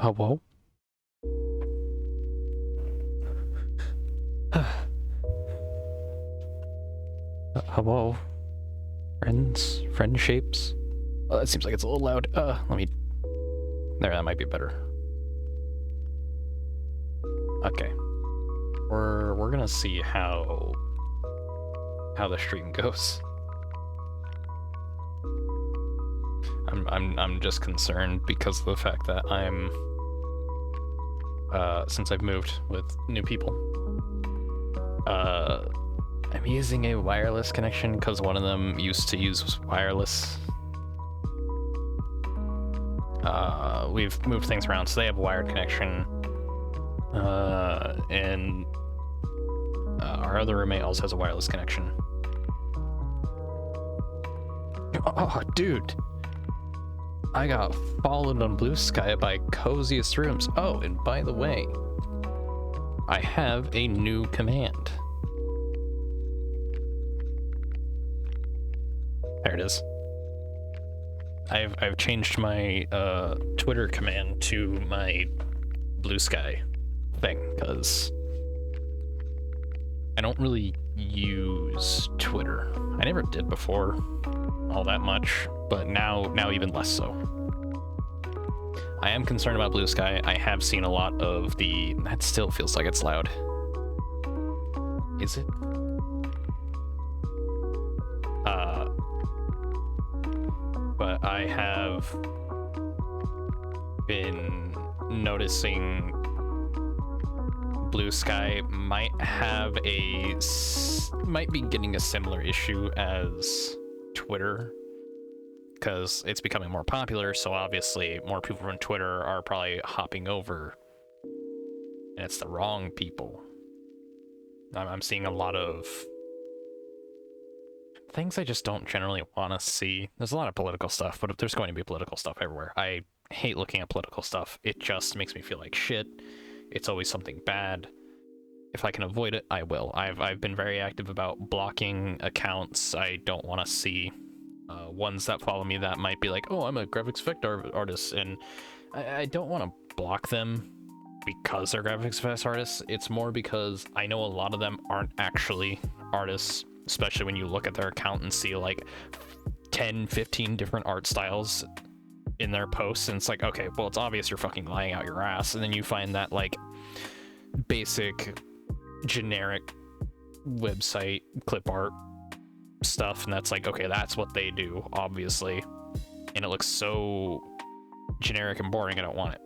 Hello? Hello? Friends? Friend shapes? Oh, that seems like it's a little loud. Let me... There, that might be better. Okay. We're gonna see how the stream goes. I'm just concerned because of the fact that I'm since I've moved with new people. I'm using a wireless connection because one of them used to use wireless. We've moved things around, so they have a wired connection. And our other roommate also has a wireless connection. Oh, dude! I got followed on Blue Sky by Coziest Rooms. Oh, and by the way, I have a new command. There it is. I've changed my Twitter command to my Blue Sky thing, because I don't really use Twitter. I never did before all that much, but now even less so. I am concerned about Blue Sky. I have seen a lot of the... That still feels like it's loud. Is it? But I have been noticing Blue Sky might be getting a similar issue as Twitter, because it's becoming more popular, so obviously more people from Twitter are probably hopping over, and it's the wrong people. I'm seeing a lot of things I just don't generally want to see. There's a lot of political stuff, but there's going to be political stuff everywhere. I hate looking at political stuff. It just makes me feel like shit. It's always something bad. If I can avoid it, I will. I've been very active about blocking accounts I don't want to see. Ones that follow me that might be like, oh, I'm a graphics effect artist, and I don't want to block them because they're graphics effects artists. It's more because I know a lot of them aren't actually artists, especially when you look at their account and see like 10, 15 different art styles in their posts, and it's like, okay, well, it's obvious you're fucking lying out your ass. And then you find that like basic generic website clip art stuff, and that's like, okay, that's what they do, obviously, and it looks so generic and boring, I don't want it.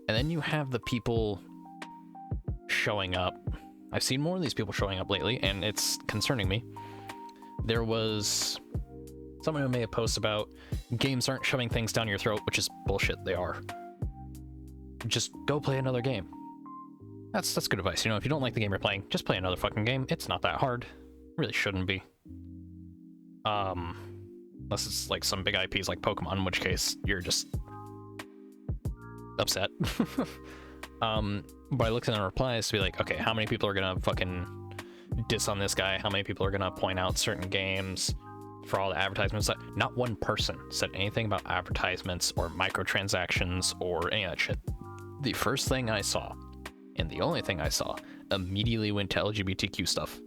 And then you have the people showing up. I've seen more of these people showing up lately, and it's concerning me. There was someone who made a post about games aren't shoving things down your throat, which is bullshit. They are. Just go play another game. That's good advice. You know, if you don't like the game you're playing, just play another fucking game. It's not that hard. It really shouldn't be. Unless it's like some big IPs like Pokemon, in which case you're just upset. But I looked in the replies to be like, okay, how many people are gonna fucking diss on this guy? How many people are gonna point out certain games for all the advertisements? Not one person said anything about advertisements or microtransactions or any of that shit. The first thing I saw, and the only thing I saw, immediately went to LGBTQ stuff.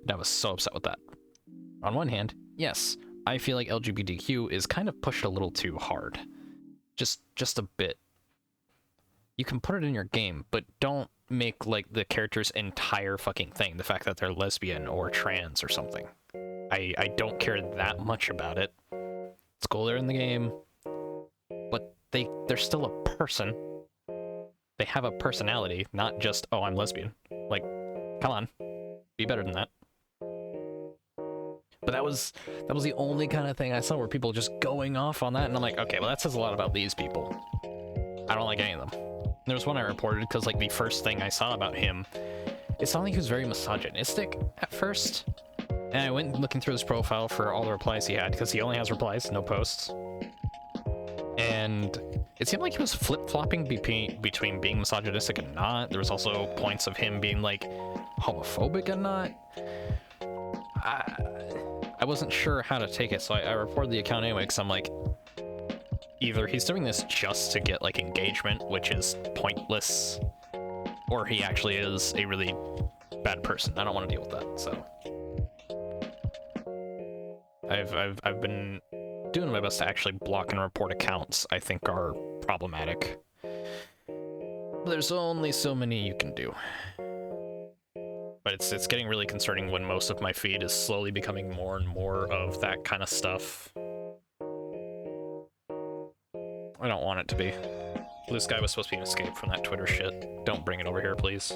And I was so upset with that. On one hand, yes, I feel like LGBTQ is kind of pushed a little too hard. Just a bit. You can put it in your game, but don't make like the character's entire fucking thing the fact that they're lesbian or trans or something. I don't care that much about it. It's cool they're in the game, but they're still a person. They have a personality, not just, oh, I'm lesbian. Like, come on, be better than that. But that was the only kind of thing I saw where people just going off on that, and I'm like, okay, well, that says a lot about these people. I don't like any of them. There was one I reported because like the first thing I saw about him, it sounded like he was very misogynistic at first. And I went looking through his profile for all the replies he had, because he only has replies, no posts. And it seemed like he was flip-flopping between being misogynistic and not. There was also points of him being like homophobic and not. I wasn't sure how to take it, so I reported the account anyway, because I'm like, either he's doing this just to get like engagement, which is pointless, or he actually is a really bad person. I don't want to deal with that. So I've been doing my best to actually block and report accounts I think are problematic. There's only so many you can do. But it's getting really concerning when most of my feed is slowly becoming more and more of that kind of stuff. I don't want it to be. Blue Sky was supposed to be an escape from that Twitter shit. Don't bring it over here, please.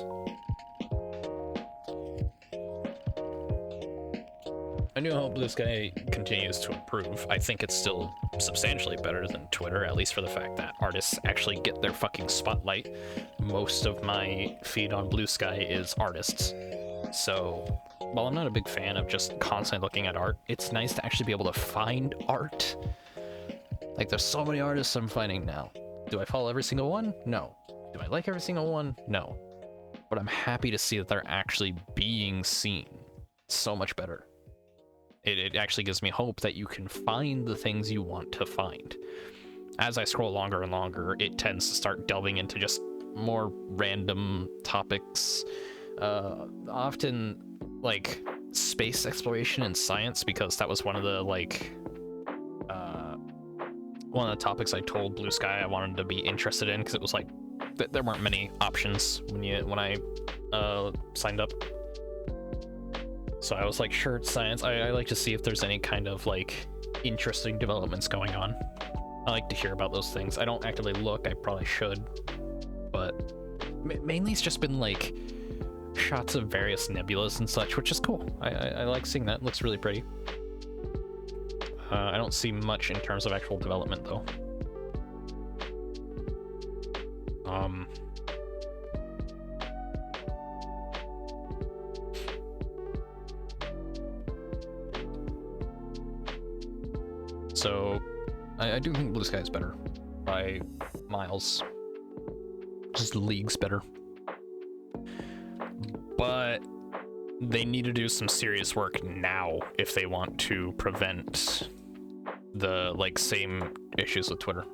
I do hope Blue Sky continues to improve. I think it's still substantially better than Twitter, at least for the fact that artists actually get their fucking spotlight. Most of my feed on Blue Sky is artists. So, while I'm not a big fan of just constantly looking at art, it's nice to actually be able to find art. Like, there's so many artists I'm finding now. Do I follow every single one? No. Do I like every single one? No. But I'm happy to see that they're actually being seen. It's so much better. It actually gives me hope that you can find the things you want to find. As I scroll longer and longer, it tends to start delving into just more random topics. Often, like, space exploration and science, because that was one of the, like, one of the topics I told Blue Sky I wanted to be interested in, because it was like, there weren't many options when I signed up. So I was like, sure, it's science. I like to see if there's any kind of, like, interesting developments going on. I like to hear about those things. I don't actively look, I probably should. But mainly it's just been, like, shots of various nebulas and such, which is cool. I like seeing that. It looks really pretty. I don't see much in terms of actual development, though. So, I do think Blue Sky is better by miles. Just leagues better. But they need to do some serious work now if they want to prevent the, like, same issues with Twitter.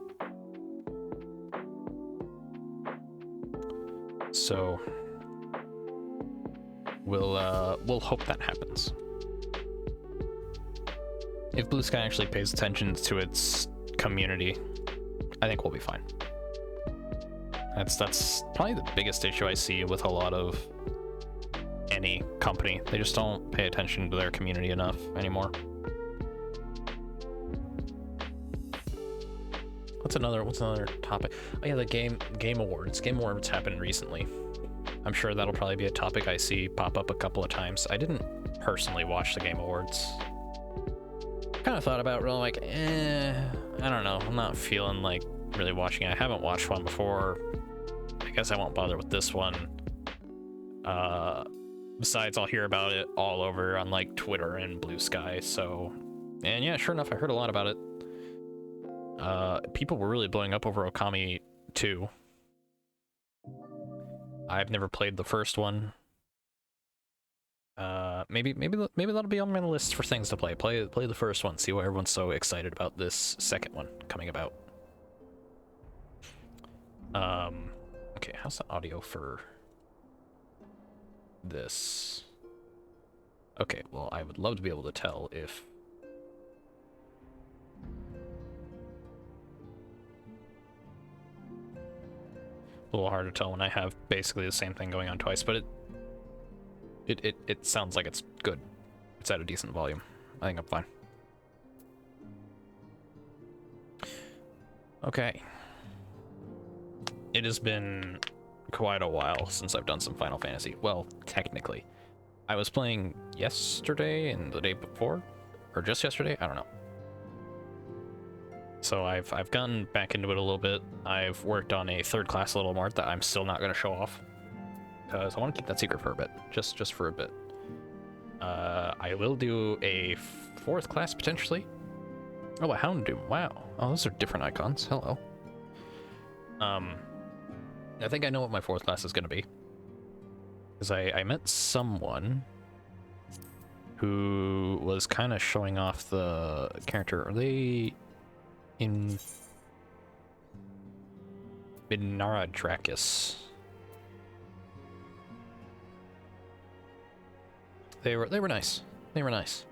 So we'll hope that happens. If Blue Sky actually pays attention to its community, I think we'll be fine. That's probably the biggest issue I see with a lot of any company. They just don't pay attention to their community enough anymore. What's another topic? Oh yeah, the game awards. Game awards happened recently. I'm sure that'll probably be a topic I see pop up a couple of times. I didn't personally watch the game awards. Kind of thought about it, really, like, I don't know. I'm not feeling like really watching it. I haven't watched one before. I guess I won't bother with this one. Besides, I'll hear about it all over on, like, Twitter and Blue Sky, so... And yeah, sure enough, I heard a lot about it. People were really blowing up over Okami 2. I've never played the first one. Maybe that'll be on my list for things to play. Play the first one, see why everyone's so excited about this second one coming about. Okay, how's the audio for this? Okay, well, I would love to be able to tell if... A little hard to tell when I have basically the same thing going on twice, but it sounds like it's good. It's at a decent volume. I think I'm fine. Okay. It has been quite a while since I've done some Final Fantasy. Well, technically. I was playing yesterday and the day before, or just yesterday, I don't know. So I've gotten back into it a little bit. I've worked on a third class a little more that I'm still not going to show off, because I want to keep that secret for a bit, just for a bit. I will do a fourth class potentially. Oh, a Houndoom. Wow. Oh, those are different icons. Hello. I think I know what my fourth class is going to be, because I met someone who was kind of showing off the character. Are they in Minara Dracus. They were nice. They were nice.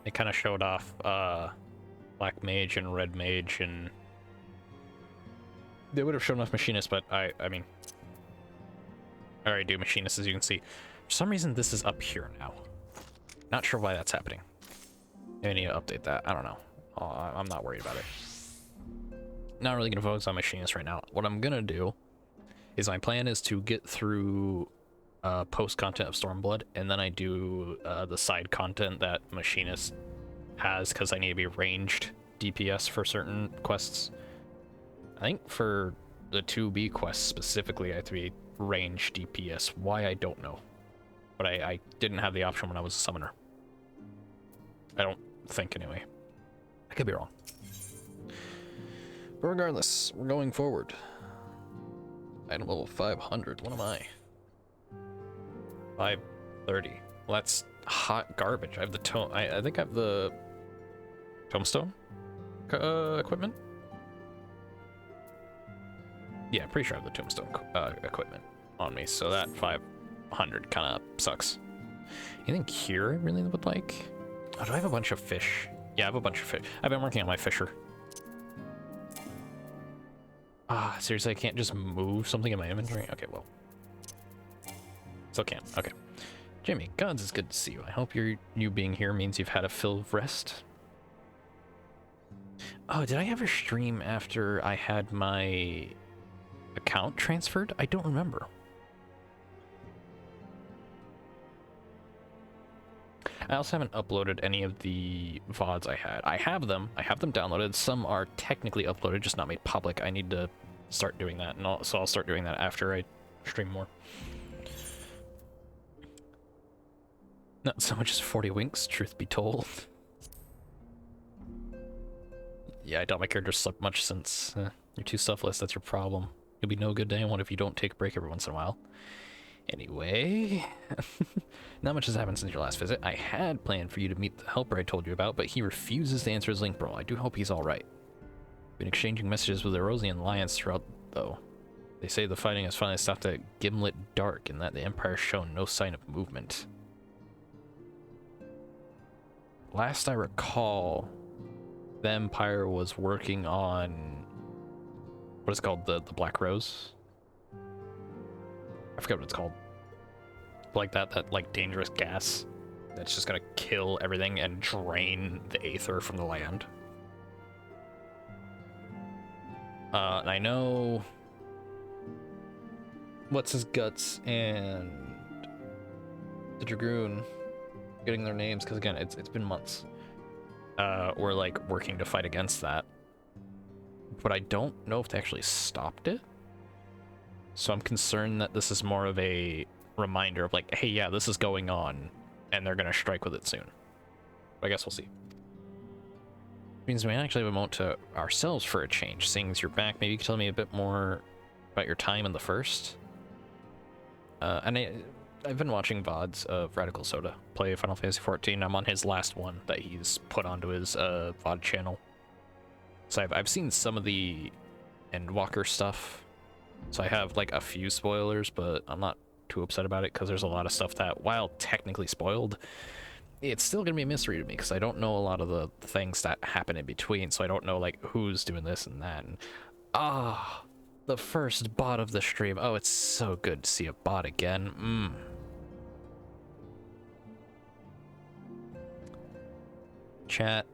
They kind of showed off Black Mage and Red Mage, and they would have shown off Machinist, but I mean, I already do Machinist, as you can see. For some reason, this is up here now. Not sure why that's happening. I need to update that. I don't know. I'm not worried about it. Not really gonna focus on Machinist right now. What I'm gonna do is my plan is to get through post content of Stormblood, and then I do the side content that Machinist has, because I need to be ranged DPS for certain quests. I think for the 2B quests specifically, I have to be ranged DPS. Why, I don't know. But I didn't have the option when I was a summoner. I don't think, anyway. I could be wrong. But regardless, we're going forward. Item level 500. What am I? 530. Well, that's hot garbage. I have the tome. I think I have the tombstone equipment. Yeah, I'm pretty sure I have the tombstone equipment on me. So that 500 kind of sucks. Anything here I really would like? Oh, do I have a bunch of fish? Yeah, I have a bunch of fish. I've been working on my fisher. Ah, seriously, I can't just move something in my inventory? Okay, well. Still can't. Okay. Jimmy, gods, it's good to see you. I hope you being here means you've had a fill of rest. Oh, did I ever stream after I had my account transferred? I don't remember. I also haven't uploaded any of the VODs I had. I have them downloaded. Some are technically uploaded, just not made public. I need to start doing that, and so I'll start doing that after I stream more. Not so much as 40 winks, truth be told. Yeah, I doubt my character slept much since you're too selfless, that's your problem. You'll be no good to anyone if you don't take a break every once in a while. Anyway, not much has happened since your last visit. I had planned for you to meet the helper I told you about, but he refuses to answer his link bro. I do hope he's alright. Been exchanging messages with the Erosian Alliance throughout, though. They say the fighting has finally stopped at Gimlet Dark, and that the Empire's shown no sign of movement. Last I recall, the Empire was working on what is called the Black Rose. I forget what it's called. Like that like dangerous gas that's just gonna kill everything and drain the aether from the land. And I know what's his guts and the Dragoon getting their names, because again, it's been months. We're like working to fight against that, but I don't know if they actually stopped it. So I'm concerned that this is more of a reminder of like, hey, yeah, this is going on, and they're gonna strike with it soon. But I guess we'll see. Means we actually have a moment to ourselves for a change. Seeing as you're back, maybe you can tell me a bit more about your time in the first. And I've been watching VODs of Radical Soda play Final Fantasy XIV. I'm on his last one that he's put onto his VOD channel. So I've seen some of the Endwalker stuff. So I have like a few spoilers, but I'm not too upset about it because there's a lot of stuff that, while technically spoiled, it's still gonna be a mystery to me because I don't know a lot of the things that happen in between. So I don't know like who's doing this and that. And the first bot of the stream. Oh, it's so good to see a bot again. Chat.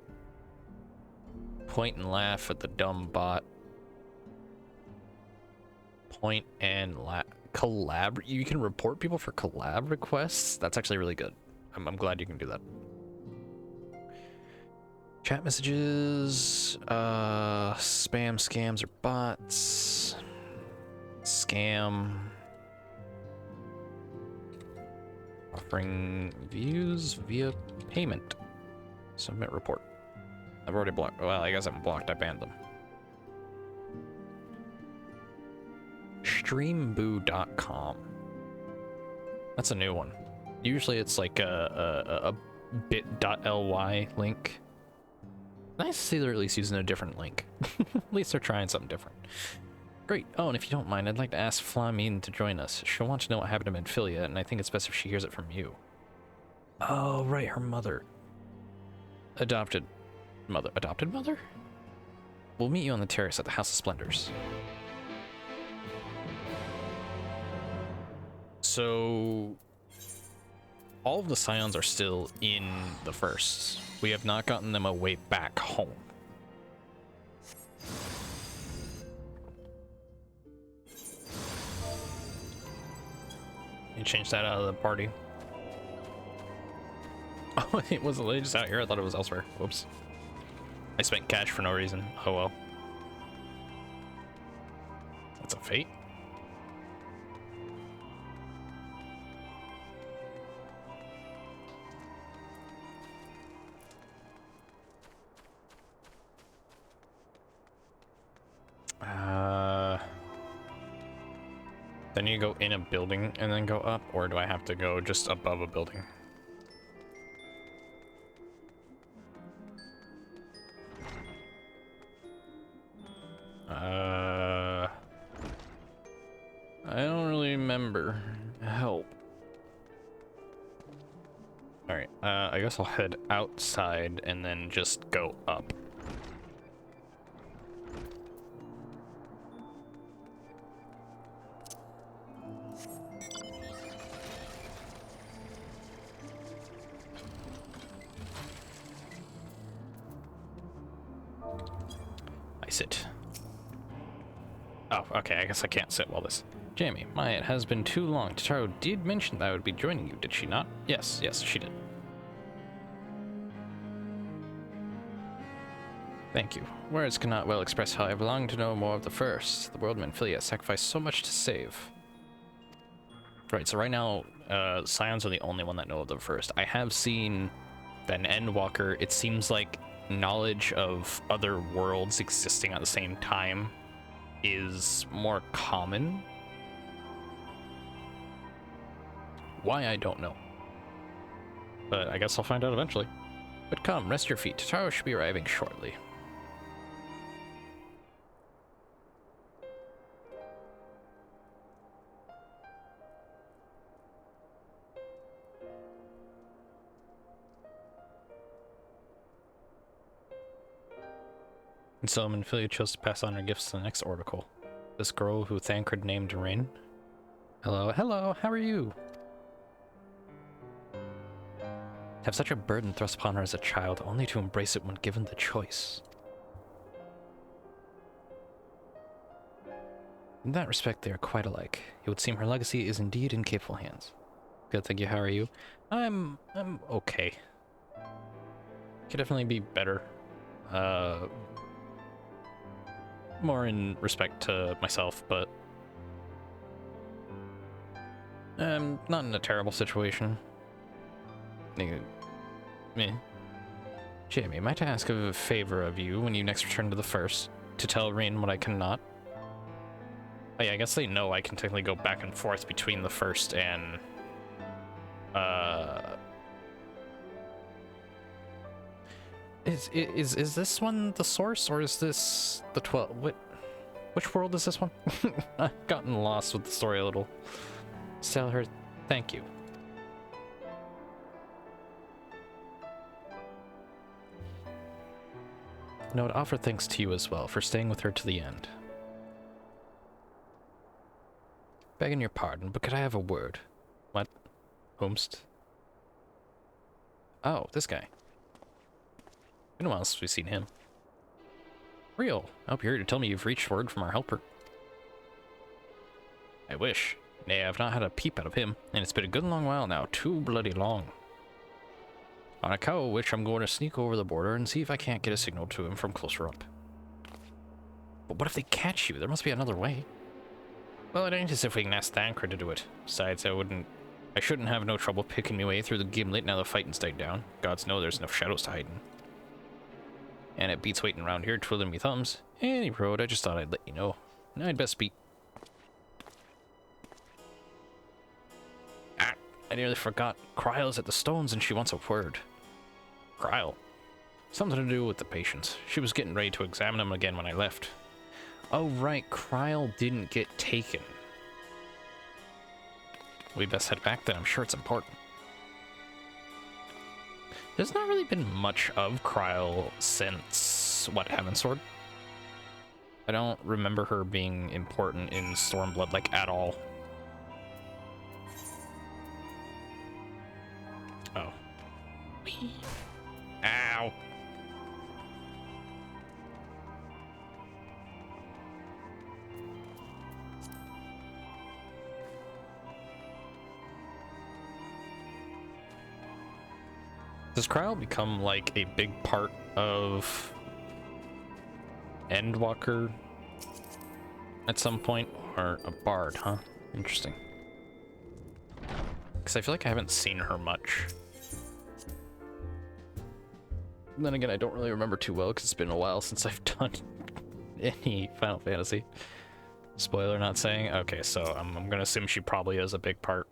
Point and laugh at the dumb bot. Point and laugh. Collab. You can report people for collab requests. That's actually really good. I'm glad you can do that. Chat messages. Spam, scams, or bots. Scam. Offering views via payment. Submit report. I've already blocked. Well, I guess I'm blocked. I banned them. Streamboo.com. That's a new one. Usually it's like a bit.ly link. Nice to see they're at least using a different link. At least they're trying something different. Great. Oh, and if you don't mind, I'd like to ask Flamine to join us. She'll want to know what happened to Manphilia, and I think it's best if she hears it from you. Oh, right, her mother. Adopted mother. Adopted mother? We'll meet you on the terrace at the House of Splendors. So, all of the Scions are still in the Firsts. We have not gotten them away back home. You changed that out of the party. Oh, it was just out here. I thought it was elsewhere. Whoops. I spent cash for no reason. Oh well. That's a fate. Then you go in a building and then go up, or do I have to go just above a building? I don't really remember. Help. Alright, I guess I'll head outside and then just go up. I sit. Oh, okay, I guess I can't sit while this. Jamie, it has been too long. Totaro did mention that I would be joining you, did she not? Yes, she did. Thank you. Words cannot well express how I long to know more of the First. The world Manphilia sacrificed so much to save. Right, so right now, Scions are the only one that know of the First. I have seen that in Endwalker, it seems like knowledge of other worlds existing at the same time is more common. Why, I don't know. But I guess I'll find out eventually. But come, rest your feet. Totaro should be arriving shortly. And so Manphilia chose to pass on her gifts to the next oracle. This girl who Thancred named Rain. Hello, how are you? To have such a burden thrust upon her as a child, only to embrace it when given the choice. In that respect, they are quite alike. It would seem her legacy is indeed in capable hands. Good, thank you. How are you? I'm okay. Could definitely be better. More in respect to myself, but not in a terrible situation. Jamie, might I ask a favor of you when you next return to the First? To tell Rain what I cannot? Oh yeah, I guess they know I can technically go back and forth between the First and... Is this one the source, or is this the 12? Which world is this one? I've gotten lost with the story a little. Tell her thank you. And I would offer thanks to you as well for staying with her to the end. Begging your pardon, but could I have a word? What? Whomst? Oh, this guy. Been a while since we've seen him. Real. I hope you're here to tell me you've reached word from our helper. I wish. Nay, I've not had a peep out of him, and it's been a good long while now. Too bloody long. On account of which I'm going to sneak over the border and see if I can't get a signal to him from closer up. But what if they catch you? There must be another way. Well, it ain't as if we can ask Thancred to do it. Besides, I shouldn't have no trouble picking my way through the gimlet now the fighting's died down. Gods know there's enough shadows to hide in. And it beats waiting around here twiddling me thumbs. Any road, I just thought I'd let you know. I'd best be... Ah, I nearly forgot. Kryle's at the stones and she wants a word. Kryle? Something to do with the patients. She was getting ready to examine them again when I left. Oh, right. Kryl didn't get taken. We best head back then. I'm sure it's important. There's not really been much of Kryl since, what, Heaven Sword? I don't remember her being important in Stormblood, like, at all. Oh. Whee. Ow! Does Kryl become, like, a big part of Endwalker at some point? Or a bard, huh? Interesting. Because I feel like I haven't seen her much. And then again, I don't really remember too well because it's been a while since I've done any Final Fantasy. Spoiler not saying? Okay, so I'm gonna assume she probably is a big part.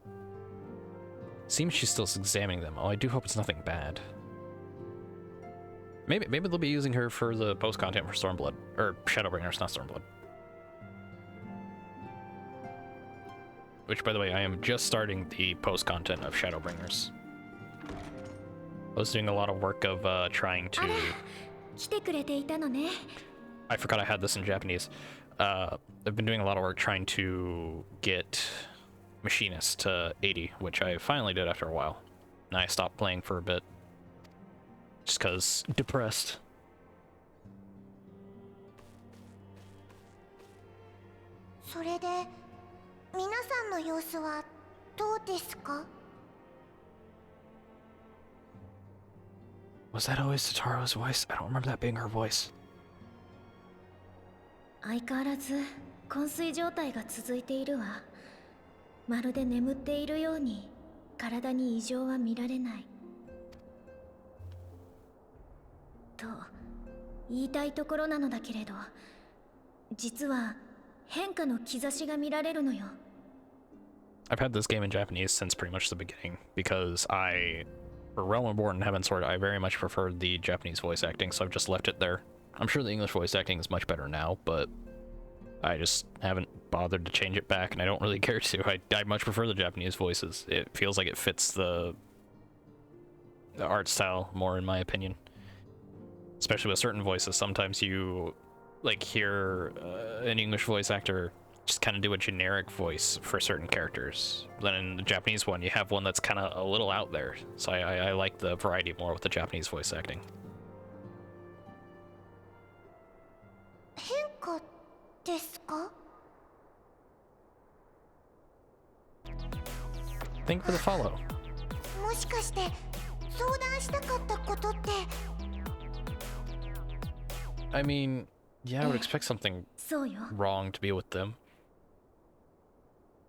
Seems she's still examining them. Oh, I do hope it's nothing bad. Maybe they'll be using her for the post-content for Stormblood. Or Shadowbringers, not Stormblood. Which, by the way, I am just starting the post-content of Shadowbringers. I was doing a lot of work of trying to... I forgot I had this in Japanese. I've been doing a lot of work trying to get Machinist to 80, which I finally did after a while. And I stopped playing for a bit. Just because depressed. Was that always Tataro's voice? I don't remember that being her voice. 相変わらず昏睡状態が続いているわ。まるで眠っているように体に異常は見られない。と言いたいところなのだけれど、実は変化の兆しが見られるのよ。I've had this game in Japanese since pretty much the beginning because for Realm Reborn and Heaven Sword, I very much preferred the Japanese voice acting, so I've just left it there. I'm sure the English voice acting is much better now, but I just haven't bothered to change it back, and I don't really care to. I much prefer the Japanese voices. It feels like it fits the art style more, in my opinion. Especially with certain voices. Sometimes you like hear an English voice actor just kind of do a generic voice for certain characters. Then in the Japanese one, you have one that's kind of a little out there. So I like the variety more with the Japanese voice acting. Thank you for the follow. I mean, yeah, I would expect something wrong to be with them.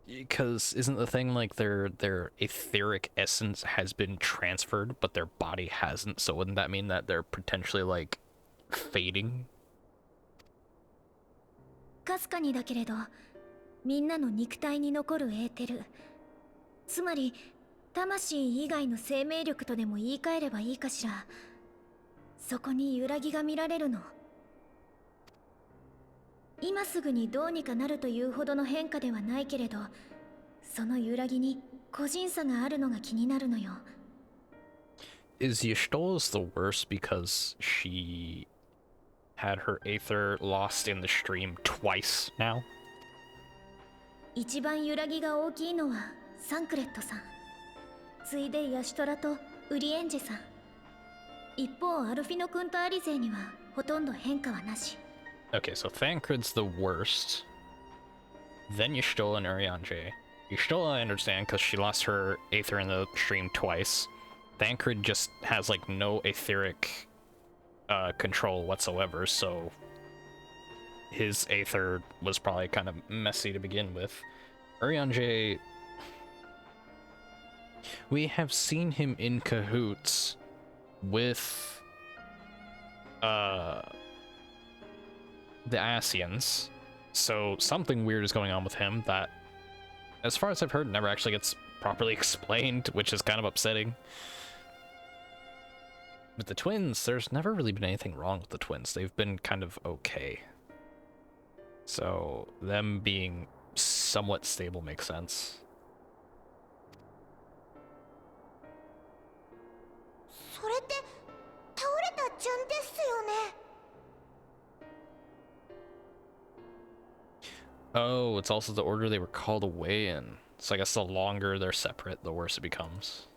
Because isn't the thing like their etheric essence has been transferred, but their body hasn't? So wouldn't that mean that they're potentially like fading? かすかにだけれど、みんなの肉体に残るエーテル、つまり魂以外の生命力とでも言い換えればいいかしら。そこに揺らぎが見られるの。今すぐにどうにかなるというほどの変化ではないけれど、その揺らぎに個人差があるのが気になるのよ。Is Y'shtola's the worst because she had her aether lost in the stream twice now? 一番揺らぎが大きいのはサンクレットさん。ついでヤシュトラとウリエンジェさん。一方アルフィノ君とアリゼにはほとんど変化はなし。Okay, so Thancred's the worst. Then Y'shtola and Urianger. Y'shtola I understand because she lost her aether in the stream twice. Thancred just has like no etheric control whatsoever, so his aether was probably kind of messy to begin with. Urianger, we have seen him in cahoots with the Asians, so something weird is going on with him that, as far as I've heard, never actually gets properly explained, which is kind of upsetting. With the twins, there's never really been anything wrong with the twins. They've been kind of okay. So them being somewhat stable makes sense. それって倒れた順ですよね。 Oh, it's also the order they were called away in. So I guess the longer they're separate, the worse it becomes.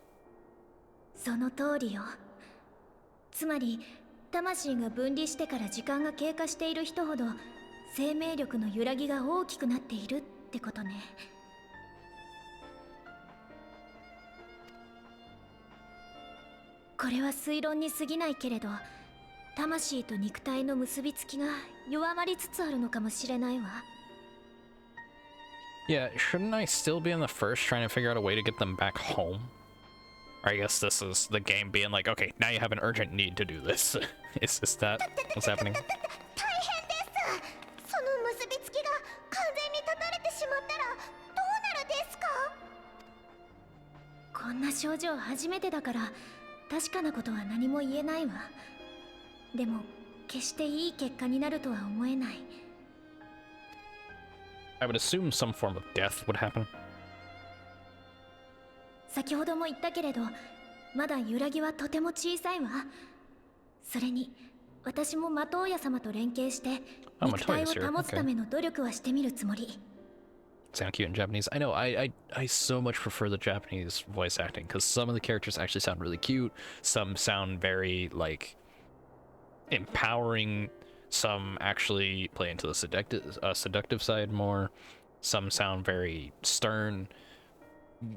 その通りよ。つまり魂が分離してから時間が経過している人ほど生命力の揺らぎが大きくなっているってことね。これは推論に過ぎないけれど、魂と肉体の結びつきが弱まりつつあるのかもしれないわ。Yeah, shouldn't I still be in the first trying to figure out a way to get them back home? Or I guess this is the game being like, okay, now you have an urgent need to do this. Is that what's happening? 大変です。その結びつきが完全に断たれてしまったらどうなるですか？こんな症状初めてだから確かなことは何も言えないわ。でも決していい結果になるとは思えない。I would assume some form of death would happen. 先ほども言ったけれど、まだ揺らぎはとても小さいわ。それに私もマトウヤ様と連携して肉体を保つための努力はしてみるつもり。Sound cute in Japanese. I know. I so much prefer the Japanese voice acting because some of the characters actually sound really cute. Some sound very like empowering. Some actually play into the seductive side more. Some sound very stern.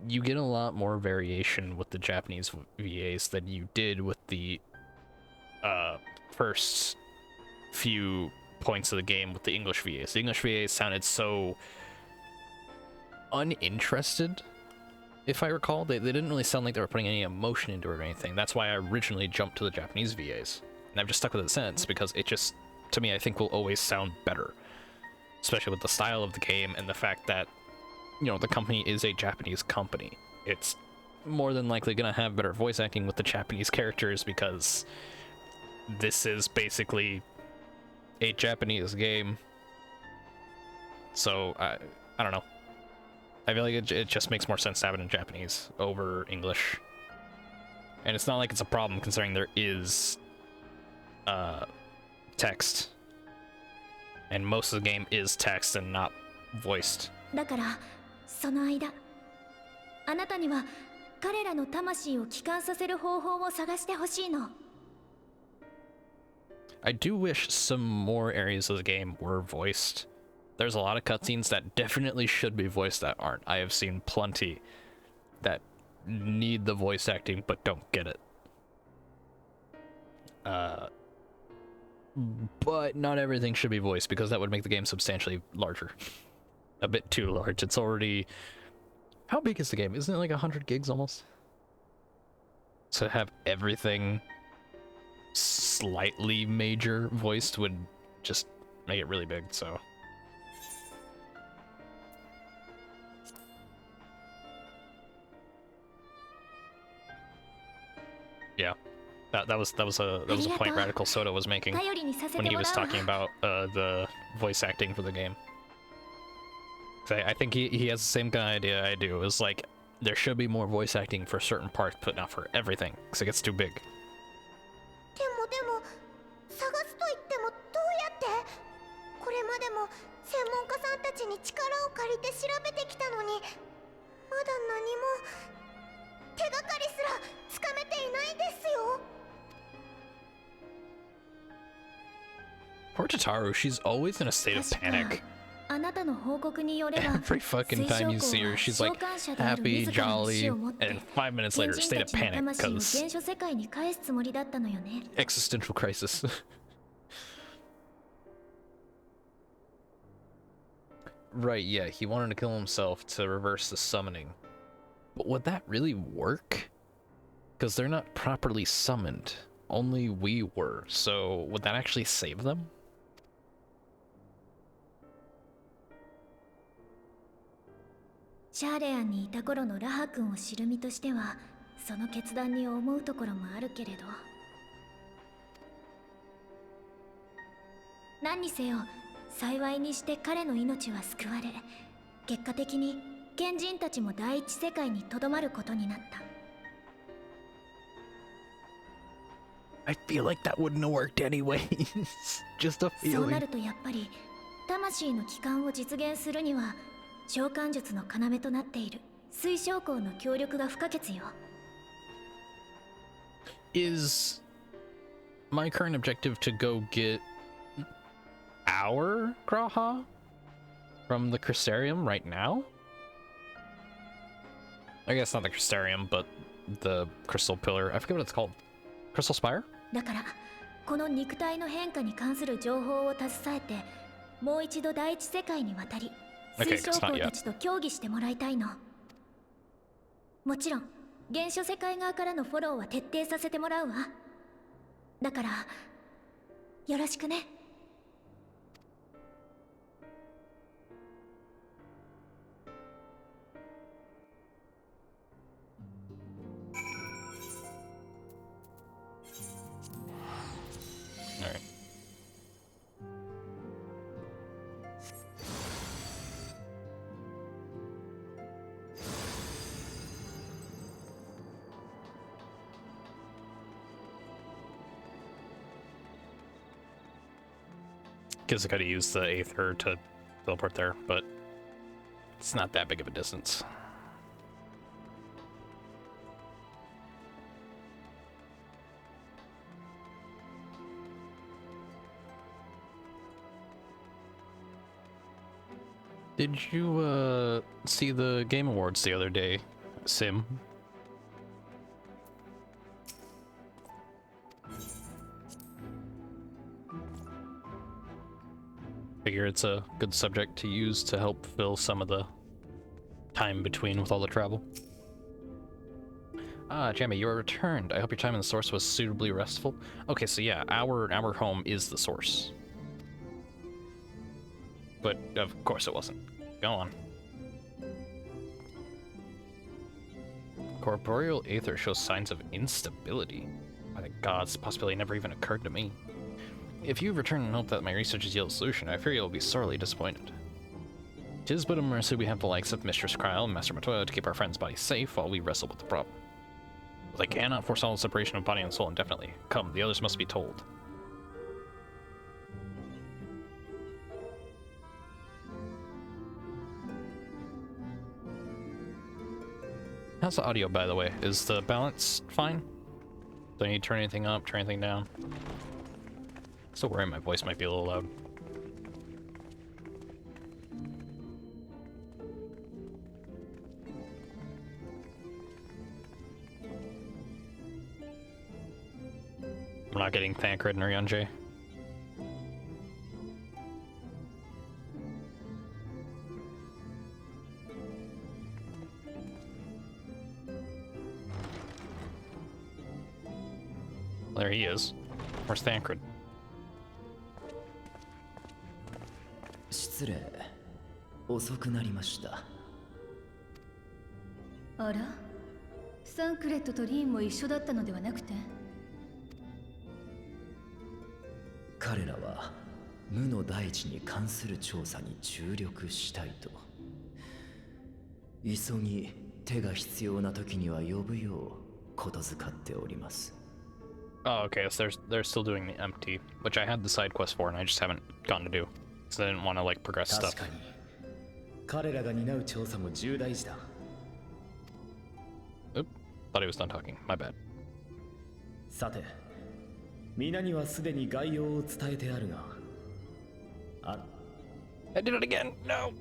You get a lot more variation with the Japanese VAs than you did with the first few points of the game with the English VAs. The English VAs sounded so uninterested, if I recall. They didn't really sound like they were putting any emotion into it or anything. That's why I originally jumped to the Japanese VAs. And I've just stuck with it since because it just, to me, I think will always sound better. Especially with the style of the game and the fact that, you know, the company is a Japanese company. It's more than likely gonna have better voice acting with the Japanese characters because this is basically a Japanese game. So, I don't know. I feel like it just makes more sense to have it in Japanese over English. And it's not like it's a problem considering there is text. And most of the game is text and not voiced. だからその間、あなたには彼らの魂を帰還させる方法を探してほしいの。I do wish some more areas of the game were voiced. There's a lot of cutscenes that definitely should be voiced that aren't. I have seen plenty that need the voice acting but don't get it. But not everything should be voiced because that would make the game substantially larger. A bit too large. It's already... How big is the game? Isn't it like 100 gigs almost? So to have everything slightly major voiced would just make it really big, so... Yeah. That was a point Radical Soda was making when he was talking about the voice acting for the game. I think he has the same kind of idea I do. It's like there should be more voice acting for certain parts, but not for everything, because it gets too big. でも探すと言ってもどうやって？これまでも専門家さんたちに力を借りて調べてきたのに、まだ何も手がかりすらつかめていないですよ。Poor Tataru, she's always in a state of panic. あなたの報告によれば、 Every fucking time you see her, she's like happy, jolly, and 5 minutes later, state of panic because 原初世界に返すつもりだったのよね。 existential crisis. Right, yeah, he wanted to kill himself to reverse the summoning. But would that really work? Because they're not properly summoned. Only we were. So would that actually save them? シャーレアンにいた頃のラハ君を知る身としては、その決断に思うところもあるけれど。何にせよ、幸いにして彼の命は救われ、結果的に賢人たちも第一世界にとどまることになった。 I feel like that wouldn't have worked anyways. Just a そうな feeling. るとやっぱり魂の帰還を実現するには召喚術の要となっている水晶光の協力が不可欠よ。 Is my current objective to go get our Graha from the Crystarium right now? I guess not the Crystarium, but the Crystal Pillar. I forget what it's called. Crystal Spire? だからこの肉体の変化に関する情報を携えてもう一度第一世界に渡り Okay, 水晶 it's not 光 yet. たちと協議してもらいたいの。もちろん原初世界側からのフォローは徹底させてもらうわ。だからよろしくね。All right. Guess I gotta use the Aether to teleport there, but it's not that big of a distance. Did you see the Game Awards the other day, Sim? Figure it's a good subject to use to help fill some of the time between with all the travel. Ah, Jamie, you are returned. I hope your time in the source was suitably restful. Okay, so yeah, our home is the source. But of course it wasn't. Go on. Corporeal Aether shows signs of instability. By the gods, the possibility never even occurred to me. If you return and hope that my researches yield a solution, I fear you'll be sorely disappointed. 'Tis but a mercy we have the likes of Mistress Kryl and Master Matoya to keep our friend's body safe while we wrestle with the problem. But I cannot foresee the separation of body and soul indefinitely. Come, the others must be told. How's the audio, by the way? Is the balance fine? Do I need to turn anything up, turn anything down? Still worried my voice might be a little loud. I'm not getting Thancred and Ryunjae. There he is. Where's Thancred? 失礼、遅くなりました。あら、サンクレットとリーンも一緒だったのではなくて？彼らは無の大地に関する調査に注力したいと。急ぎ手が必要な時には呼ぶようことづかっております。 Oh, okay, so they're still doing the empty, which I had the side quest for and I just haven't gotten to do. Because I didn't want to like progress stuff. 確かに彼らが担う調査も重大事だ。 Oop, thought he was done talking. My bad. さて、皆にはすでに概要を伝えてあるが、I did it again! No!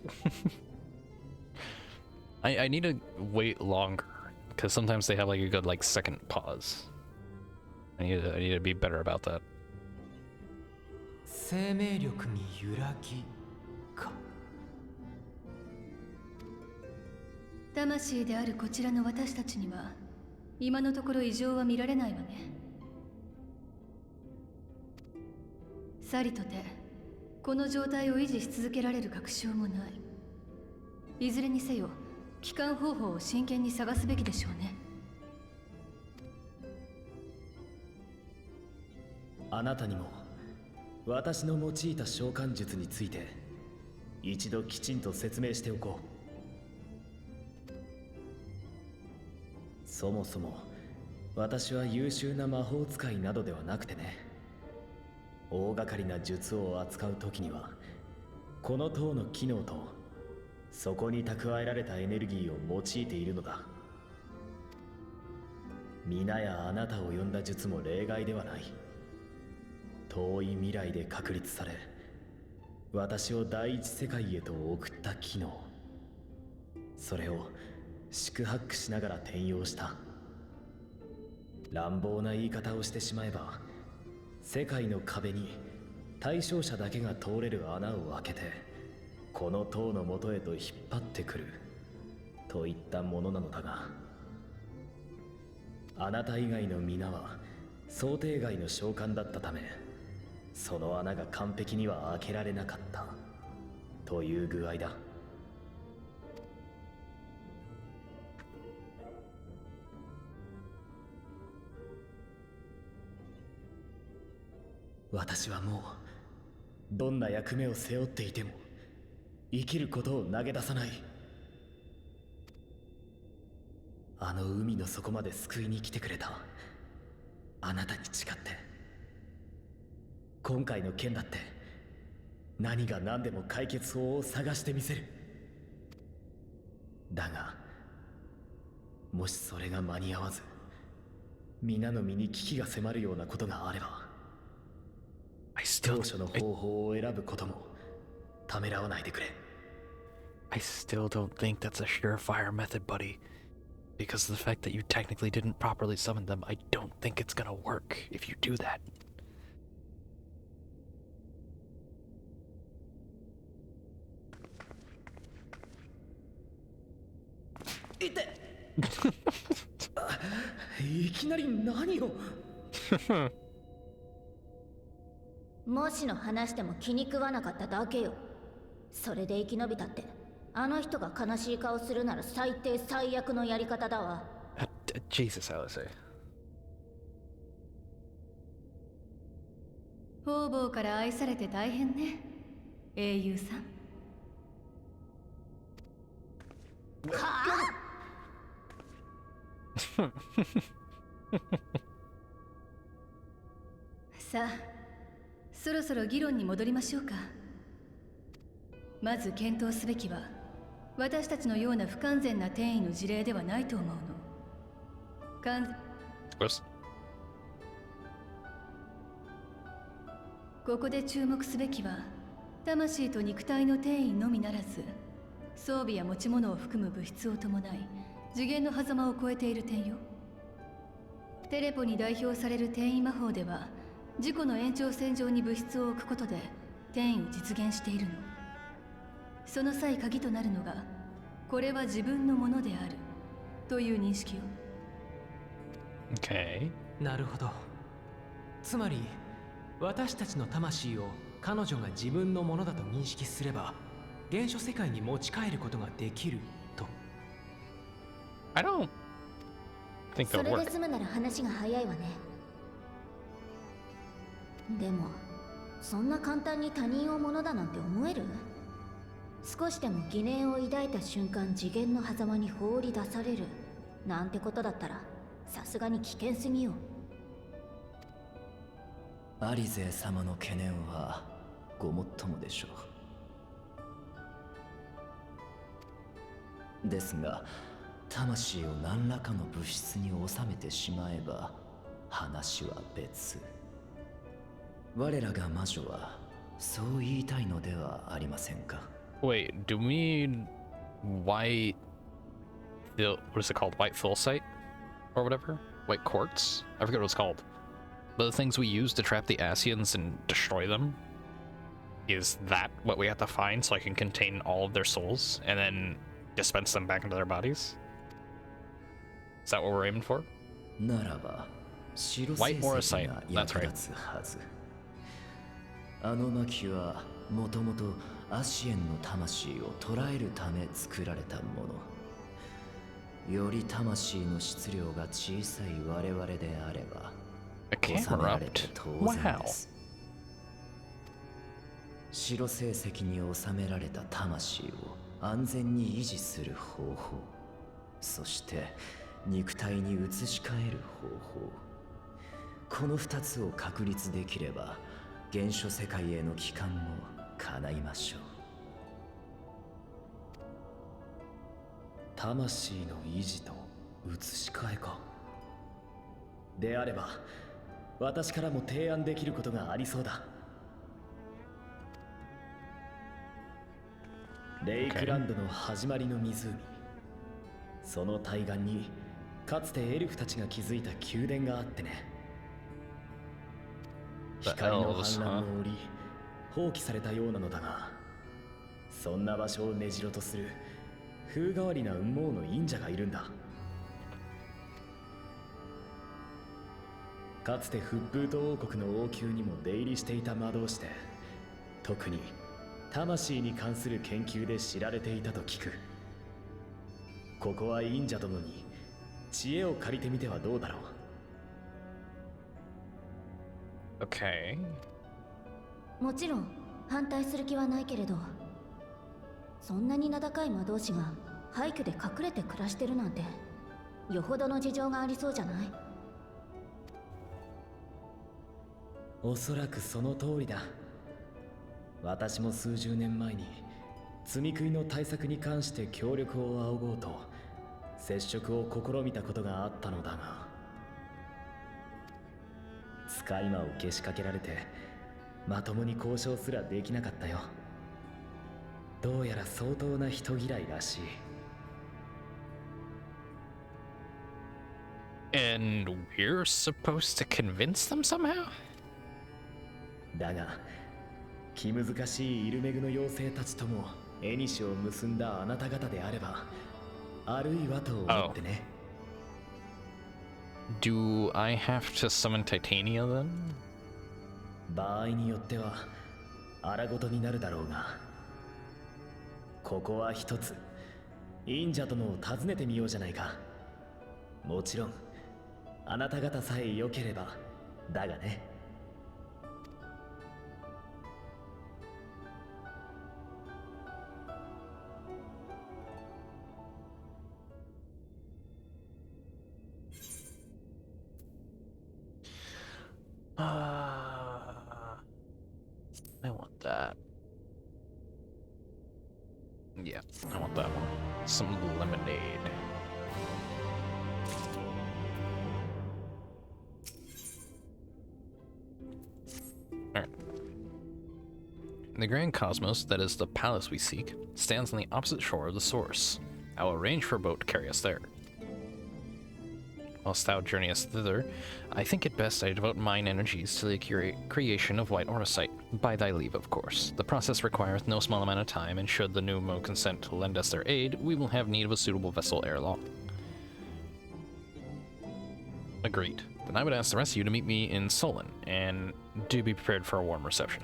I need to wait longer, because sometimes they have like a good like second pause. I need to be better about that. 生命力に揺らぎか。魂であるこちらの私たちには今のところ異常は見られないわね。さりとてこの状態を維持し続けられる確証もない。いずれにせよ帰還方法を真剣に探すべきでしょうね。あなたにも私の用いた召喚術について一度きちんと説明しておこう。そもそも私は優秀な魔法使いなどではなくてね、大掛かりな術を扱う時にはこの塔の機能とそこに蓄えられたエネルギーを用いているのだ。皆やあなたを呼んだ術も例外ではない。遠い未来で確立され、私を第一世界へと送った機能、それを四苦八苦しながら転用した。乱暴な言い方をしてしまえば、世界の壁に対象者だけが通れる穴を開けてこの塔の元へと引っ張ってくるといったものなのだが、あなた以外の皆は想定外の召喚だったため、その穴が完璧には開けられなかったという具合だ。私はもうどんな役目を背負っていても生きることを投げ出さない。あの海の底まで救いに来てくれたあなたに誓って、今回の件だって何が何でも解決法を探してみせる。だがもしそれが間に合わず、皆の身に危機が迫るようなことがあれば、当初の方法を選ぶこともためらわないでくれ。I still don't think that's a surefire method, buddy. Because of the fact that you technically didn't properly summon them, I don't think it's gonna work if you do that. いていきなり何をもしの話でも気に食わなかっただけよ。それで生き延びたって、あの人が悲しい顔するなら最低最悪のやり方だわ。Jesus, Alice. 方々から愛されて大変ね、英雄さん。はあさあ、そろそろ議論に戻りましょうか。まず検討すべきは、私たちのような不完全な転移の事例ではないと思うの。ここで注目すべきは、魂と肉体の転移のみならず、装備や持ち物を含む物質を伴い、次元の狭間を超えている点よ。テレポに代表される転移魔法では、自己の延長線上に物質を置くことで転移を実現しているの。その際鍵となるのが、これは自分のものであるという認識よ。Okay. なるほど。つまり私たちの魂を彼女が自分のものだと認識すれば、原初世界に持ち帰ることができると。I don't think そ that れ would で work. 済むなら話が早いわね。でもそんな簡単に他人をものだなんて思える？少しでも疑念を抱いた瞬間、次元の狭間に放り出されるなんてことだったら、さすがに危険すぎよ。アリゼ様の懸念はごもっともでしょう。ですが魂を何らかの物質に収めてしまえば話は別。我らが魔女はそう言いたいのではありませんか。Wait, do we need white... what is it called? White Fulsite? Or whatever? White Quartz? I forget what it's called. But the things we use to trap the Asians and destroy them? Is that what we have to find so I can contain all of their souls and then dispense them back into their bodies? Is that what we're aiming for? ならば白 White 星 Morosite. 石が That's 役 right. 立つはず。あの薪はもともとアシエンの魂を捕らえるため作られたもの。より魂の質量が小さい我々であれば A 収められて Camerupt? 当然 Wow. です。白成石に収められた魂を安全に維持する方法、そして肉体に移し替える方法、この2つを確立できれば原初世界への帰還も叶いましょう。魂の維持と移し替えか。であれば私からも提案できることがありそうだ。レイクランドの始まりの湖、その対岸にかつてエルフたちが築いた宮殿があってね。光の氾濫の折放棄されたようなのだが、そんな場所を根城とする風変わりな雲母の忍者がいるんだ。かつてフップート王国の王宮にも出入りしていた魔導士で、特に魂に関する研究で知られていたと聞く。ここは忍者殿に知恵を借りてみてはどうだろう。 Okay. もちろん反対する気はないけれど、そんなに名高い魔導士が廃墟で隠れて暮らしてるなんてよほどの事情がありそうじゃない？おそらくその通りだ。私も数十年前に積み食いの対策に関して協力を仰ごうと接触を試みたことがあったのだが、使い魔をけしかけられてまともに交渉すらできなかったよ。どうやら相当な人嫌いらしい。 And we're supposed to convince them somehow? だが気難しいイルメグの妖精たちとも縁を結んだあなた方であれば、あるいはと思ってね。Do I have to summon Titania then? 場合によっては荒事になるだろうが、ここは一つ忍者殿を訪ねてみようじゃないか。もちろんあなた方さえ良ければだがね。I want that. Yeah, I want that one. Some lemonade. Alright. The Grand Cosmos, that is the palace we seek, stands on the opposite shore of the source. I will arrange for a boat to carry us there. Whilst thou journeyest thither, I think it best I devote mine energies to the creation of white orisite, by thy leave, of course. The process requireth no small amount of time, and should the Pneumo consent to lend us their aid, we will have need of a suitable vessel ere long. Agreed. Then I would ask the rest of you to meet me in Solon, and do be prepared for a warm reception.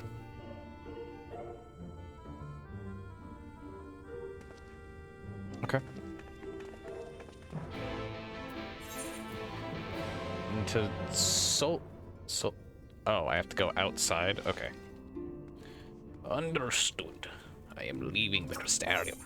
Okay. To oh, I have to go outside? Okay. Understood. I am leaving the Crystarium.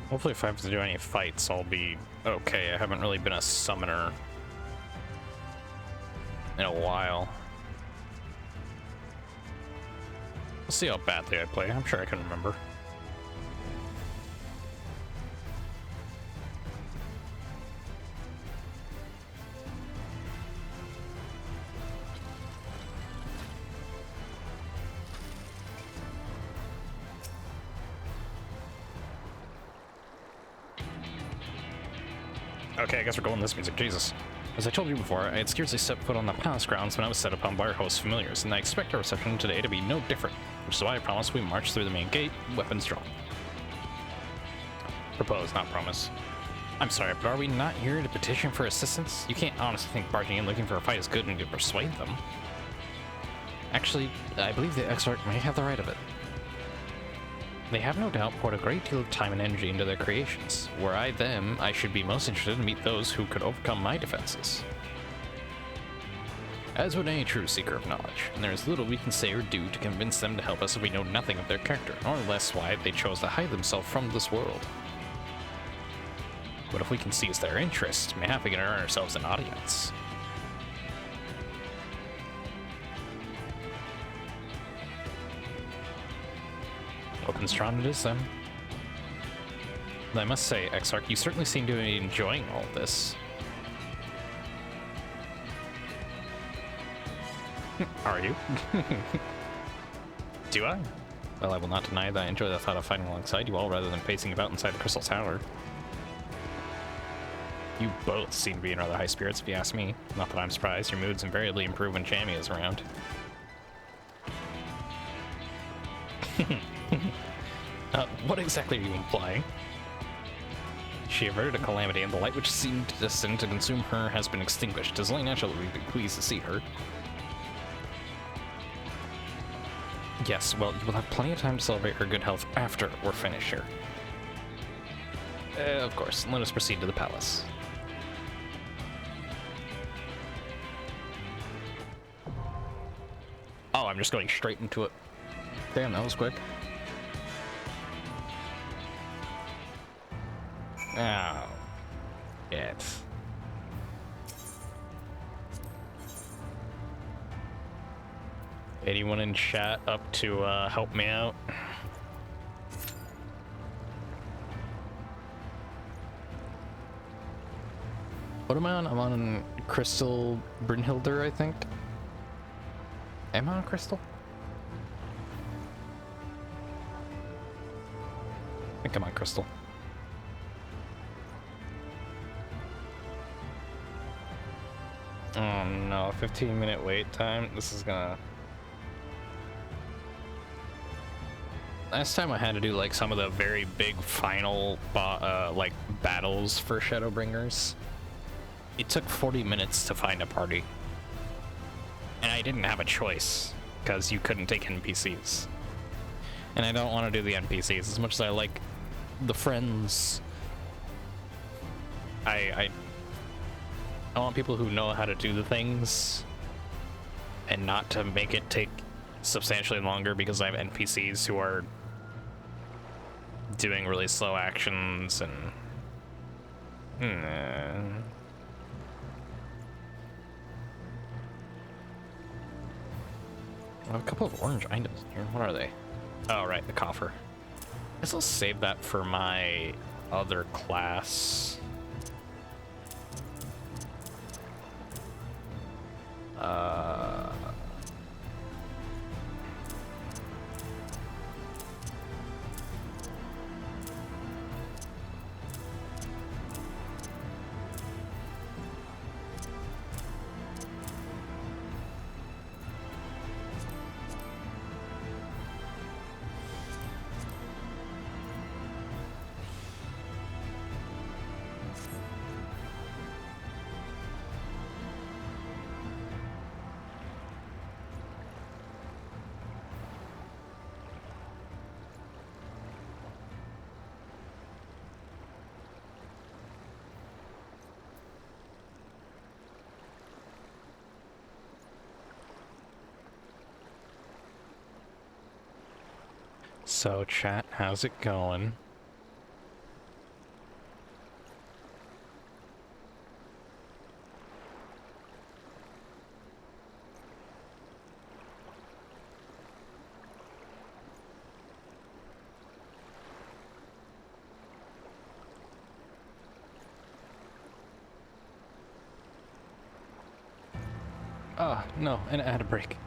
Hopefully if I have to do any fights, I'll be okay. I haven't really been a summoner in a while. We'll see how badly I play. I'm sure I can remember. Okay, I guess we're going this music, Jesus. As I told you before, I had scarcely set foot on the palace grounds when I was set upon by our host familiars, and I expect our reception today to be no different, which is why I promise we march through the main gate, weapons drawn. Propose, not promise. I'm sorry, but are we not here to petition for assistance? You can't honestly think barging in looking for a fight is good and to persuade them. Actually, I believe the Exarch may have the right of it. They have no doubt poured a great deal of time and energy into their creations. Were I them, I should be most interested to meet those who could overcome my defenses. As would any true seeker of knowledge, and there is little we can say or do to convince them to help us if we know nothing of their character, nor less why they chose to hide themselves from this world. But if we can seize their interest, mayhap we can earn ourselves an audience. Weapons drawn it is, then. I must say, Exarch, you certainly seem to be enjoying all of this. Are you? Do I? Well, I will not deny that I enjoy the thought of fighting alongside you all rather than pacing about inside the Crystal Tower. You both seem to be in rather high spirits, if you ask me. Not that I'm surprised, your moods invariably improve when Jamie is around. What exactly are you implying? She averted a calamity, and the light which seemed destined to consume her has been extinguished. 'Tis only natural that we'd be pleased to see her. Yes, well, you will have plenty of time to celebrate her good health after we're finished here. Of course, let us proceed to the palace. Oh, I'm just going straight into it. Damn, that was quick. Oh, shit. Anyone in chat up to help me out? What am I on? I'm on Crystal Brynhilder, I think. Am I on Crystal? I think I'm on Crystal. Oh no, 15-minute wait time. This is gonna... Last time I had to do like some of the very big final like battles for Shadowbringers. It took 40 minutes to find a party. And I didn't have a choice because you couldn't take NPCs. And I don't want to do the NPCs as much as I like the friends. I want people who know how to do the things and not to make it take substantially longer because I have NPCs who are doing really slow actions and I have a couple of orange items in here. What are they? Oh, right, the coffer. I guess I'll save that for my other class. So chat, how's it going? Oh, no, and it had a break.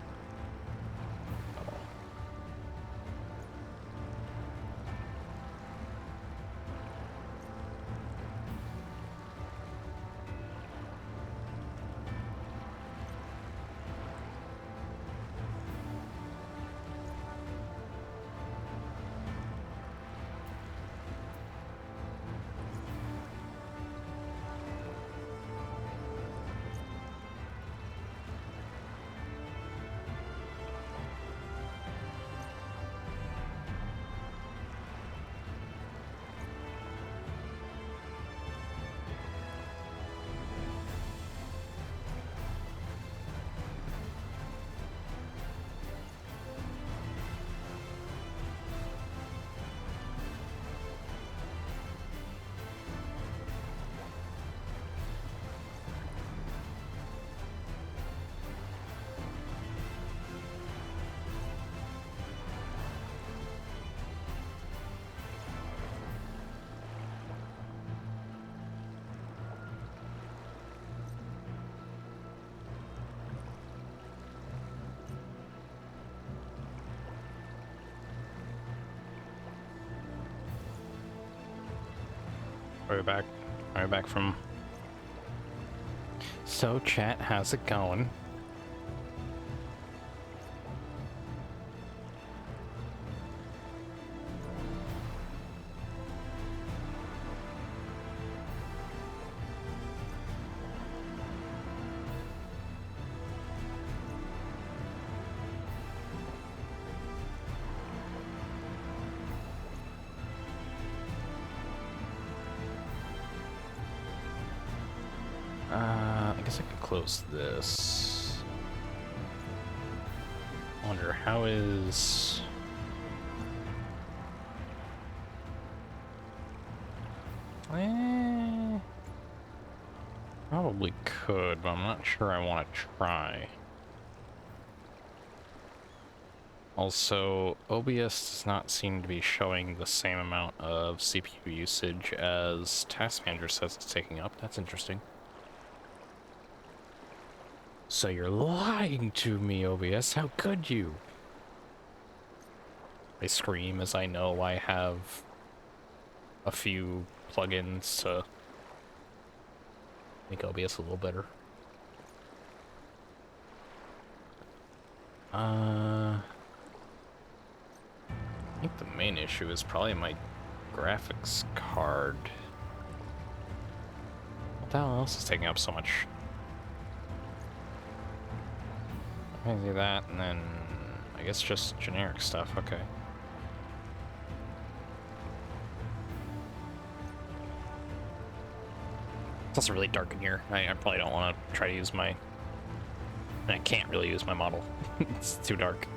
Are we back? Are we back from... So, chat, how's it going? I guess I could close this. I wonder how is... Probably could, but I'm not sure I want to try. Also, OBS does not seem to be showing the same amount of CPU usage as Task Manager says it's taking up. That's interesting. So you're lying to me, OBS. How could you? I scream as I know I have a few plugins to make OBS a little better. I think the main issue is probably my graphics card. What the hell else is taking up so much? I can do that, and then I guess just generic stuff. Okay. It's also really dark in here. I probably don't want to try to use my... I can't really use my model. It's too dark.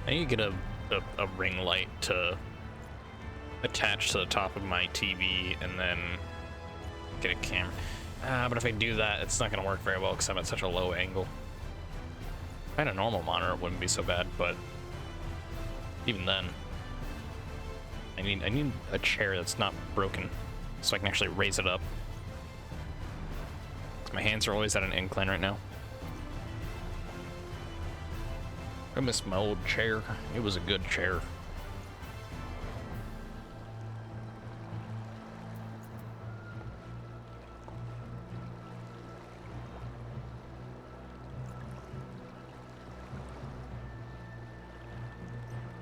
I need to get a ring light to attach to the top of my TV and then get a camera. But if I do that, it's not going to work very well because I'm at such a low angle. If I had a normal monitor, it wouldn't be so bad, but even then, I need a chair that's not broken so I can actually raise it up. 'Cause my hands are always at an incline right now. I miss my old chair. It was a good chair.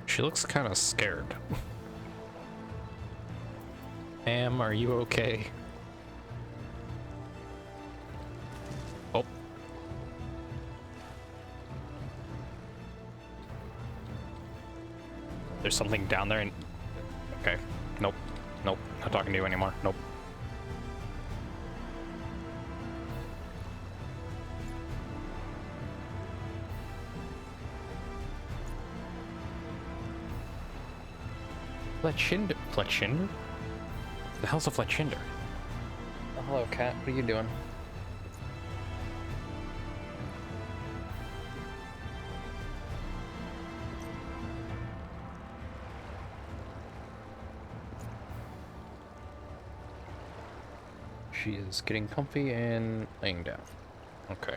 She looks kind of scared. Am, are you okay? Oh. There's something down there and... Okay. Nope. Nope. Not talking to you anymore. Nope. Fletchinder? Fletchinder? The hell's a Fletchinder? Oh, hello, cat. What are you doing? She is getting comfy and laying down. Okay.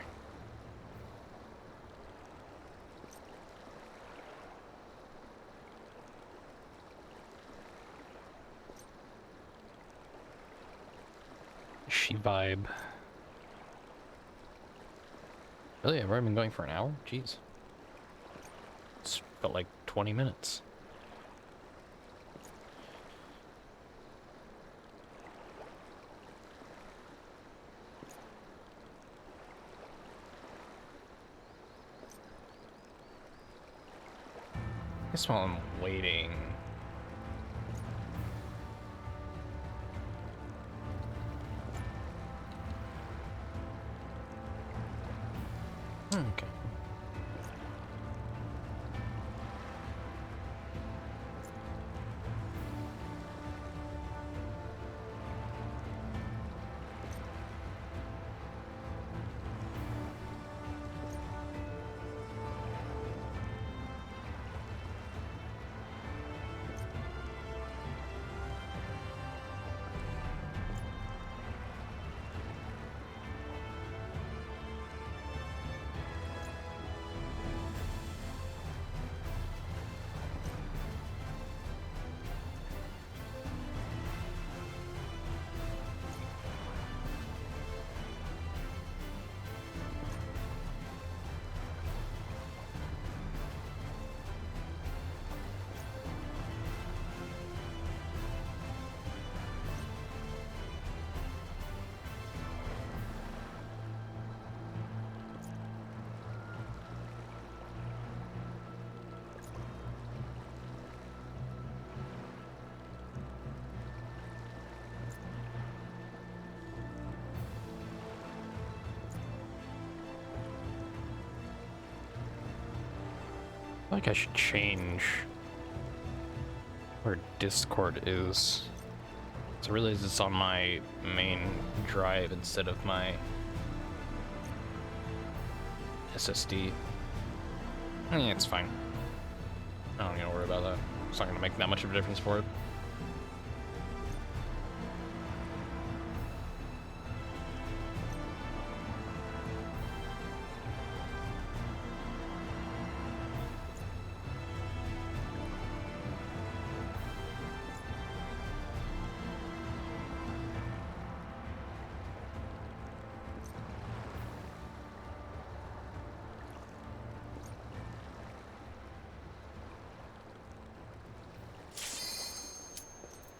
She vibe. Really? I've already been going for an hour? Jeez. It's felt like 20 minutes. I guess while I'm waiting... Okay. feel like I should change where Discord is. So I realize it's on my main drive instead of my SSD. Yeah, it's fine. I don't need to worry about that. It's not going to make that much of a difference for it.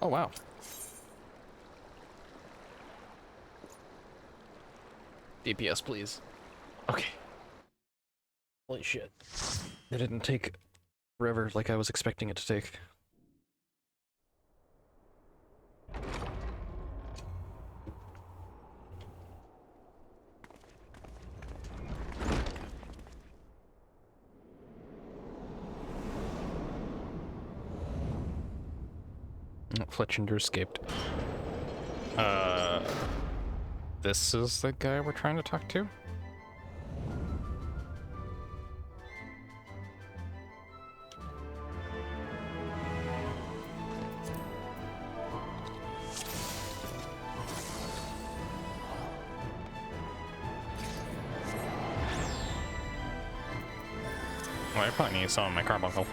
Oh, wow. DPS, please. Okay. Holy shit. It didn't take forever like I was expecting it to take. Fletchinger escaped. This is the guy we're trying to talk to? Well, I probably need some of my carbuncle.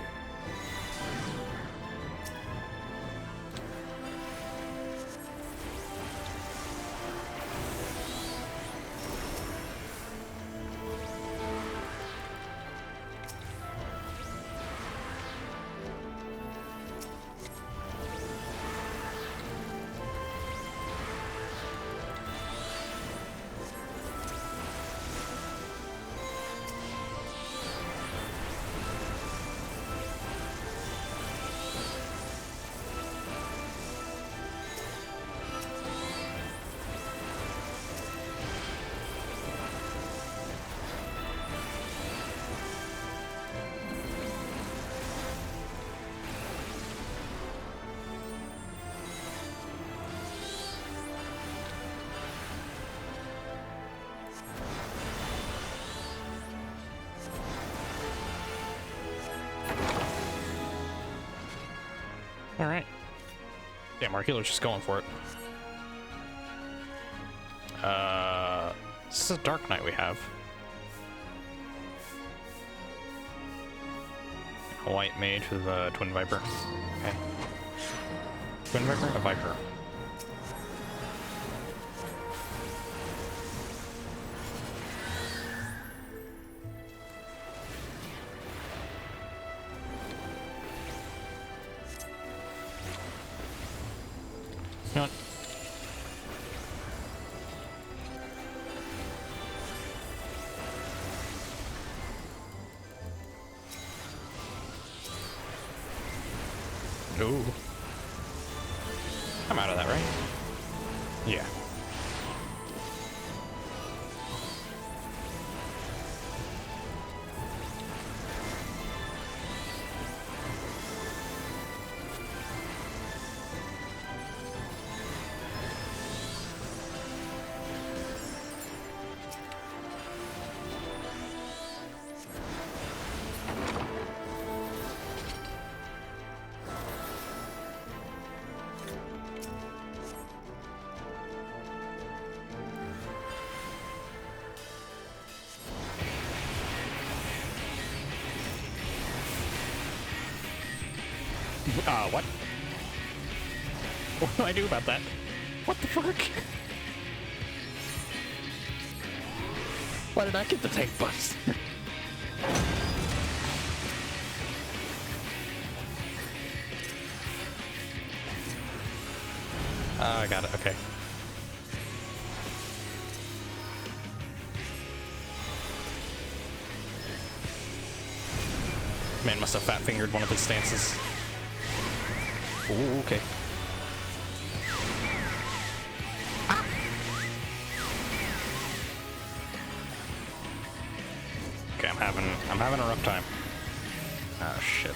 Alright. Damn, our healer's just going for it. This is a Dark Knight we have. A white mage with a Twin Viper. Okay. Twin Viper? A Viper. You know what? Ooh. I'm out of that, right? Yeah. What? What do I do about that? What the fuck? Why did I get the tank bust? I got it, okay. Man must have fat-fingered one of his stances. Ooh, okay. Ah. Okay, I'm having a rough time. Oh shit.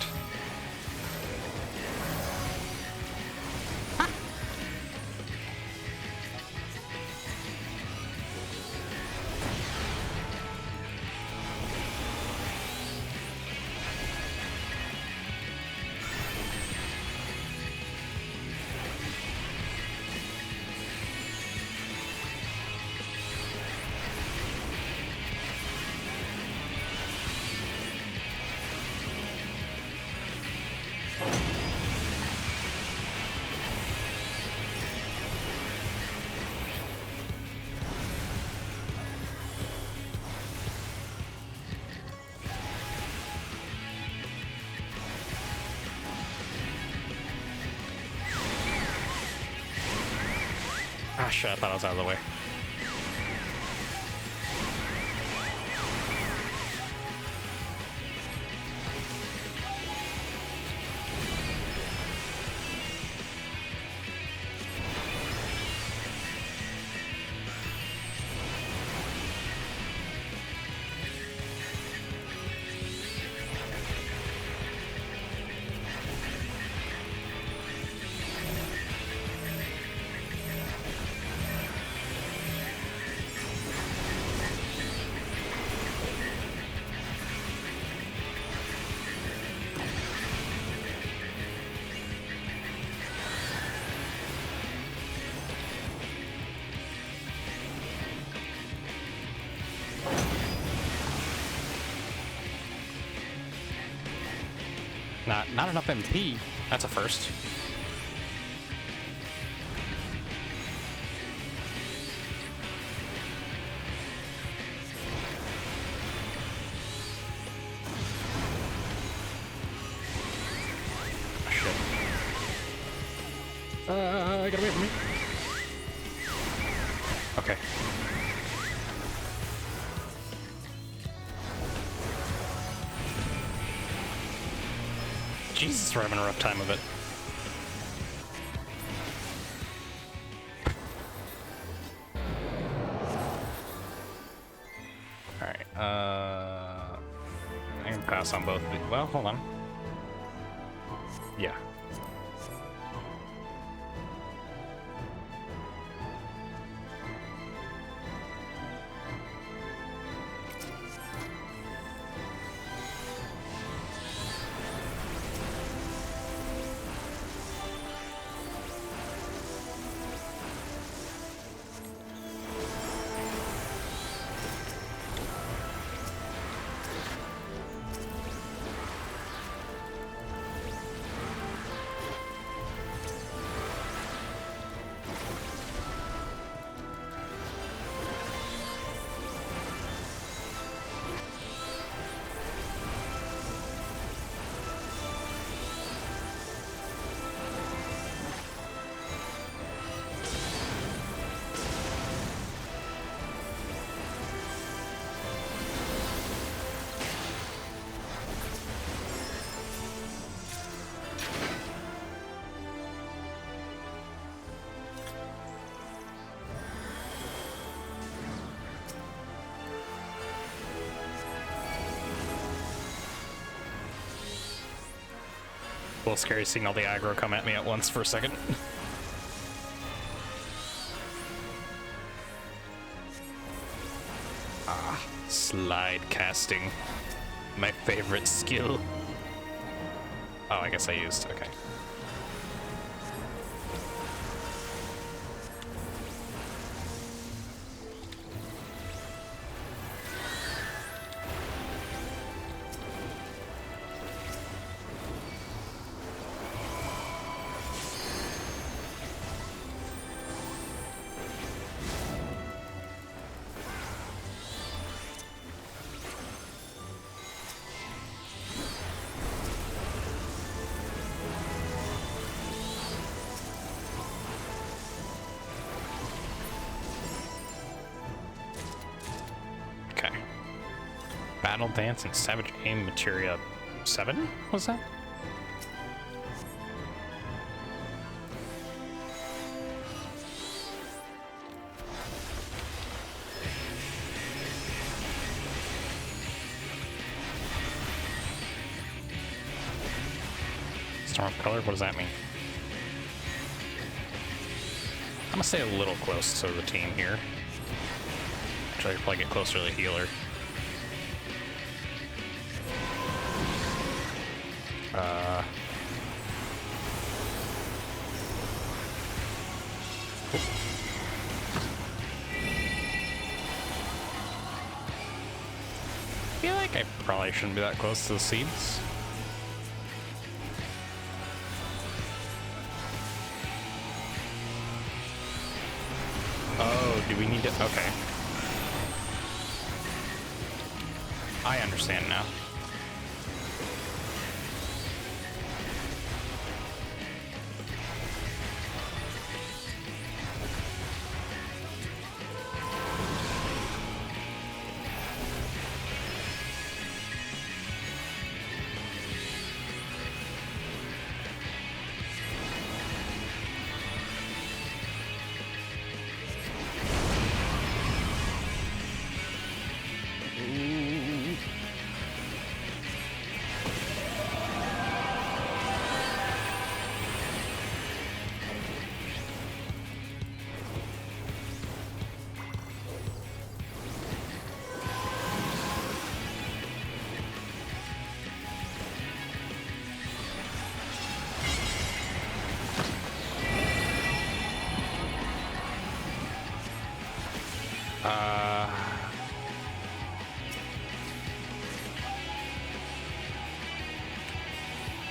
Ah shit, I thought I was out of the way. Not enough MP. That's a first. Oh, shit. Get away from me. Okay. Jesus, we're having a rough time of it. Alright, I can pass on both. Well, hold on. Yeah. A little scary seeing all the aggro come at me at once for a second. Ah, slide casting. My favorite skill. Oh, I guess I used, okay. Battle Dance and Savage Aim Materia 7? Was that? Storm of color? What does that mean? I'm gonna stay a little close to the team here. Actually, I could probably get closer to the healer. I feel like I probably shouldn't be that close to the seeds. Oh, do we need to? Okay. I understand now.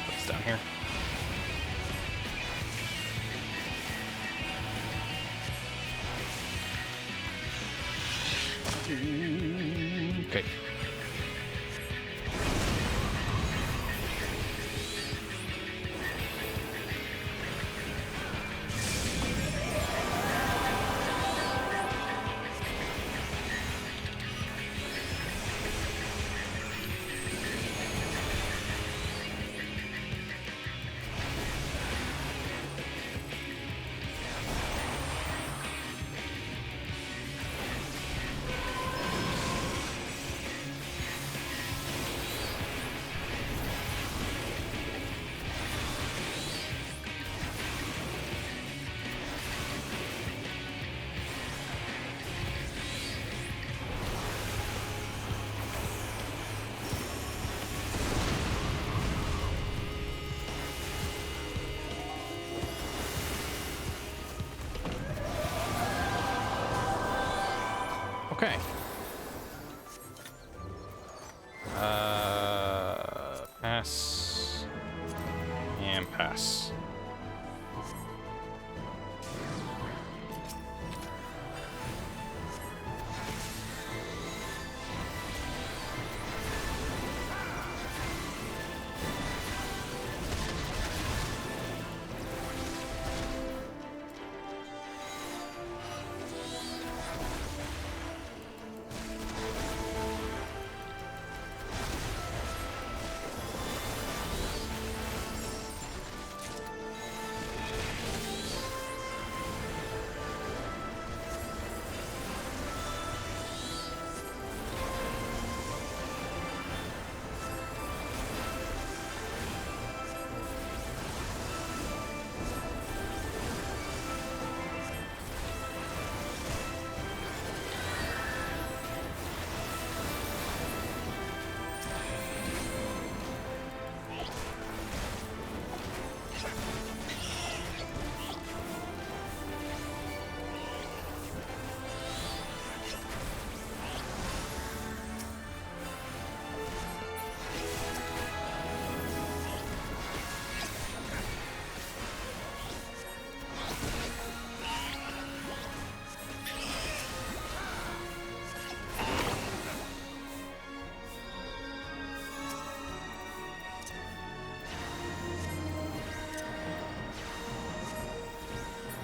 What's down here? Okay. Okay. Pass. And pass.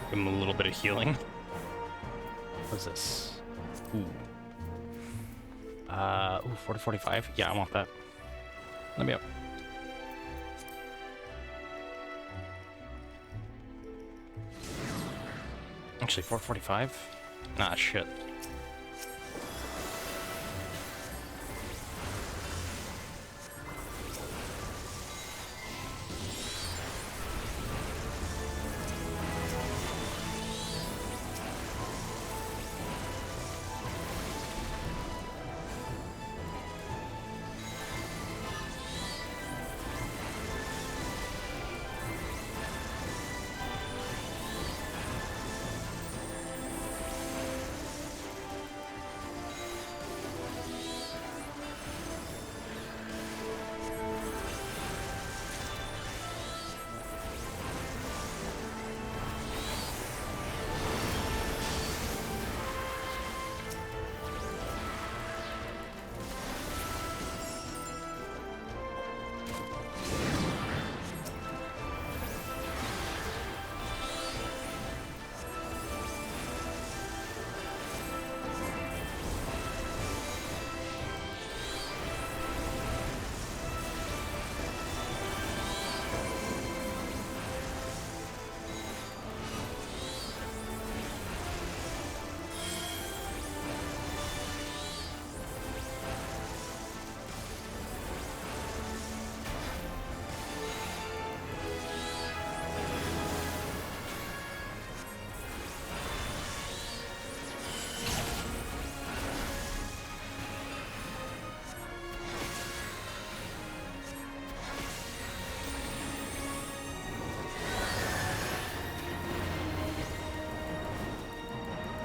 Give him a little bit of healing. What's this? Ooh. Ooh, 40-45? Yeah, I want that. Let me up. Actually, 445? Nah, shit.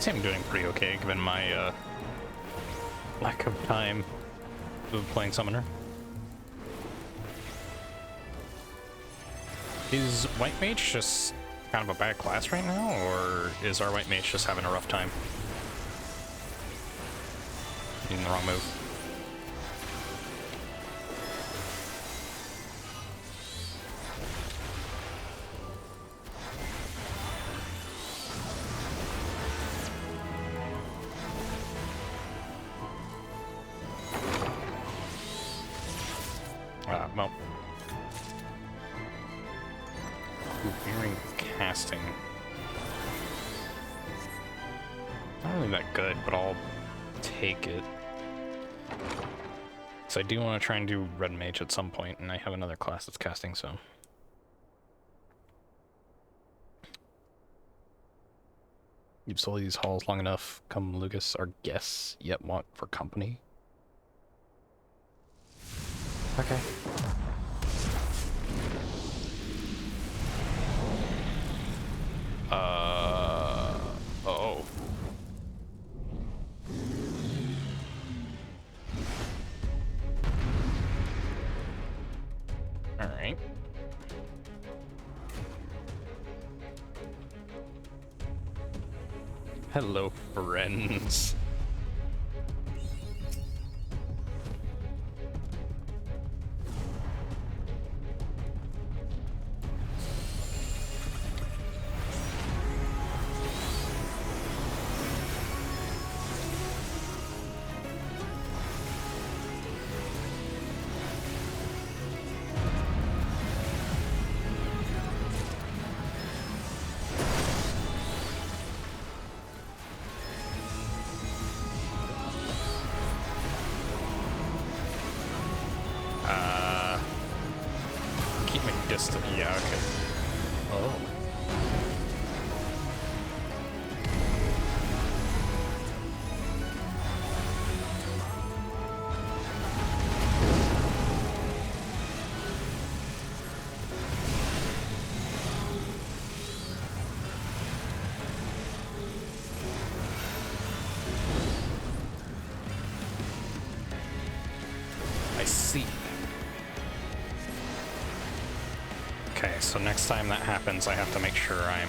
say I'm doing pretty okay given my lack of time of playing Summoner. Is White Mage just kind of a bad class right now, or is our White Mage just having a rough time? Using the wrong move. Well. Ooh, Earring casting. Not really that good, but I'll take it. So I do want to try and do Red Mage at some point, and I have another class that's casting, so. You've sold these halls long enough. Come, Lucas, our guests yet want for company. Okay. Oh. All right. Hello, friends. Keep my distance. Yeah, okay. Oh. I see. Okay, so next time that happens, I have to make sure I'm...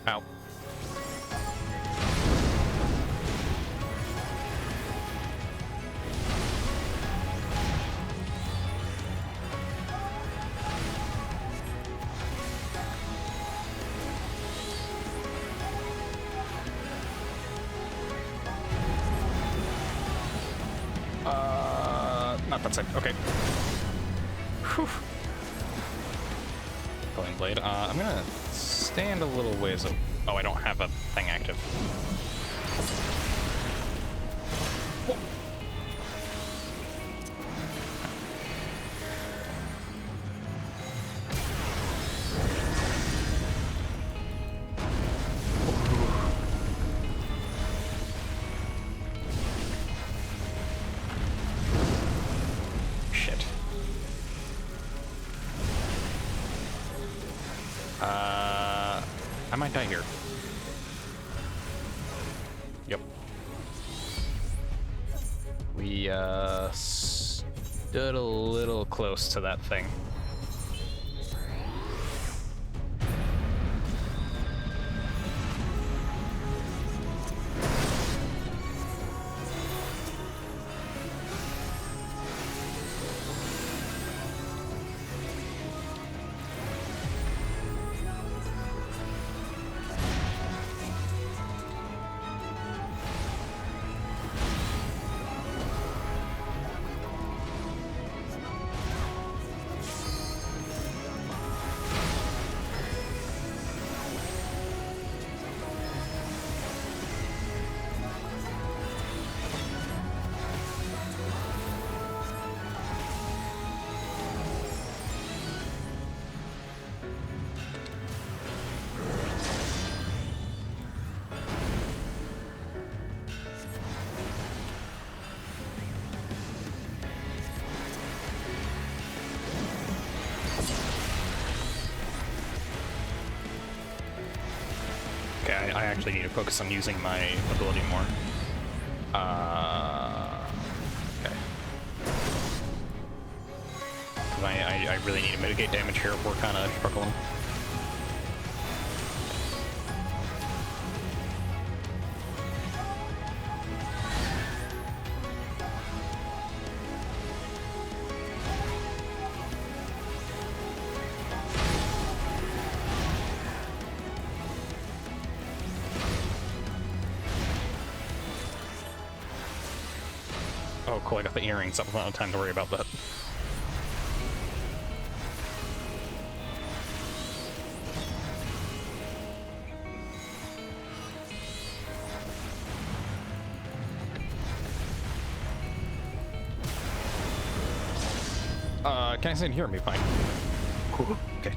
Ow. Not that side. Okay. Whew. Going blade. I'm gonna stand a little ways. Oh, I don't have a thing active. Whoa. I might die here. Yep. We, stood a little close to that thing. I actually need to focus on using my ability more. Okay. I really need to mitigate damage here if we're kind of struggling. Oh, cool, I got the earrings. I don't have time to worry about that. Can I sit here and be fine? Cool. Okay.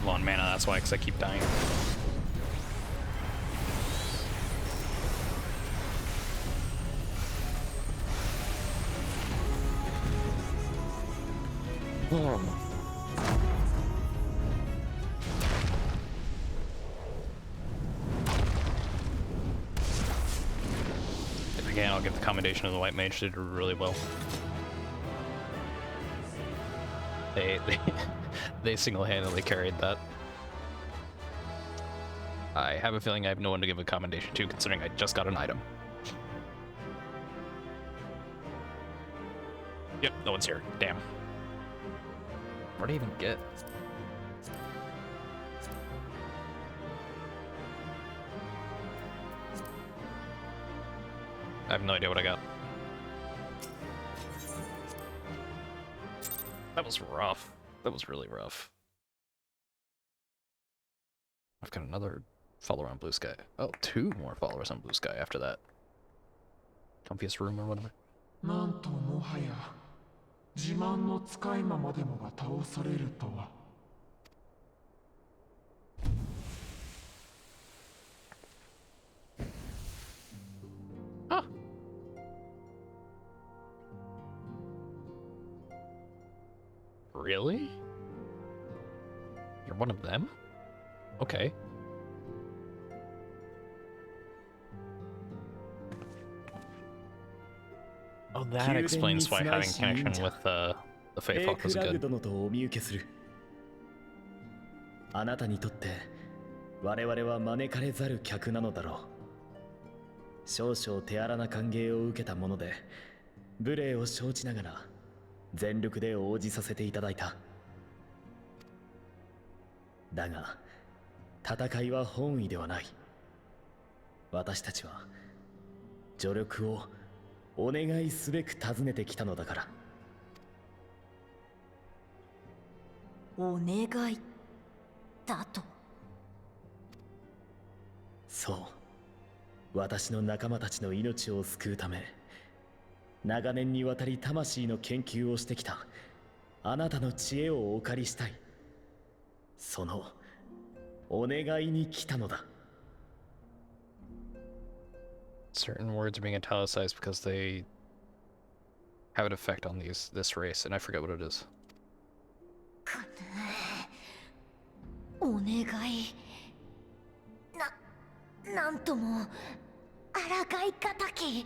Low on mana, that's why, because I keep dying. Again, I'll give the commendation of the White Mage. They did really well. They single-handedly carried that. I have a feeling I have no one to give a commendation to, considering I just got an item. Yep, no one's here. Damn. Where'd I even get? I have no idea what I got. That was rough. That was really rough. I've got another follower on Blue Sky. Oh, 2 more followers on Blue Sky after that. Comfiest room or whatever. なんともはや自慢の使い魔までもが倒されるとは。Huh. Really? You're one of them? Okay. Oh, that explains why having connection with the Faithhawk was good. あなたにとって我々は招かれざる客なのだろう。少々手荒な歓迎を受けたもので、無礼を承知ながら全力で応じさせていただいた。だが、戦いは本意ではない。私たちは助力をお願いすべく訪ねてきたのだから。お願いだと。そう、私の仲間たちの命を救うため、長年にわたり魂の研究をしてきたあなたの知恵をお借りしたい。そのお願いに来たのだ。Certain words are being italicized because they have an effect on this race, and I forget what it is. お願い。なんとも抗いがたき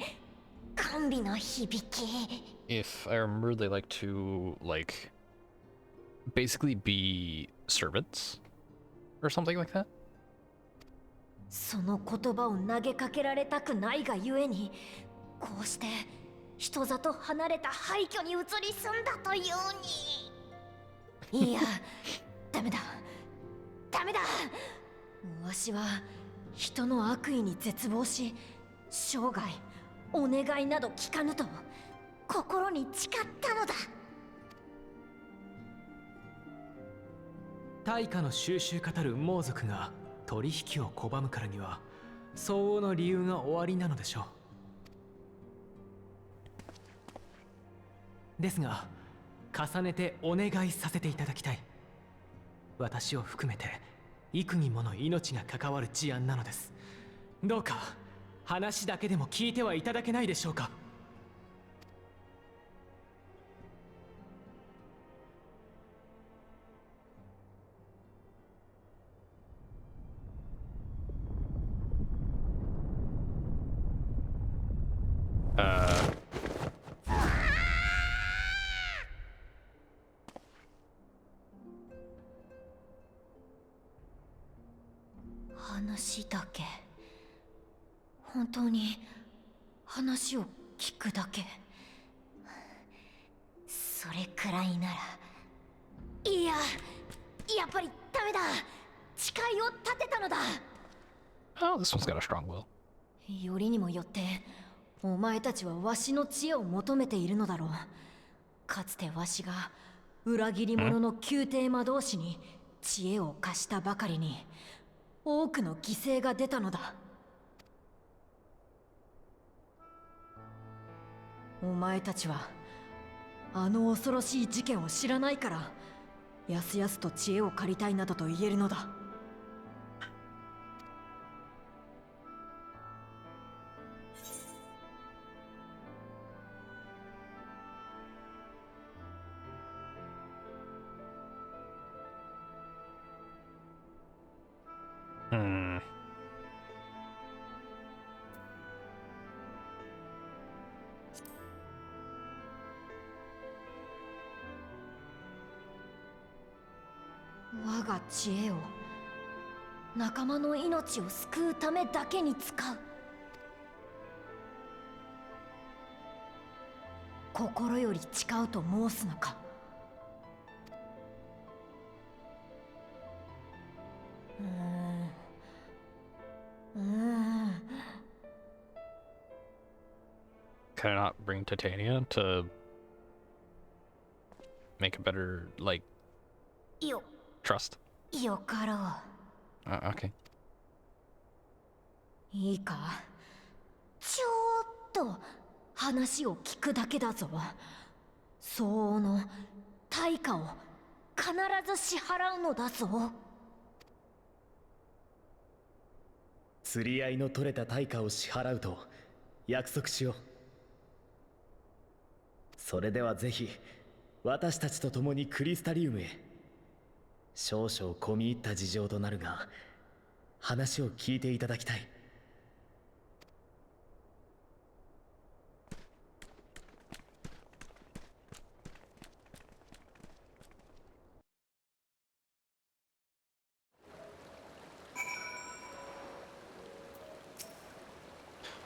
甘美な響き。If I remember, they like to, like, basically be servants or something like that. その言葉を投げかけられたくないがゆえに、こうして人里離れた廃墟に移り住んだというに。いや、ダメだダメだ。わしは人の悪意に絶望し、生涯お願いなど聞かぬと心に誓ったのだ。対価の収集語る猛族が取引を拒むからには相応の理由がおありなのでしょう。ですが重ねてお願いさせていただきたい。私を含めて幾人もの命が関わる事案なのです。どうか話だけでも聞いてはいただけないでしょうか。話だけ。本当に話を聞くだけ。それくらいなら。いや、やっぱりダメだ。誓いを立てたのだ。Oh, this one's got a strong will. よりにもよってお前たちはわしの知恵を求めているのだろう。かつてわしが裏切り者の宮廷魔導士に知恵を貸したばかりに多くの犠牲が出たのだ。お前たちはあの恐ろしい事件を知らないからやすやすと知恵を借りたいなどと言えるのだ。我が知恵を仲間の命を救うためだけに使う。心より誓うと申すのか。Can I not bring Titania to make a better, like, よ trust? よかろう。Okay. いいか、ちょっと話を聞くだけだぞ。相応の対価を必ず支払うのだぞ。釣り合いの取れた対価を支払うと約束しよう。それではぜひ私たちと共にクリスタリウムへ。少々込み入った事情となるが話を聞いていただきたい。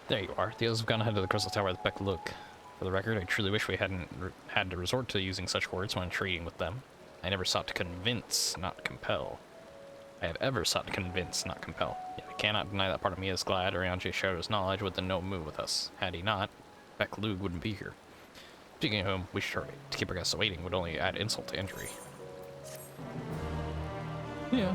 There you are. The others have gone ahead of the crystal tower with Beck Look. For the record, I truly wish we hadn't had to resort to using such words when trading with them. I never sought to convince, not compel. I have ever sought to convince, not compel. Yet I cannot deny that part of me is glad Orianji shared his knowledge with the no move with us. Had he not, Beck Lug wouldn't be here. Speaking of whom, we should hurry. To keep our guests waiting would only add insult to injury. Yeah.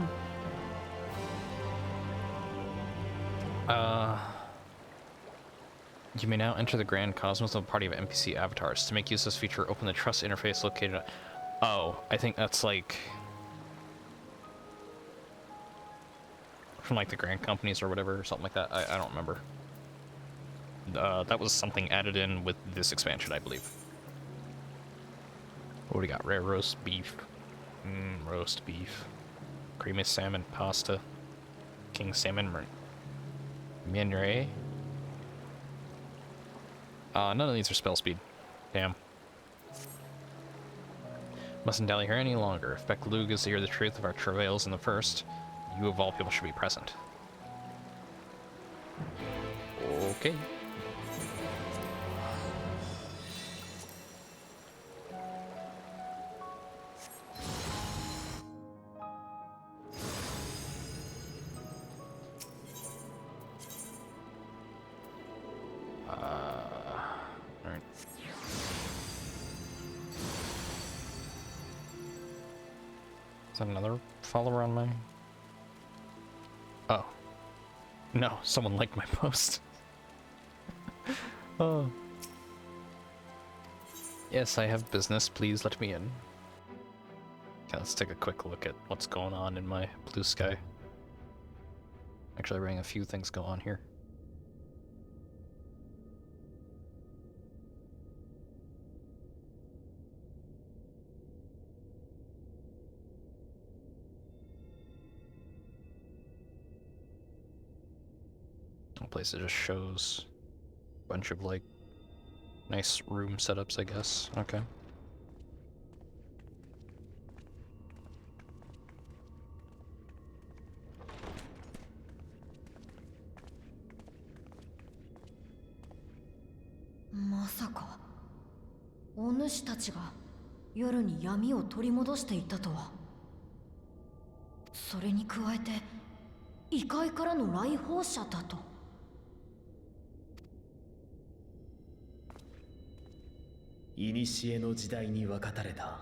You may now enter the Grand Cosmos of a party of NPC avatars. To make use of this feature, open the trust interface located... Oh, I think that's like... from like the Grand Companies or whatever, or something like that. I don't remember. That was something added in with this expansion, I believe. What do we got? Rare roast beef. Roast beef. Creamy salmon pasta. King salmon mienre. None of these are spell speed. Damn. Mustn't dally here any longer. If Beck Lug is to hear the truth of our travails in the first, you of all people should be present. Okay. Alright. Is that another follower on my... Oh. No, someone liked my post. Oh. Yes, I have business. Please let me in. Okay, let's take a quick look at what's going on in my blue sky. Actually, running a few things go on here. A place that just shows a bunch of like nice room setups, I guess. Okay.まさかお主たちが夜に闇を取り戻していたとは。それに加えて異界からの来訪者だと。古の時代に分かたれた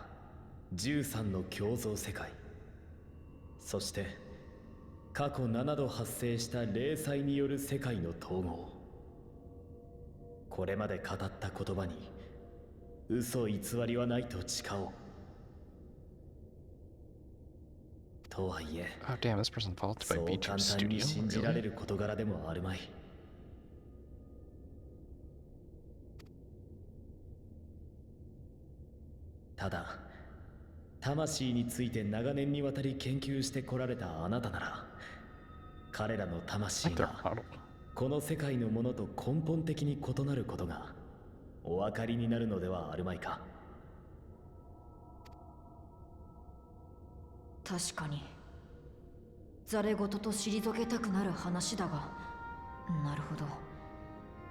13の共造世界、そして過去7度発生した霊災による世界の統合。これまで語った言葉に嘘偽りはないと誓おう。とはいえ、 Oh damn, this person followed by そう B2 簡単に Studio? 信じられ Really? る事柄でもあるまい。ただ、魂について長年にわたり研究してこられたあなたなら、彼らの魂 Like they're が model. この世界のものと根本的に異なることがお分かりになるのではあるまいか。確かにざれ言と退けたくなる話だが、なるほど。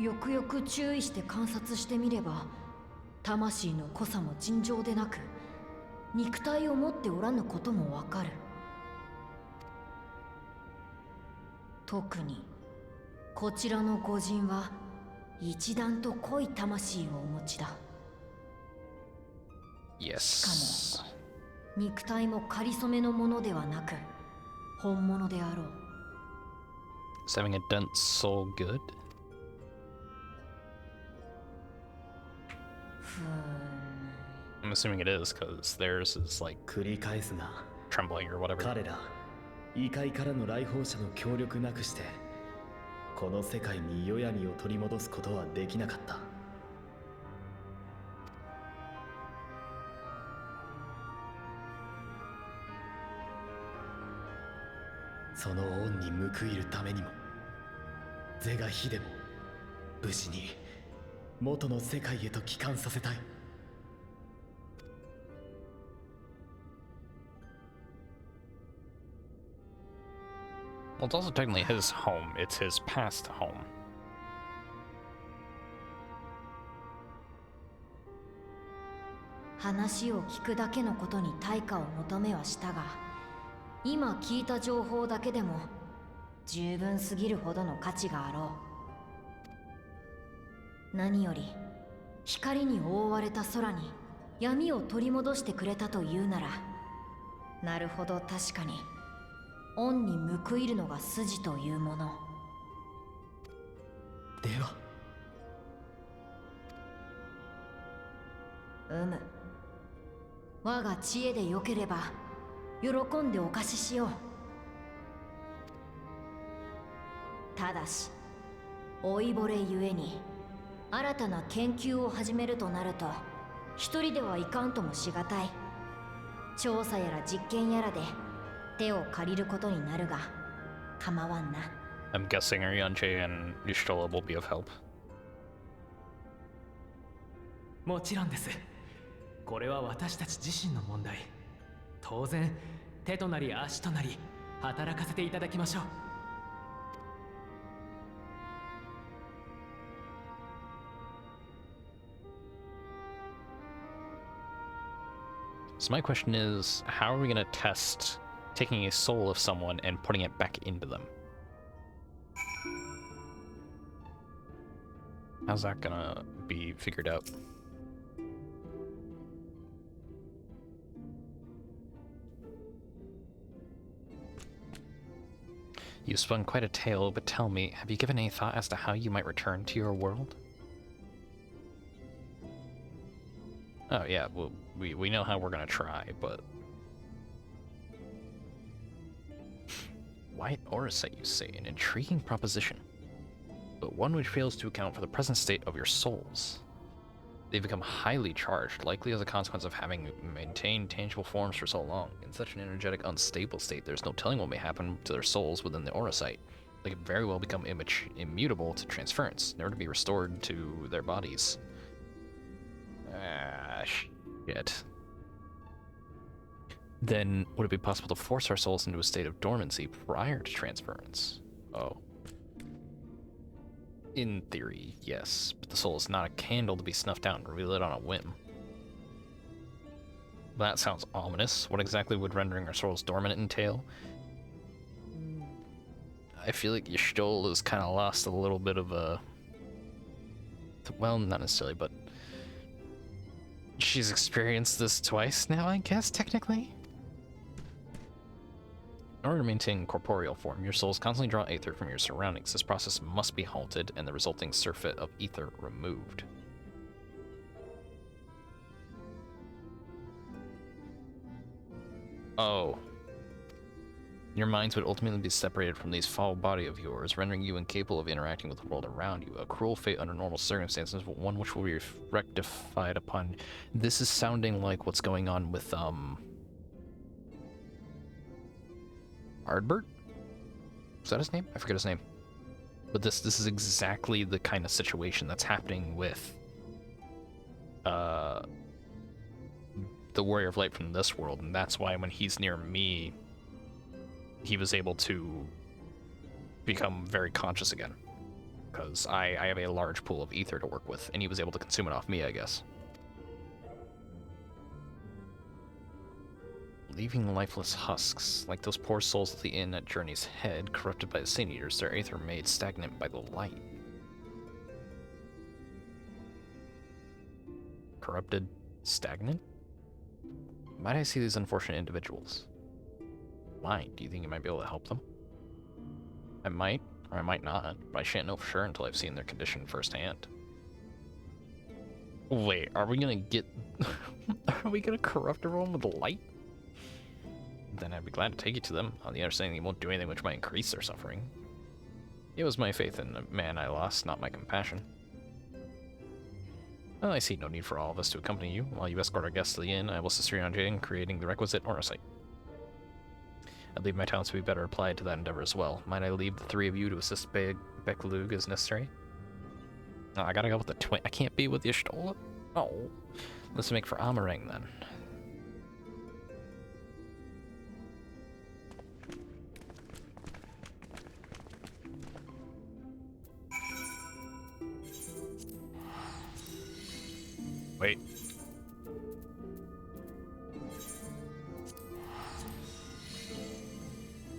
よくよく注意して観察してみれば、魂の濃さも尋常でなく、肉体を持っておらぬこともわかる。特にこちらの御人は一段と濃い魂をお持ちだ。 Yes. 肉体も仮初めのものではなく本物であろう。 Is having a dense soul good? ふーん。 I'm assuming it is, because theirs is like 繰り返すが、 trembling or whatever. 彼ら異界からの来訪者の協力なくしてこの世界に世闇を取り戻すことはできなかった。その恩に報いるためにも、是が非でも無事に元の世界へと帰還させたい。 Well, it's also technically his home. It's his past home. 話を聞くだけのことに対価を求めはしたが、今聞いた情報だけでも十分すぎるほどの価値があろう。何より光に覆われた空に闇を取り戻してくれたというなら、なるほど、確かに恩に報いるのが筋というもの。では我が知恵でよければ喜んでお貸ししよう。ただし老いぼれゆえに新たな研究を始めるとなると一人ではいかんともしがたい。調査やら実験やらで手を借りることになるが構わんな。 I'm guessing Ryanje and Yushtola will be of help. もちろんです。これは私たち自身の問題。当然手となり足となり働かせていただきましょう。 So my question is, how are we going to test taking a soul of someone and putting it back into them? How's that gonna be figured out? You spun quite a tale, but tell me, have you given any thought as to how you might return to your world? Oh yeah, well, we know how we're gonna try, but... White Orosite, you say? An intriguing proposition, but one which fails to account for the present state of your souls. They become highly charged, likely as a consequence of having maintained tangible forms for so long. In such an energetic, unstable state, there's no telling what may happen to their souls within the Orosite. They can very well become immutable to transference, never to be restored to their bodies. Ah, shit. Then, would it be possible to force our souls into a state of dormancy prior to transference? Oh. In theory, yes, but the soul is not a candle to be snuffed out and relit on a whim. That sounds ominous. What exactly would rendering our souls dormant entail? I feel like Y'shtola has kind of lost a little bit of a... Well, not necessarily, but... She's experienced this twice now, I guess, technically? In order to maintain corporeal form, your souls constantly draw aether from your surroundings. This process must be halted and the resulting surfeit of ether removed. Oh. Your minds would ultimately be separated from this foul body of yours, rendering you incapable of interacting with the world around you. A cruel fate under normal circumstances, but one which will be rectified upon... This is sounding like what's going on with, Ardbert? Is that his name? I forget his name. But this is exactly the kind of situation that's happening with the Warrior of Light from this world, and that's why when he's near me, he was able to become very conscious again. Because I have a large pool of ether to work with, and he was able to consume it off me, I guess. Leaving lifeless husks, like those poor souls at the inn at Journey's Head, corrupted by the Sin Eaters, their aether made stagnant by the light. Corrupted? Stagnant? Might I see these unfortunate individuals? Why? Do you think you might be able to help them? I might, or I might not, but I shan't know for sure until I've seen their condition firsthand. Wait, are we gonna get... Are we gonna corrupt everyone with light? Then I'd be glad to take you to them, on the understanding you won't do anything which might increase their suffering. It was my faith in the man I lost, not my compassion. Well, I see no need for all of us to accompany you. While you escort our guests to the inn, I will assist Rianjay in creating the requisite Orosite. I believe my talents would be better applied to that endeavor as well. Might I leave the three of you to assist Beklug as necessary? Oh, I gotta go with the twin. I can't be with Y'shtola? Oh. Let's make for Amarang then. Wait.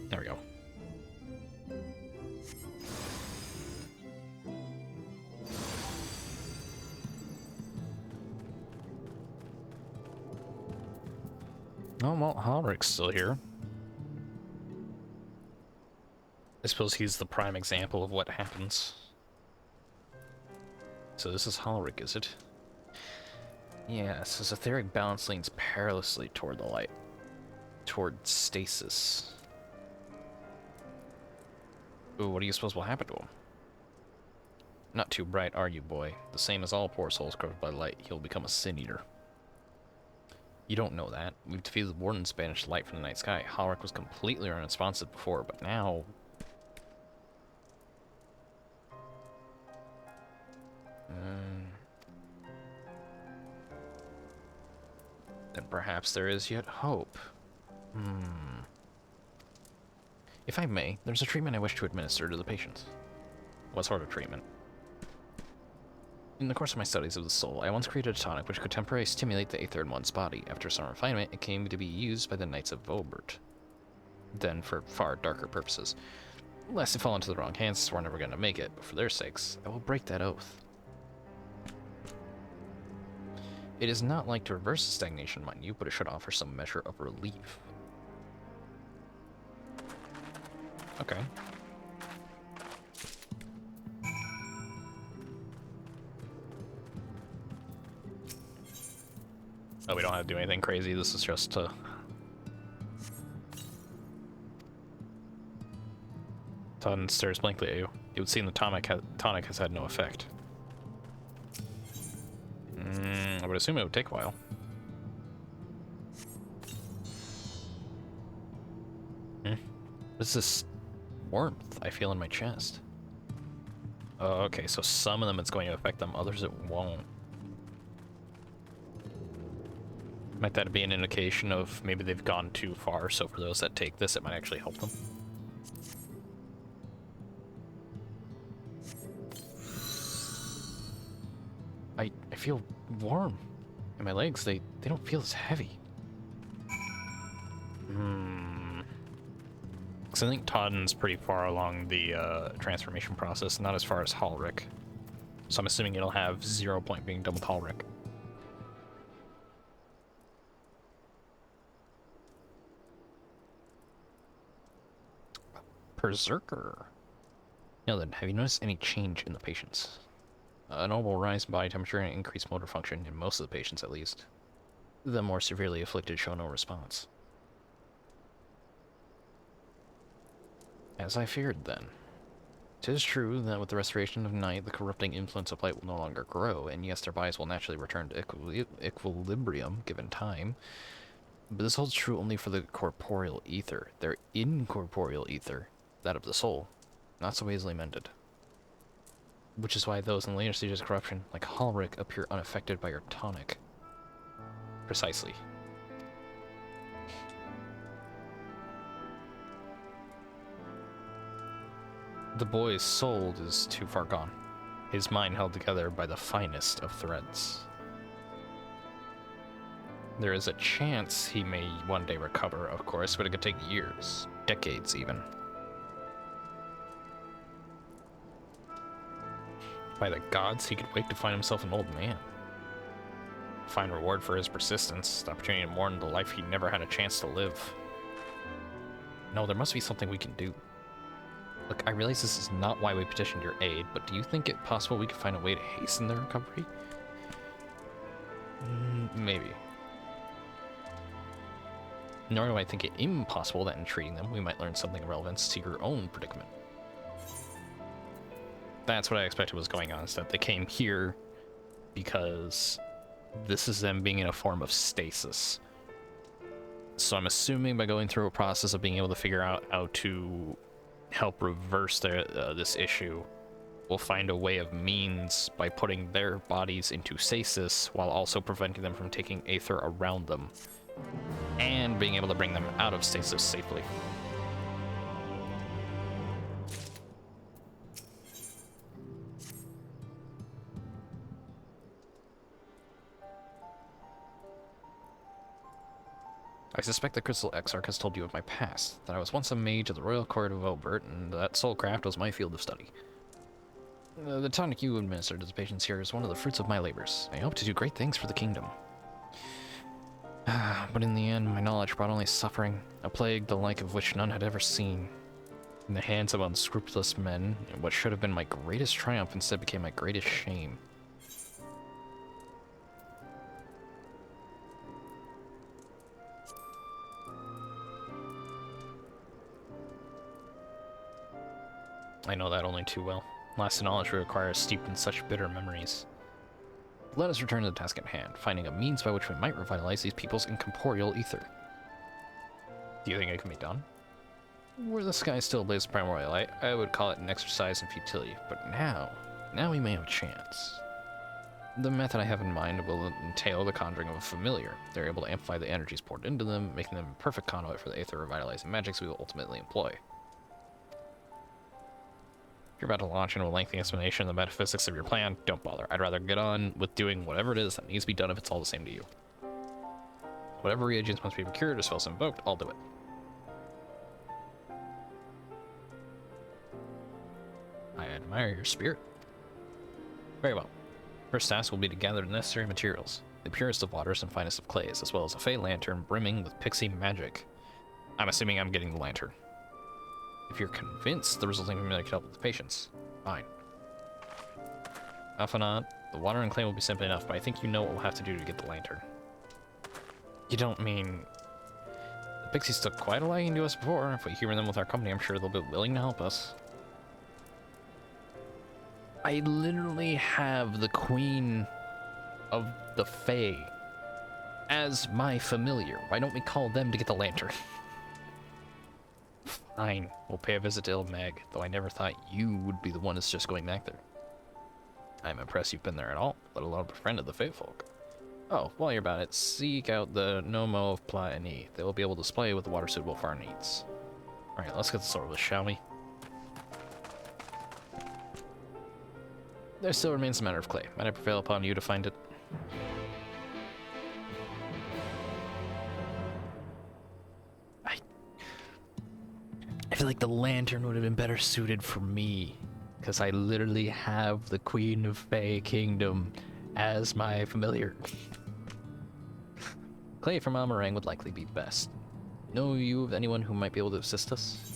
There we go. Oh, well, Halric's still here. I suppose he's the prime example of what happens. So this is Halric, is it? Yes, his etheric balance leans perilously toward the light. Toward stasis. Ooh, what do you suppose will happen to him? Not too bright, are you, boy? The same as all poor souls corrupted by light, he'll become a sin eater. You don't know that. We've defeated the Warden's banished light from the night sky. Halric was completely unresponsive before, but now... Then perhaps there is yet hope. If I may, there's a treatment I wish to administer to the patients. What sort of treatment? In the course of my studies of the soul, I once created a tonic which could temporarily stimulate the aether in one's body. After some refinement, it came to be used by the Knights of Vobert. Then for far darker purposes. Lest it fall into the wrong hands, we're never going to make it, but for their sakes, I will break that oath. It is not like to reverse the stagnation, mind you, but it should offer some measure of relief. Okay. Oh, we don't have to do anything crazy. This is just to... Todd stares blankly at you. It would seem the tonic has had no effect. I would assume it would take a while. What's this warmth I feel in my chest? Oh, okay, so some of them it's going to affect them, others it won't. Might that be an indication of maybe they've gone too far, so for those that take this, it might actually help them? I feel warm. And my legs, they don't feel as heavy. Because I think Todden's pretty far along the transformation process, not as far as Halric. So I'm assuming it'll have 0 point being done with Halric. Berserker. Now then, have you noticed any change in the patients? A notable rise in body temperature and increased motor function, in most of the patients at least. The more severely afflicted show no response. As I feared then. 'Tis true that with the restoration of night, the corrupting influence of light will no longer grow, and yes, their bodies will naturally return to equilibrium given time. But this holds true only for the corporeal ether. Their incorporeal ether, that of the soul, not so easily mended. Which is why those in later stages of corruption, like Halric, appear unaffected by your tonic. Precisely. The boy's soul is too far gone, his mind held together by the finest of threads. There is a chance he may one day recover, of course, but it could take years, decades even. By the gods, he could wake to find himself an old man. Find reward for his persistence, the opportunity to mourn the life he never had a chance to live. No, there must be something we can do. Look, I realize this is not why we petitioned your aid, but do you think it possible we could find a way to hasten their recovery? Maybe. Nor do I think it impossible that in treating them, we might learn something of relevance to your own predicament. That's what I expected was going on, is that they came here because this is them being in a form of stasis. So I'm assuming by going through a process of being able to figure out how to help reverse this issue, we'll find a way of means by putting their bodies into stasis while also preventing them from taking aether around them and being able to bring them out of stasis safely. I suspect the Crystal Exarch has told you of my past, that I was once a mage of the Royal Court of Obert, and that soulcraft was my field of study. The tonic you administered to the patients here is one of the fruits of my labors. I hope to do great things for the kingdom. But in the end, my knowledge brought only suffering, a plague the like of which none had ever seen. In the hands of unscrupulous men, what should have been my greatest triumph instead became my greatest shame. I know that only too well. Lasting knowledge we require is steeped in such bitter memories. Let us return to the task at hand, finding a means by which we might revitalize these people's incorporeal ether. Do you think it can be done? Were the sky still blazed with primordial light, I would call it an exercise in futility, but now we may have a chance. The method I have in mind will entail the conjuring of a familiar. They're able to amplify the energies poured into them, making them a perfect conduit for the aether revitalizing magics we will ultimately employ. If you're about to launch into a lengthy explanation of the metaphysics of your plan, don't bother. I'd rather get on with doing whatever it is that needs to be done if it's all the same to you. Whatever reagents must be procured or spells invoked, I'll do it. I admire your spirit. Very well. First task will be to gather the necessary materials, the purest of waters and finest of clays, as well as a fey lantern brimming with pixie magic. I'm assuming I'm getting the lantern. If you're convinced the resulting familiar can help with the patients, fine. If not, the water and clay will be simple enough, but I think you know what we'll have to do to get the lantern. You don't mean... The pixies took quite a liking to us before. If we humor them with our company, I'm sure they'll be willing to help us. I literally have the Queen of the Fae as my familiar. Why don't we call them to get the lantern? Fine, we'll pay a visit to Ilmag, though I never thought you would be the one that's just going back there. I'm impressed you've been there at all, let alone befriended the Fae folk. Oh, while you're about it, seek out the Nomo of Platini. They will be able to display with the water suitable for our needs. Alright, let's get this over with, shall we? There still remains a matter of clay. Might I prevail upon you to find it? I feel like the lantern would have been better suited for me, because I literally have the Queen of Fae Kingdom as my familiar. Clay from Amarang would likely be best. Know you of anyone who might be able to assist us?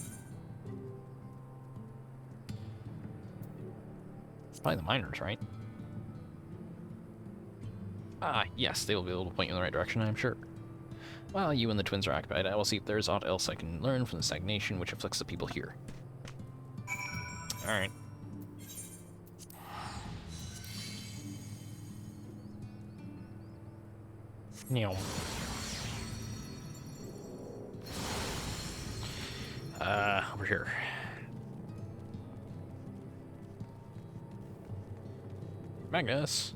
Probably the miners, right? Ah, yes, they will be able to point you in the right direction, I'm sure. While you and the twins are occupied, I will see if there is aught else I can learn from the stagnation which afflicts the people here. Alright. Neom. Over here. Magnus.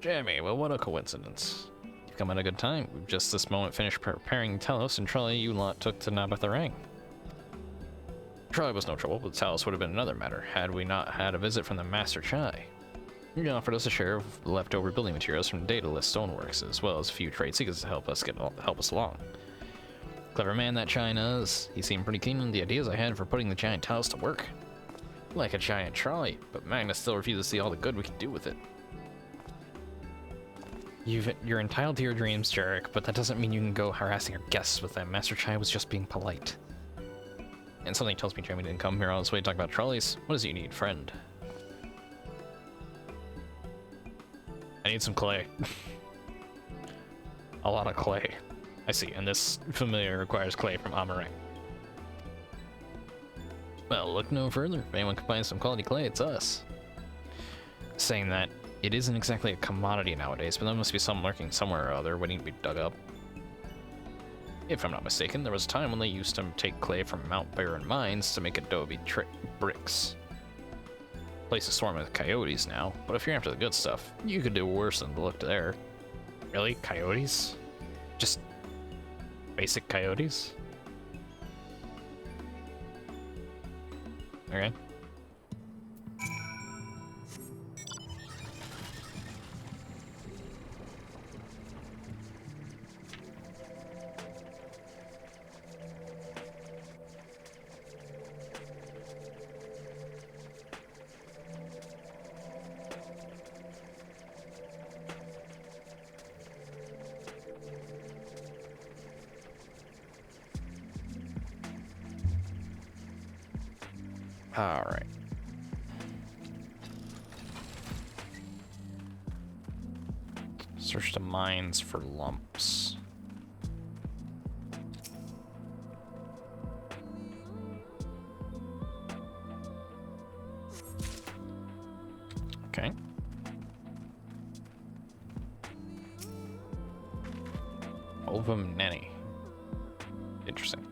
Jamie, well, what a coincidence. You've come at a good time. We've just this moment finished preparing Talos, and Trolley you lot took to Nabatharang. Trolley was no trouble, but Talos would have been another matter, had we not had a visit from the Master Chai. He offered us a share of the leftover building materials from Daedalus Stoneworks, as well as a few trade seekers to help us along. Clever man that China is. He seemed pretty keen on the ideas I had for putting the giant Talos to work. Like a giant trolley, but Magnus still refuses to see all the good we can do with it. You're entitled to your dreams, Jarek, but that doesn't mean you can go harassing your guests with them. Master Chai was just being polite. And something tells me Jamie didn't come here on his way to talk about trolleys. What does he need, friend? I need some clay. A lot of clay. I see, and this familiar requires clay from Amarang. Well, look no further. If anyone can find some quality clay, it's us. Saying that, it isn't exactly a commodity nowadays, but there must be some lurking somewhere or other waiting to be dug up. If I'm not mistaken, there was a time when they used to take clay from Mount Baron mines to make adobe bricks. The place is swarming with coyotes now, but if you're after the good stuff, you could do worse than to look there. Really? Coyotes? Just basic coyotes? Okay. All right. Search the mines for lumps. Okay. Ovum Nanny. Interesting.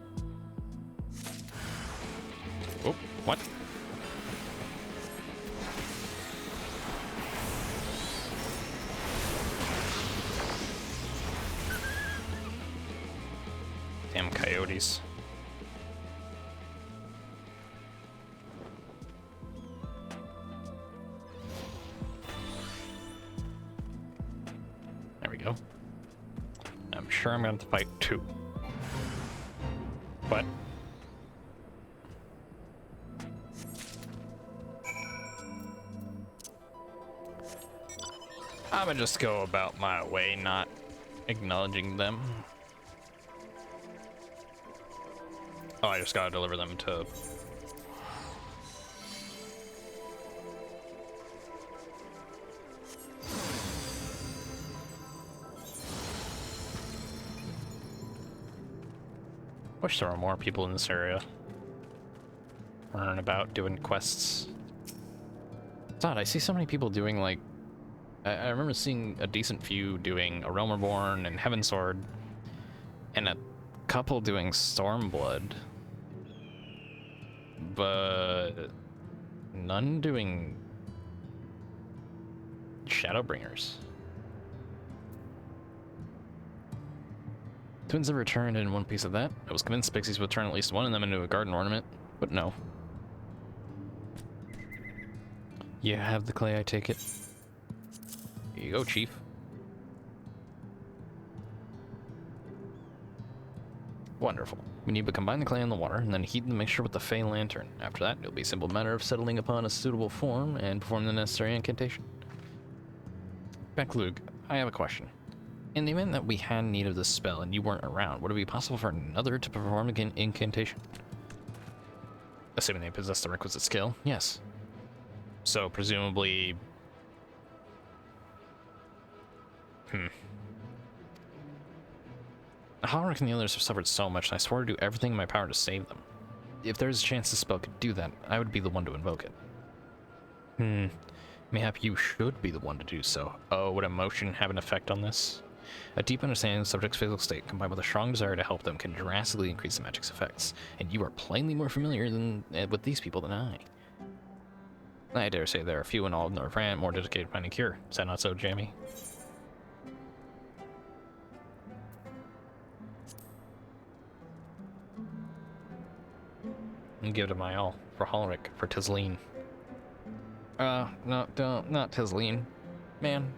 Oh, what? Damn coyotes. There we go. I'm sure I'm going to have to fight two. But I'm gonna just go about my way, not acknowledging them. Oh, I just gotta deliver them to... Wish there were more people in this area. Running about doing quests. It's odd, I see so many people doing like... I remember seeing a decent few doing A Realm Reborn and Heavensward, and a couple doing Stormblood. But none doing Shadowbringers. Twins have returned in one piece of that. I was convinced Pixies would turn at least one of them into a garden ornament, but no. You have the clay, I take it. Here you go, Chief. Wonderful. We need to combine the clay and the water, and then heat the mixture with the Fey Lantern. After that, it'll be a simple matter of settling upon a suitable form and perform the necessary incantation. Becklug, I have a question. In the event that we had need of this spell and you weren't around, would it be possible for another to perform an incantation? Assuming they possess the requisite skill, yes. So, presumably... Halric and the others have suffered so much, and I swore to do everything in my power to save them. If there's a chance the spell could do that, I would be the one to invoke it. Mayhap you should be the one to do so. Oh, would emotion have an effect on this? A deep understanding of the subject's physical state, combined with a strong desire to help them, can drastically increase the magic's effects, and you are plainly more familiar with these people than I. I dare say there are few in all of Northrend more dedicated to finding a cure. Is that not so, Jamie? And give it my all for Halric, for Tisleen. No, not Tisleen. Man.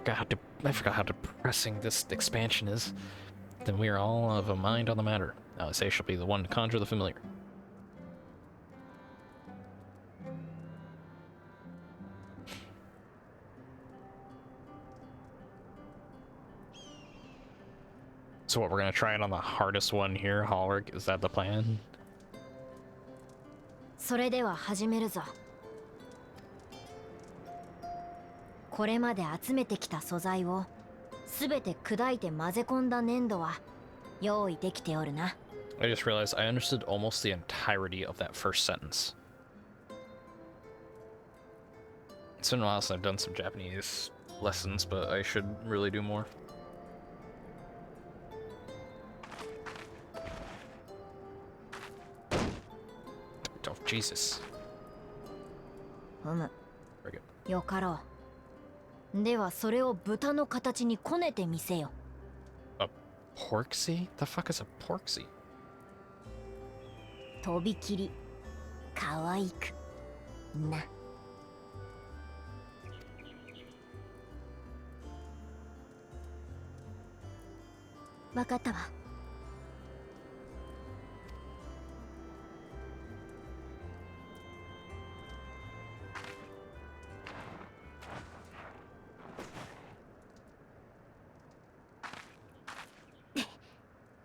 I forgot how depressing this expansion is. Then we are all of a mind on the matter. Alice shall be the one to conjure the familiar. So what, we're gonna try it on the hardest one here, Halric? Is that the plan? それでは始めるぞ。これまで集めてきた素材をすべて砕いて混ぜ込んだ粘土は用意できておるな。I just realized I understood almost the entirety of that first sentence. It's been a while since I've done some Japanese lessons, but I should really do more. Oh, Jesus. ふむ。 Very good. よかろう。ではそれを豚の形にこねてみせよ。A porksy? The fuck is a porksy? とびきり可愛くな。わかったわ。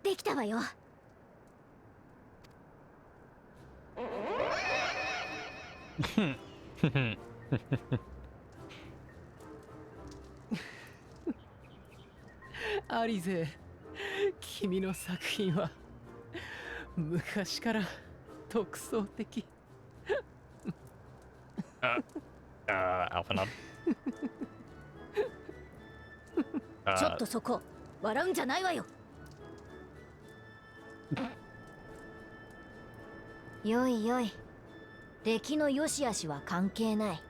できたわよ。アリゼ、君の作品は昔から独創的。Alpha nod. ちょっとそこ笑うんじゃないわよ。よいよい、出来の良し悪しは関係ない。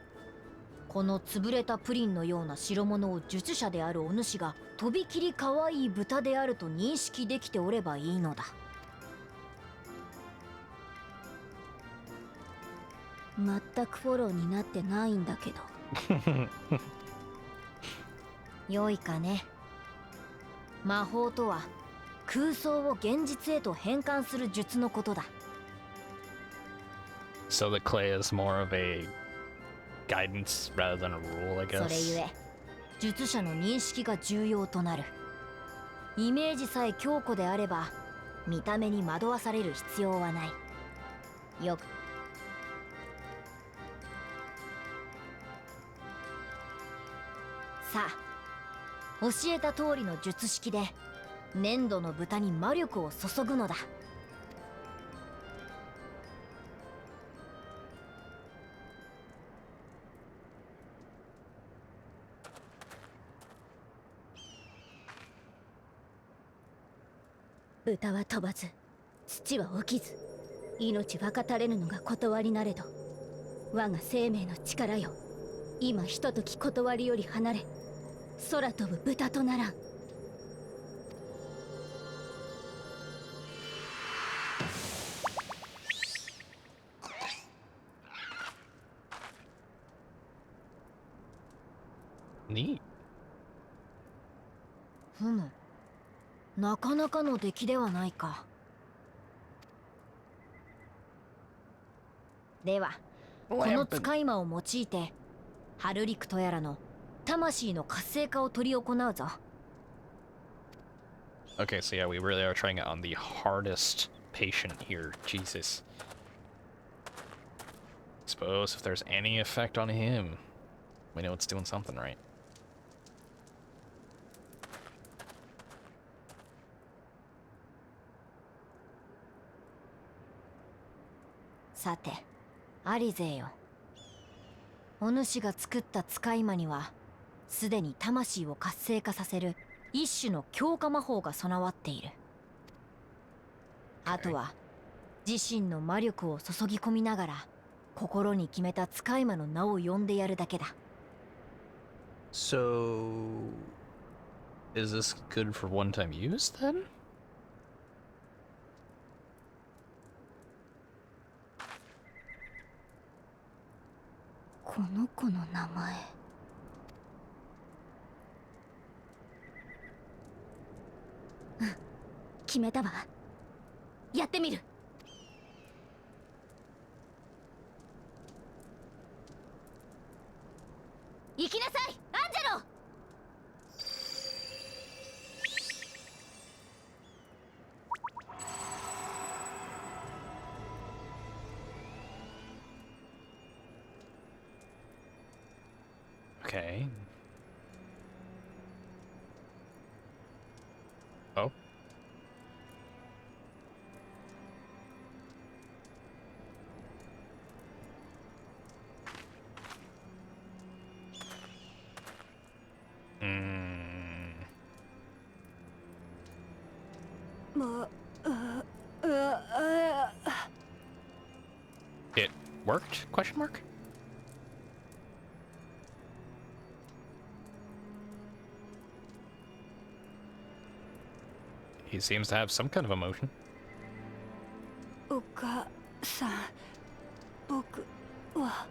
この潰れたプリンのような代物を術者であるお主がとびきり可愛い豚であると認識できておればいいのだ。全くフォローになってないんだけど。良いかね。魔法とは空想を現実へと変換する術のことだ。So the clay is more of a guidance rather than a rule, I guess. それゆえ、術者の認識が重要となる。イメージさえ強固であれば、見た目に惑わされる必要はない。よく。さあ、教えた通りの術式で粘土の豚に魔力を注ぐのだ。豚は飛ばず、土は起きず、命分かたれぬのが断りなれど、我が生命の力よ、今ひととき断りより離れ、空飛ぶ豚とならん。Neat. ふむ、なかなかの出来ではないか。では、この使い魔を用いて、ハルリクとやらの魂の活性化を執り行うぞ。Okay, so yeah, we really are trying it on the hardest patient here. Jesus. Suppose if there's any effect on him, we know it's doing something right. さて、アリゼよ。お主が作った使い魔には、すでに魂を活性化させる一種の強化魔法が備わっている。あとは、自身の魔力を注ぎ込みながら、心に決めた使い魔の名を呼んでやるだけだ。So, is this good for one-time use then? この子の名前。うん、決めたわ。やってみる。行きなさい、アンジェロ。Okay. Oh. It worked? Question mark? He seems to have some kind of emotion. お母さん、僕は。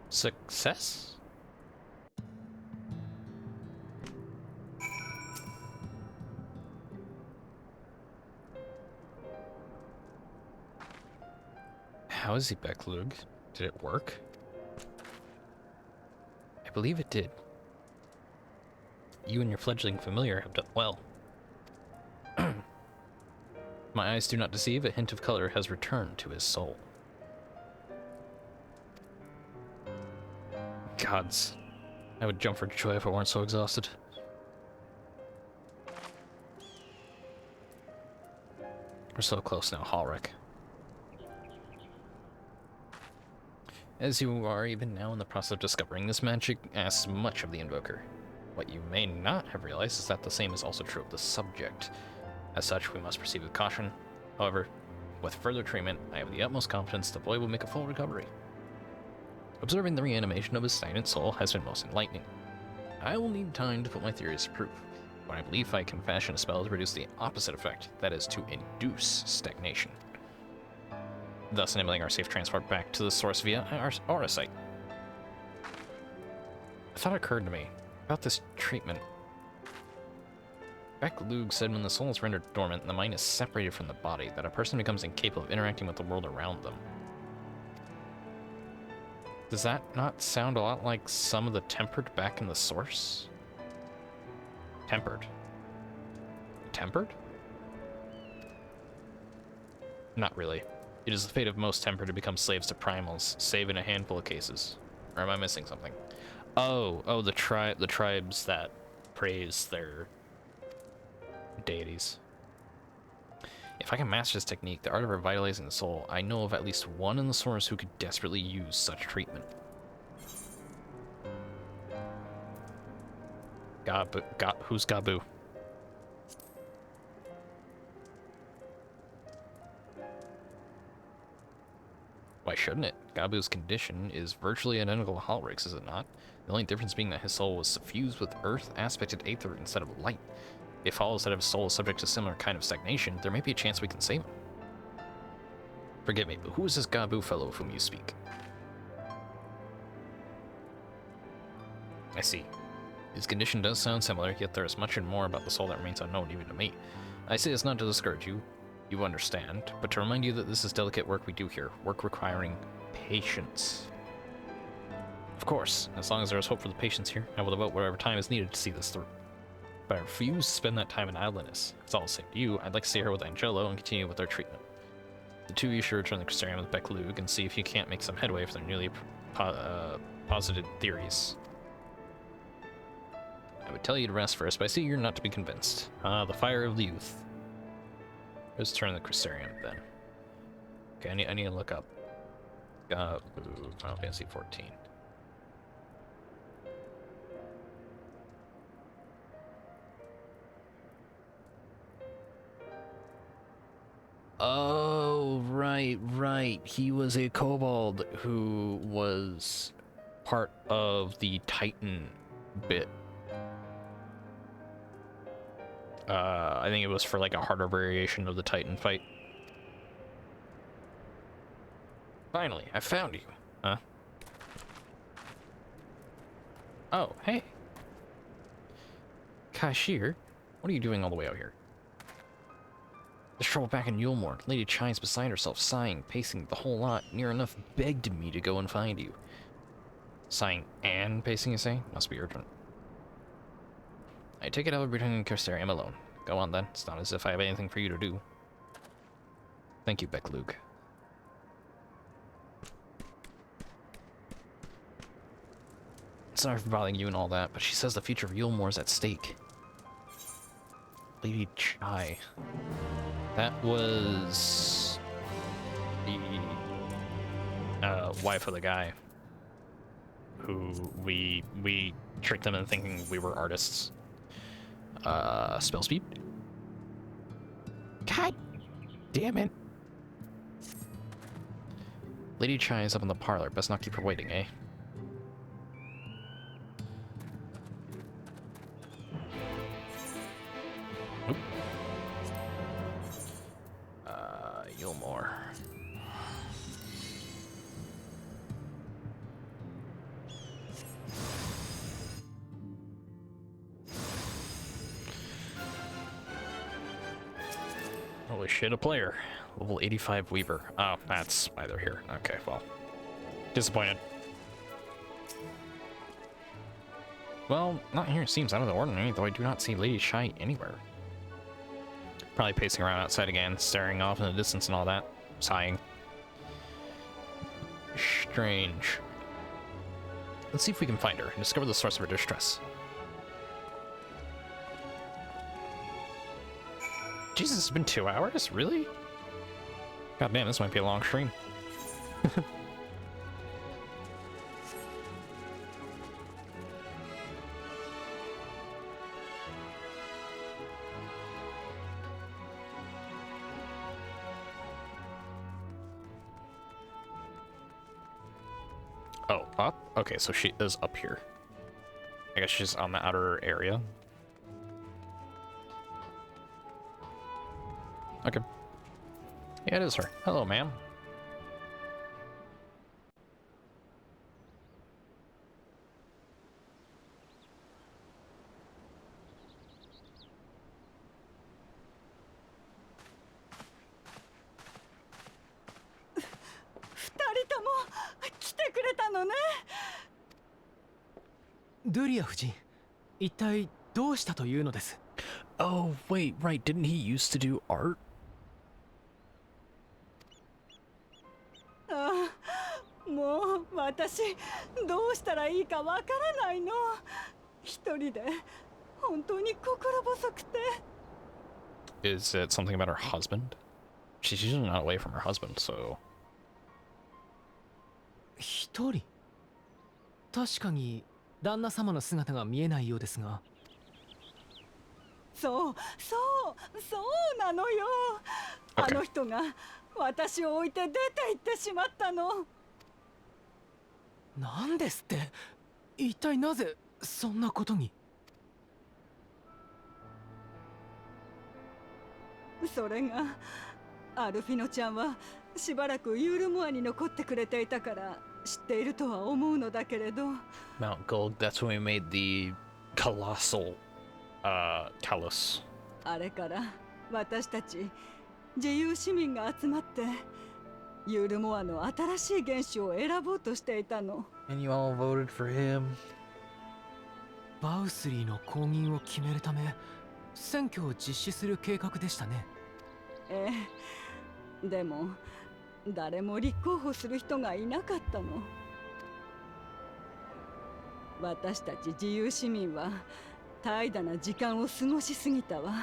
Success? How is he, Becklug? Did it work? I believe it did. You and your fledgling familiar have done well. My eyes do not deceive, a hint of color has returned to his soul. Gods, I would jump for joy if I weren't so exhausted. We're so close now, Halric. As you are even now in the process of discovering this magic, asks much of the Invoker. What you may not have realized is that the same is also true of the subject. As such, we must proceed with caution. However, with further treatment, I have the utmost confidence the boy will make a full recovery. Observing the reanimation of his stagnant soul has been most enlightening. I will need time to put my theories to proof, but I believe I can fashion a spell to produce the opposite effect, that is, to induce stagnation, thus enabling our safe transport back to the source via our aura site. A thought occurred to me about this treatment. Becklug said when the soul is rendered dormant and the mind is separated from the body, that a person becomes incapable of interacting with the world around them. Does that not sound a lot like some of the tempered back in the source? Tempered. Tempered? Not really. It is the fate of most tempered to become slaves to primals, save in a handful of cases. Or am I missing something? Oh, the tribes that praise their deities. If I can master this technique, the art of revitalizing the soul, I know of at least one in the source who could desperately use such treatment. Who's Gabu? Why shouldn't it? Gabu's condition is virtually identical to Halric's, is it not? The only difference being that his soul was suffused with earth aspected aether instead of light. If Hall said of his soul is subject to similar kind of stagnation, there may be a chance we can save him. Forgive me, but who is this Gabu fellow of whom you speak? I see. His condition does sound similar, yet there is much and more about the soul that remains unknown even to me. I say this not to discourage you, you understand, but to remind you that this is delicate work we do here, work requiring patience. Of course, as long as there is hope for the patients here, I will devote whatever time is needed to see this through. But I refuse to spend that time in idleness. It's all the same to you. I'd like to stay here with Angelo and continue with their treatment. The two of you should return to the Crystarium with Beklug and see if you can't make some headway for their newly posited theories. I would tell you to rest first, but I see you're not to be convinced. The fire of the youth. Let's turn to the Crystarium then. Okay, I need to look up Final Fantasy 14. Oh, right. He was a kobold who was part of the Titan bit. I think it was for like a harder variation of the Titan fight. Finally, I found you. Huh? Oh, hey. Kashir, what are you doing all the way out here? There's trouble back in Yulmore. Lady Chine's beside herself, sighing, pacing the whole lot. Near enough begged me to go and find you. Sighing and pacing, you say? Must be urgent. I take it I will be returning to Crystarium alone. Go on then. It's not as if I have anything for you to do. Thank you, Beklug. Sorry for bothering you and all that, but she says the future of Yulmore is at stake. Lady Chai. That was the wife of the guy who we tricked them into thinking we were artists. Spell speed? God damn it. Lady Chai is up in the parlor. Best not keep her waiting, eh? Nope. Yulmore. Holy shit, a player. Level 85 Weaver. Oh, that's why they're here. Okay, well. Disappointed. Well, not here. It seems out of the ordinary, though I do not see Lady Chai anywhere. Probably pacing around outside again, staring off in the distance and all that. Sighing. Strange. Let's see if we can find her and discover the source of her distress. Jesus, it's been 2 hours? Really? God damn, this might be a long stream. Oh, up? Okay, so she is up here. I guess she's on the outer area. Okay. Yeah, it is her. Hello, ma'am.ドゥリア夫人、一体どうしたというのです？ Oh, wait, right. Didn't he used to do art? ああ、もう私どうしたらいいかわからないの。一人で本当に心細くて。Is it something about her husband? She's usually not away from her husband, so... 一人？確かに旦那様の姿が見えないようですが。そうなのよ。あの人が私を置いて出て行ってしまったの。なんですって？一体なぜそんなことに？それがアルフィノちゃんはしばらくユールモアに残ってくれていたから知っているとは思うのだけれど。 Mount Gold, that's when we made the colossal callus. あれから私たち自由市民が集まってユールモアの新しい元首を選ぼうとしていたの。 And you all voted for him. バウスリーの後任を決めるため選挙を実施する計画でしたね。ええ、でも誰も立候補する人がいなかったの。私たち自由市民は怠惰な時間を過ごしすぎたわ。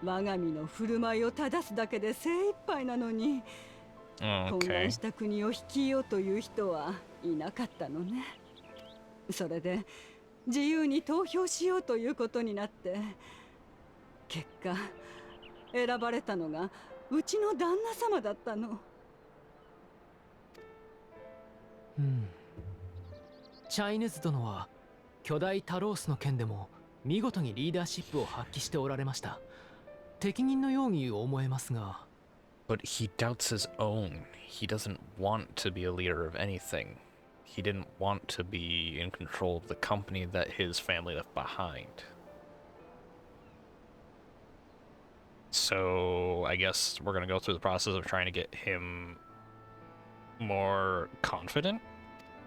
我が身の振る舞いを正すだけで精一杯なのに、混乱した国を率いようという人はいなかったのね。それで自由に投票しようということになって、結果選ばれたのがうちの旦那様だったの。チャイヌズ殿は巨大タロースの件でも見事にリーダーシップを発揮しておられました。適任のように思えますが。But he doubts his own. He doesn't want to be a leader of anything. He didn't want to be in control of the company that his family left behind. So I guess we're gonna go through the process of trying to get him more confident.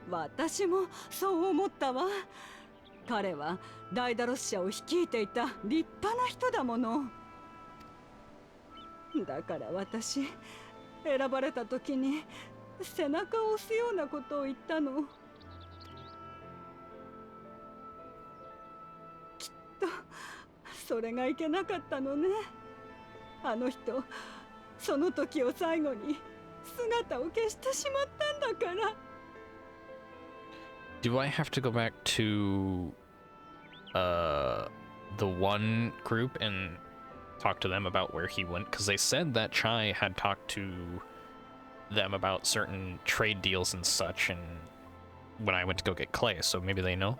私もそう思ったわ。彼はダイダロス社を率いていた立派な人だもの。だから私、選ばれた時に背中を押すようなことを言ったの。きっとそれがいけなかったのね。あの人、その時を最後に姿を消してしまったんだから。Do I have to go back to the one group and talk to them about where he went? Because they said that Chai had talked to them about certain trade deals and such, and when I went to go get clay, so maybe they know.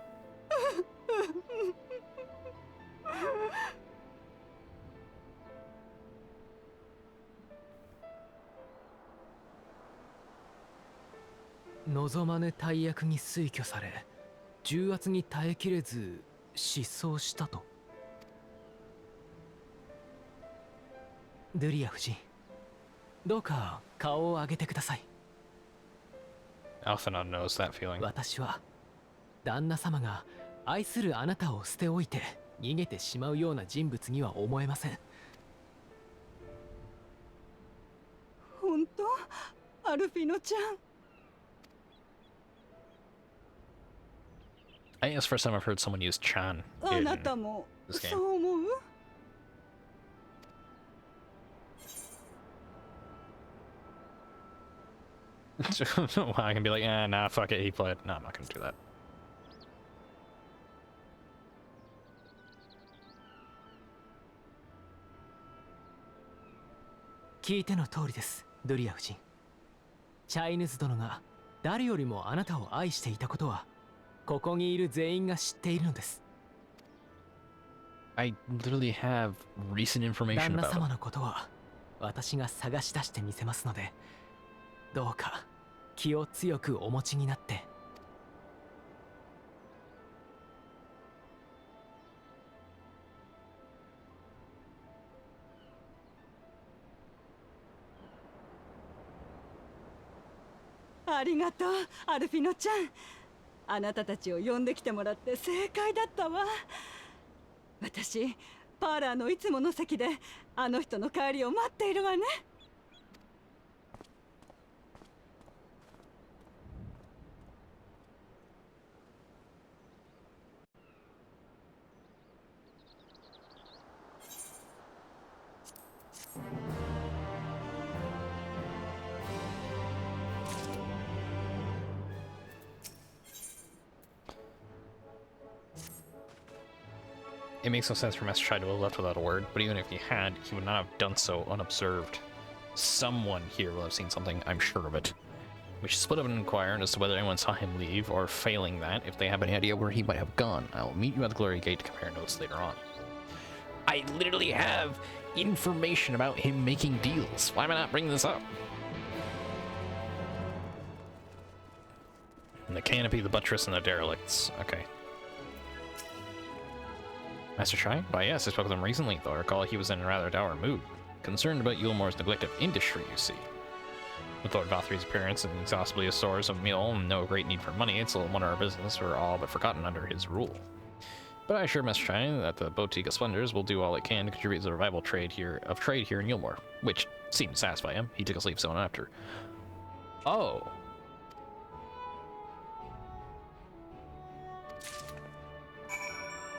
望まぬ大役に推挙され重圧に耐えきれず失踪したと。ドゥリア夫人、どうか顔を上げてください。 Alphinaud knows that feeling. 私は旦那様が愛するあなたを捨ておいて逃げてしまうような人物には思えません。本当？アルフィノちゃん。I think it's the first time I've heard someone use Chan あ in なたも this そ game. う思う？ Well, I can be like, nah, fuck it, he played. No, I'm not gonna do that. 聞いての通りです、ドゥリア夫人。チャイヌズ殿が誰よりもあなたを愛していたことはここにいる全員が知っているのです。 I literally have recent information 旦那 about 様 him. のことは私が探し出してみせますので、どうか気を強くお持ちになって。ありがとう、アルフィノちゃん。あなたたちを呼んできてもらって正解だったわ。私パーラーのいつもの席であの人の帰りを待っているわね。It makes no sense for Master Chai to have left without a word, but even if he had, he would not have done so unobserved. Someone here will have seen something, I'm sure of it. We should split up and inquire as to whether anyone saw him leave, or failing that, if they have any idea where he might have gone. I will meet you at the Glory Gate to compare notes later on. I literally have information about him making deals. Why am I not bringing this up? And the canopy, the buttress, and the derelicts. Okay. Master Chai? Why yes, I spoke with him recently, though I recall he was in a rather dour mood. Concerned about Yulmore's neglect of industry, you see. With Lord Valthry's appearance and exhaustively his stores of meal and no great need for money, it's a little wonder our business were all but forgotten under his rule. But I assure Master Chai that the Boutique of Splendors will do all it can to contribute to the revival of trade here in Yulmore, which seemed to satisfy him. He took his leave soon after. Oh.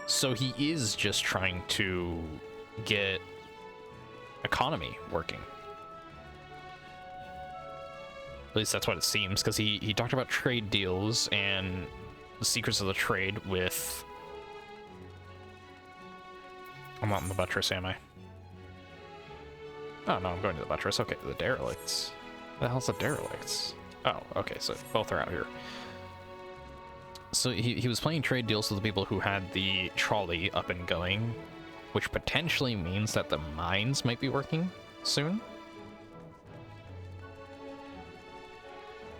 So he is just trying to get economy working. At least that's what it seems, because he talked about trade deals and the secrets of the trade with... I'm not in the buttress, am I? Oh, no, I'm going to the buttress. Okay, the derelicts. What the hell's the derelicts? Oh, okay, so both are out here. So he was playing trade deals with the people who had the trolley up and going, which potentially means that the mines might be working soon.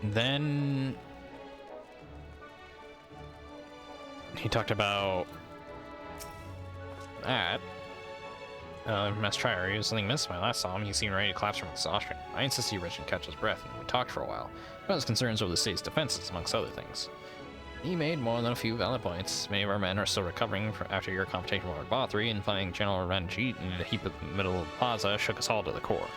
Then he talked about that. Master Chai, he was something missed when I last saw him. He seemed ready to collapse from exhaustion. I insisted he reached and catch his breath, and we talked for a while about his concerns over the state's defenses, amongst other things. He made more than a few valid points. Many of our men are still recovering after your confrontation with Lord Valthry, and finding General Ranjit in the heap of the middle of the plaza shook us all to the core.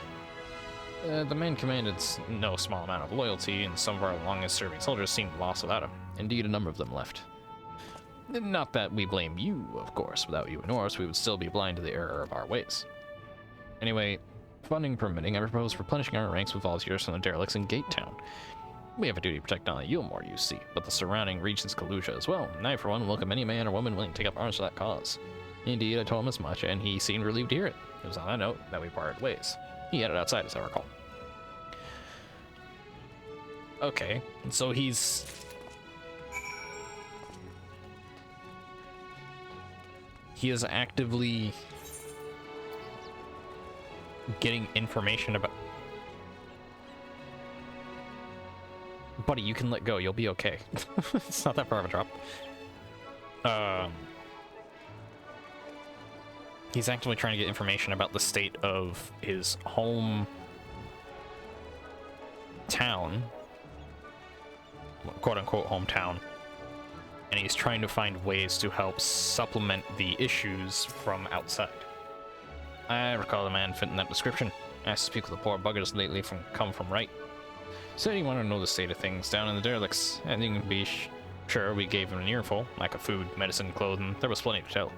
The men commanded no small amount of loyalty, and some of our longest-serving soldiers seemed lost without him. Indeed, a number of them left. Not that we blame you, of course. Without you and Norse, we would still be blind to the error of our ways. Anyway, funding permitting, I propose replenishing our ranks with volunteers from the derelicts in Gate Town. We have a duty to protect not only Yulmore, you see, but the surrounding regions Kalusha as well, and I, for one, welcome any man or woman willing to take up arms for that cause. Indeed, I told him as much, and he seemed relieved to hear it. It was on that note that we parted ways. He headed outside, as I recall. Okay, so he's... He is actively getting information about... Buddy, you can let go. You'll be okay. It's not that far of a drop. He's actively trying to get information about the state of his home town, quote-unquote hometown, and he's trying to find ways to help supplement the issues from outside. I recall the man fitting that description. I asked to speak with the poor buggers lately come from right. Said he wanted to know the state of things down in the derelicts, and you can be sure we gave him an earful, lack of food, medicine, clothing. There was plenty to tell.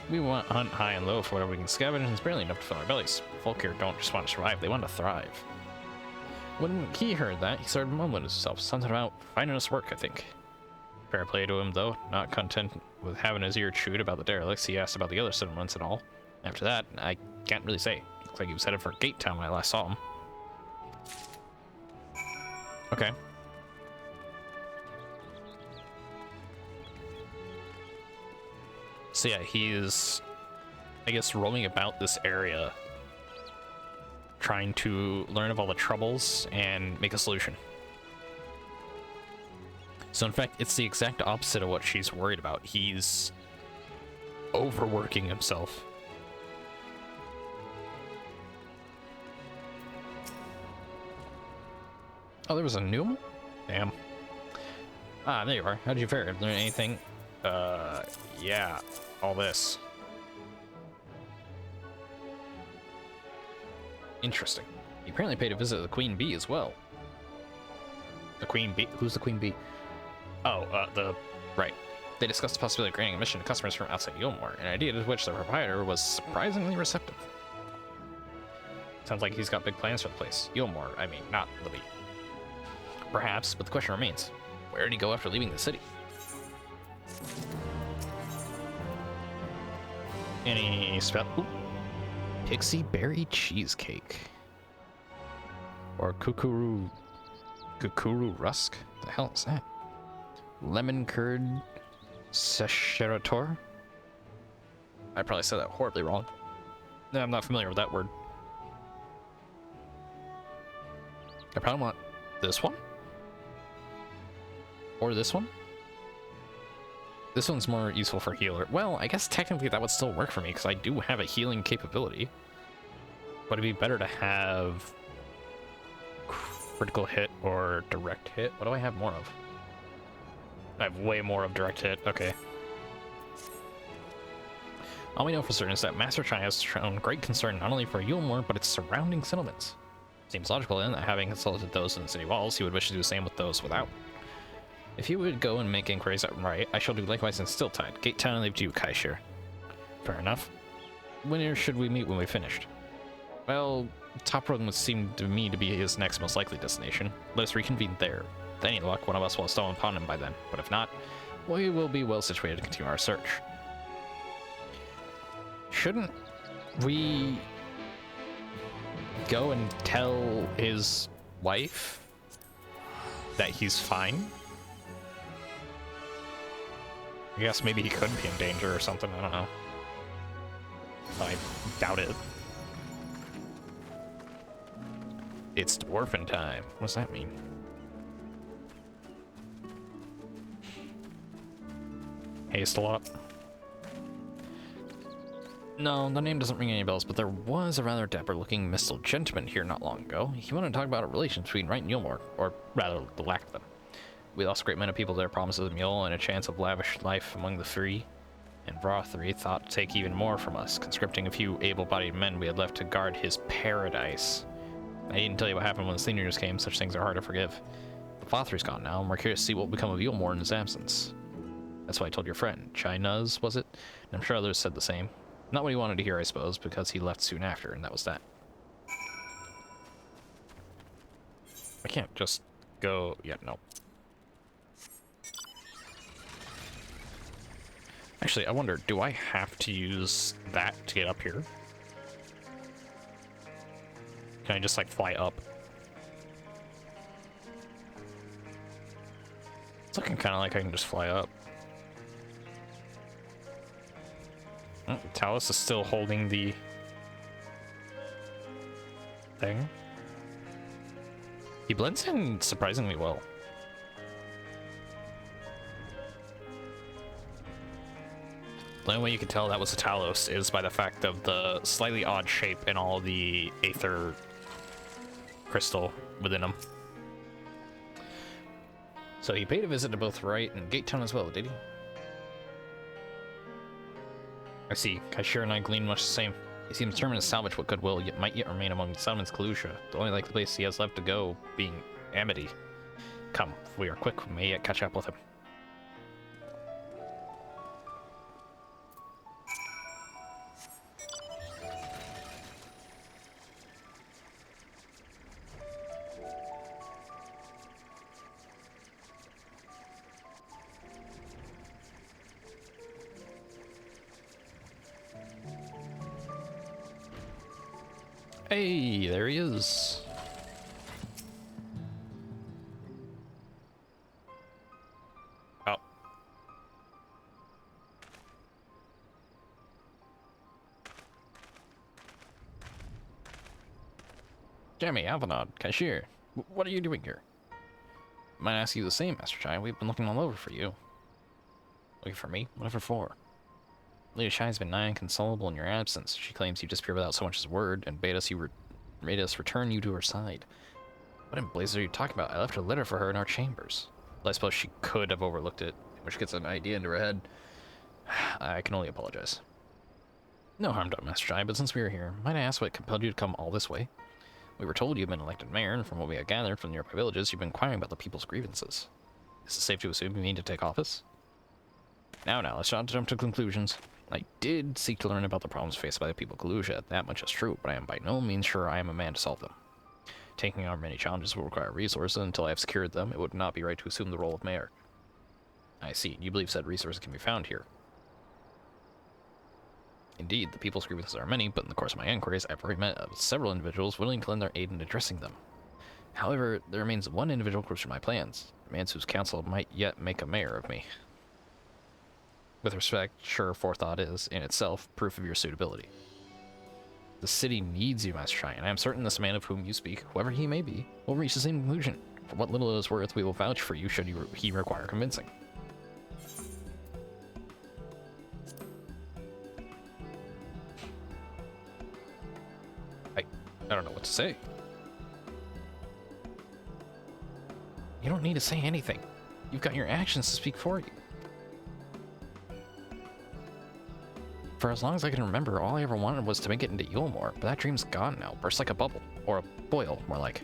We want hunt high and low for whatever we can scavenge, and it's barely enough to fill our bellies. Folk here don't just want to survive, they want to thrive. When he heard that, he started mumbling to himself, something about finding us work, I think. Fair play to him, though. Not content with having his ear chewed about the derelicts, he asked about the other settlements and all. After that, I can't really say. Looks like he was headed for Gate Town when I last saw him. Okay. So yeah, he's, I guess, roaming about this area, trying to learn of all the troubles and make a solution. So in fact, it's the exact opposite of what she's worried about. He's overworking himself. Oh, there was a new one? Damn. Ah, there you are. How did you fare? Learn anything? Yeah. All this. Interesting. He apparently paid a visit to the Queen Bee as well. The Queen Bee? Who's the Queen Bee? Oh, right. They discussed the possibility of granting admission to customers from outside Yulmore, an idea to which the proprietor was surprisingly receptive. Sounds like he's got big plans for the place. Yulmore, I mean, not the Bee. Perhaps, but the question remains, where did he go after leaving the city? Any spell? Ooh. Pixie berry cheesecake. Or kukuru rusk? The hell is that? Lemon curd sesherator? I probably said that horribly wrong. No, I'm not familiar with that word. I probably want this one? Or this one? This one's more useful for healer. Well, I guess technically that would still work for me because I do have a healing capability. But it'd be better to have critical hit or direct hit. What do I have more of? I have way more of direct hit. Okay. All we know for certain is that Master Chai has shown great concern not only for Yulmore, but its surrounding settlements. Seems logical then that having consulted those in the city walls, he would wish to do the same with those without. If you would go and make inquiries outright, I shall do likewise in Stilltide. Gate Town and leave to you, Kaishir. Fair enough. When should we meet when we've finished? Well, Top Road would seem to me to be his next most likely destination. Let us reconvene there. With any luck, one of us will have stolen upon him by then. But if not, we will be well situated to continue our search. Shouldn't we go and tell his wife that he's fine? I guess maybe he could be in danger or something, I don't know. I doubt it. It's dwarfin time. What does that mean? Haste a lot. No, the name doesn't ring any bells, but there was a rather dapper-looking Mistle gentleman here not long ago. He wanted to talk about a relation between Wright and Yulmore, or rather, the lack of them. We lost a great many people there, promises of mule and a chance of lavish life among the free. And Vrothry thought to take even more from us, conscripting a few able-bodied men we had left to guard his paradise. I didn't tell you what happened when the seniors came, such things are hard to forgive. But Vrothry's gone now, and we're curious to see what will become of Yulmore in his absence. That's why I told your friend. Chai Nuz, was it? And I'm sure others said the same. Not what he wanted to hear, I suppose, because he left soon after, and that was that. I can't just go... Yeah, no. Actually, I wonder, do I have to use that to get up here? Can I just, like, fly up? It's looking kind of like I can just fly up. Oh, Talus is still holding the thing. He blends in surprisingly well. The only way you can tell that was a Talos is by the fact of the slightly odd shape and all the aether crystal within him. So he paid a visit to both Wright and Gate Town as well, did he? I see. Kaishir and I glean much the same. He seems determined to salvage what goodwill might yet remain among the settlements Kalusha, the only likely place he has left to go being Amity. Come, if we are quick, we may yet catch up with him. Hey, there he is. Oh. Jeremy, Avanod, Kaishir, what are you doing here? I might ask you the same, Master Chai. We've been looking all over for you. Looking for me? Whatever for? Lady Shai has been nigh inconsolable in your absence. She claims you disappeared without so much as a word, and made us return you to her side. What in blazes are you talking about? I left a letter for her in our chambers. Well, I suppose she could have overlooked it, which gets an idea into her head. I can only apologize. No harm done, Master Shai, but since we are here, might I ask what compelled you to come all this way? We were told you've been elected mayor, and from what we had gathered from nearby villages, you've been inquiring about the people's grievances. Is it safe to assume you mean to take office? Now, let's not jump to conclusions. I did seek to learn about the problems faced by the people of Kalusia, that much is true, but I am by no means sure I am a man to solve them. Taking on many challenges will require resources, and until I have secured them, it would not be right to assume the role of mayor. I see. You believe said resources can be found here. Indeed, the people's grievances are many, but in the course of my inquiries, I've already met several individuals willing to lend their aid in addressing them. However, there remains one individual close to my plans, a man whose counsel might yet make a mayor of me. With respect, sure, forethought is, in itself, proof of your suitability. The city needs you, Master Chai, and I am certain this man of whom you speak, whoever he may be, will reach the same conclusion. For what little it is worth, we will vouch for you should he require convincing. I don't know what to say. You don't need to say anything. You've got your actions to speak for you. For as long as I can remember, all I ever wanted was to make it into Yulmore, but that dream's gone now, burst like a bubble. Or a boil, more like.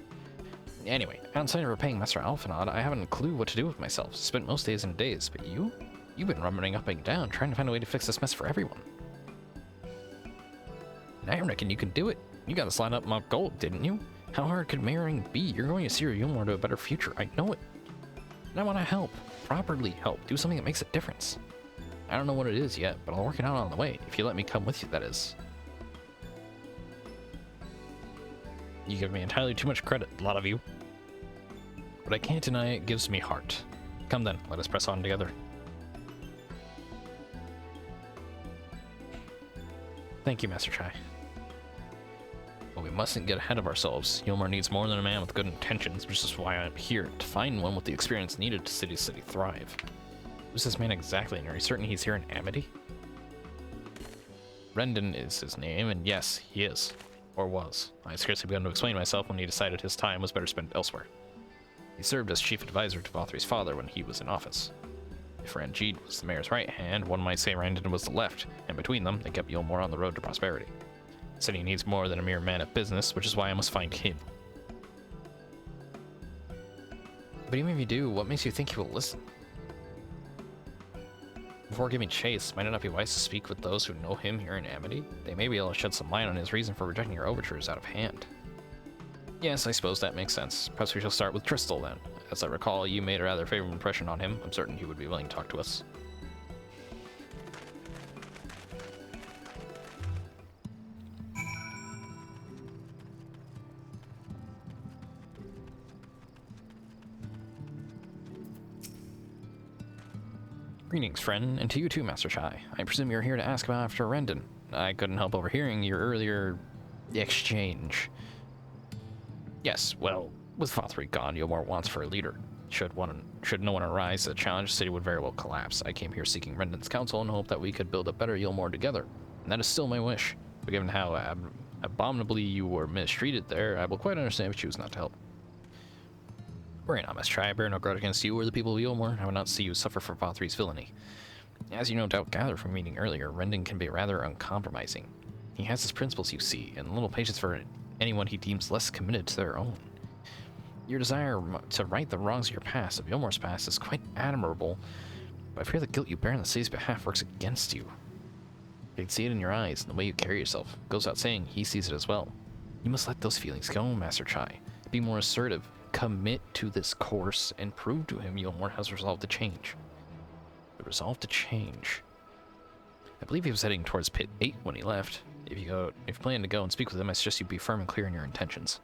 Anyway, outside of repaying Master Alphanod, I haven't a clue what to do with myself. Spent most days in a daze, but you? You've been running up and down, trying to find a way to fix this mess for everyone. And I reckon you can do it. You got us lined up my gold, didn't you? How hard could mayoring be? You're going to steer Yulmore to a better future, I know it. And I want to help. Properly help. Do something that makes a difference. I don't know what it is yet, but I'll work it out on the way, if you let me come with you, that is. You give me entirely too much credit, a lot of you. But I can't deny it gives me heart. Come then, let us press on together. Thank you, Master Chai. But we mustn't get ahead of ourselves. Yulmore needs more than a man with good intentions, which is why I'm here, to find one with the experience needed to see city thrive. Who's this man exactly, and are you certain he's here in Amity? Rendon is his name, and yes, he is. Or was. I scarcely begun to explain myself when he decided his time was better spent elsewhere. He served as chief advisor to Valthry's father when he was in office. If Ranjit was the mayor's right hand, one might say Rendon was the left, and between them, they kept Yulmore on the road to prosperity. The city needs more than a mere man of business, which is why I must find him. But even if you do, what makes you think he will listen? Before giving chase, might it not be wise to speak with those who know him here in Amity? They may be able to shed some light on his reason for rejecting your overtures out of hand. Yes, I suppose that makes sense. Perhaps we shall start with Tristal then. As I recall, you made a rather favorable impression on him. I'm certain he would be willing to talk to us. Greetings, friend, and to you too, Master Chai. I presume you're here to ask about after Rendon. I couldn't help overhearing your earlier exchange. Yes, well, with Valthry gone, Yulmore wants for a leader. Should no one arise to the challenge, the city would very well collapse. I came here seeking Rendon's counsel and hope that we could build a better Yulmore together. And that is still my wish. But given how abominably you were mistreated there, I will quite understand if you choose not to help. Worry not, Master Chai. I bear no grudge against you or the people of Yulmore. I would not see you suffer for Valthry's villainy. As you no doubt gathered from meeting earlier, Rendon can be rather uncompromising. He has his principles, you see, and little patience for anyone he deems less committed to their own. Your desire to right the wrongs of your past, of Yulmore's past, is quite admirable, but I fear the guilt you bear on the city's behalf works against you. I can see it in your eyes and the way you carry yourself. It goes without saying, he sees it as well. You must let those feelings go, Master Chai. Be more assertive. Commit to this course and prove to him Yulmore has resolved to change. The resolve to change. I believe he was heading towards Pit 8 when he left. If you plan to go and speak with him, I suggest you be firm and clear in your intentions.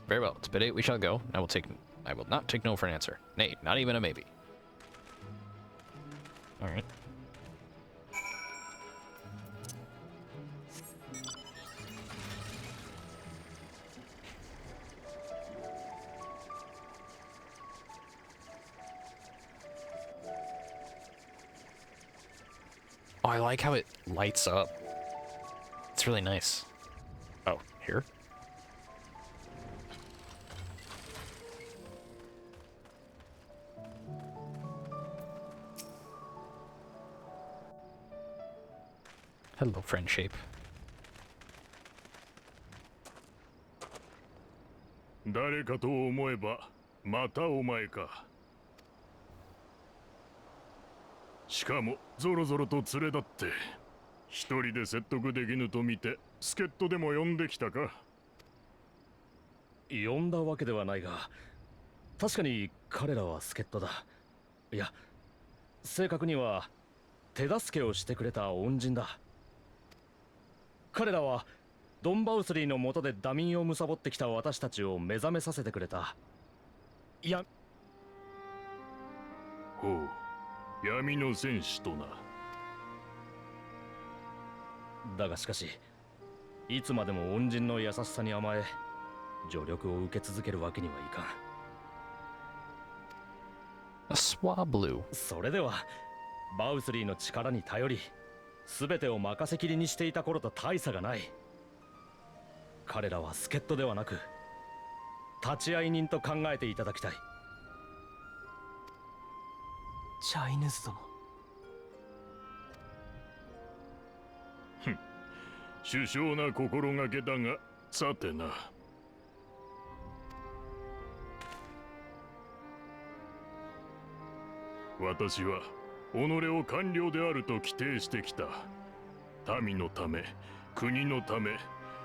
Very well, to Pit 8 we shall go. I will not take no for an answer. Nay, not even a maybe. Alright. Oh, I like how it lights up. It's really nice. Oh, here? Hello, friend shape. 誰かと思えばまたお前か。しかもゾロゾロと連れ立って一人で説得できぬと見て助っ人でも呼んできたか。呼んだわけではないが、確かに彼らは助っ人だ。いや、正確には手助けをしてくれた恩人だ。彼らはドンバウスリーの下でダミンを貪ってきた私たちを目覚めさせてくれた。いや、ほう、闇の戦士とな。だがしかし、いつまでも恩人の優しさに甘え助力を受け続けるわけにはいかん。A swablu. それではバウスリーの力に頼り全てを任せきりにしていた頃と大差がない。彼らは助っ人ではなく立会人と考えていただきたい。チャイヌス殿。殊勝な心がけだが、さてな。私は己を官僚であると規定してきた。民のため、国のため、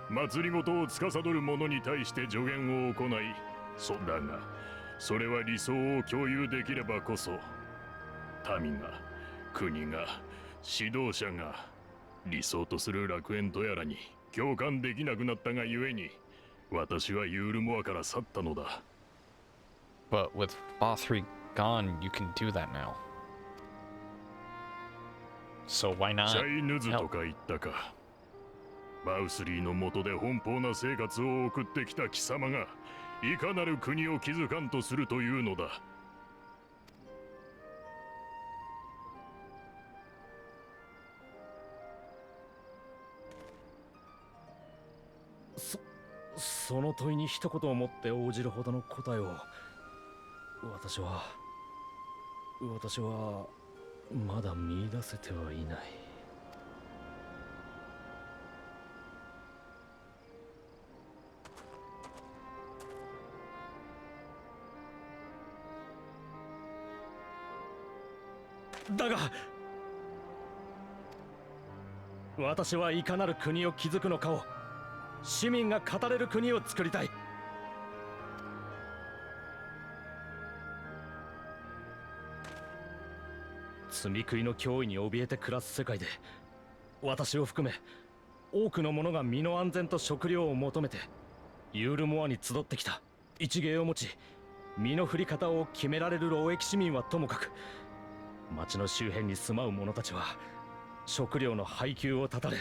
政を司る者に対して助言を行い、そうだが、それは理想を共有できればこそ、民が、国が、指導者が、理想とする楽園とやらに共感できなくなったがゆえに、私はユールモアから去ったのだ。But with FFXIV gone, you can do that now. So why not? チャイヌズとか言ったか。バウスリーの下で奔放な生活を送ってきた貴様がいかなる国を築かんとするというのだ。その問いに一言をもって応じるほどの答えを私はまだ見出せてはいない。だが私はいかなる国を築くのかを市民が語れる国を作りたい。積み食いの脅威に怯えて暮らす世界で私を含め多くの者が身の安全と食料を求めてユールモアに集ってきた。一芸を持ち身の振り方を決められる労役市民はともかく、町の周辺に住まう者たちは食料の配給を断たれ、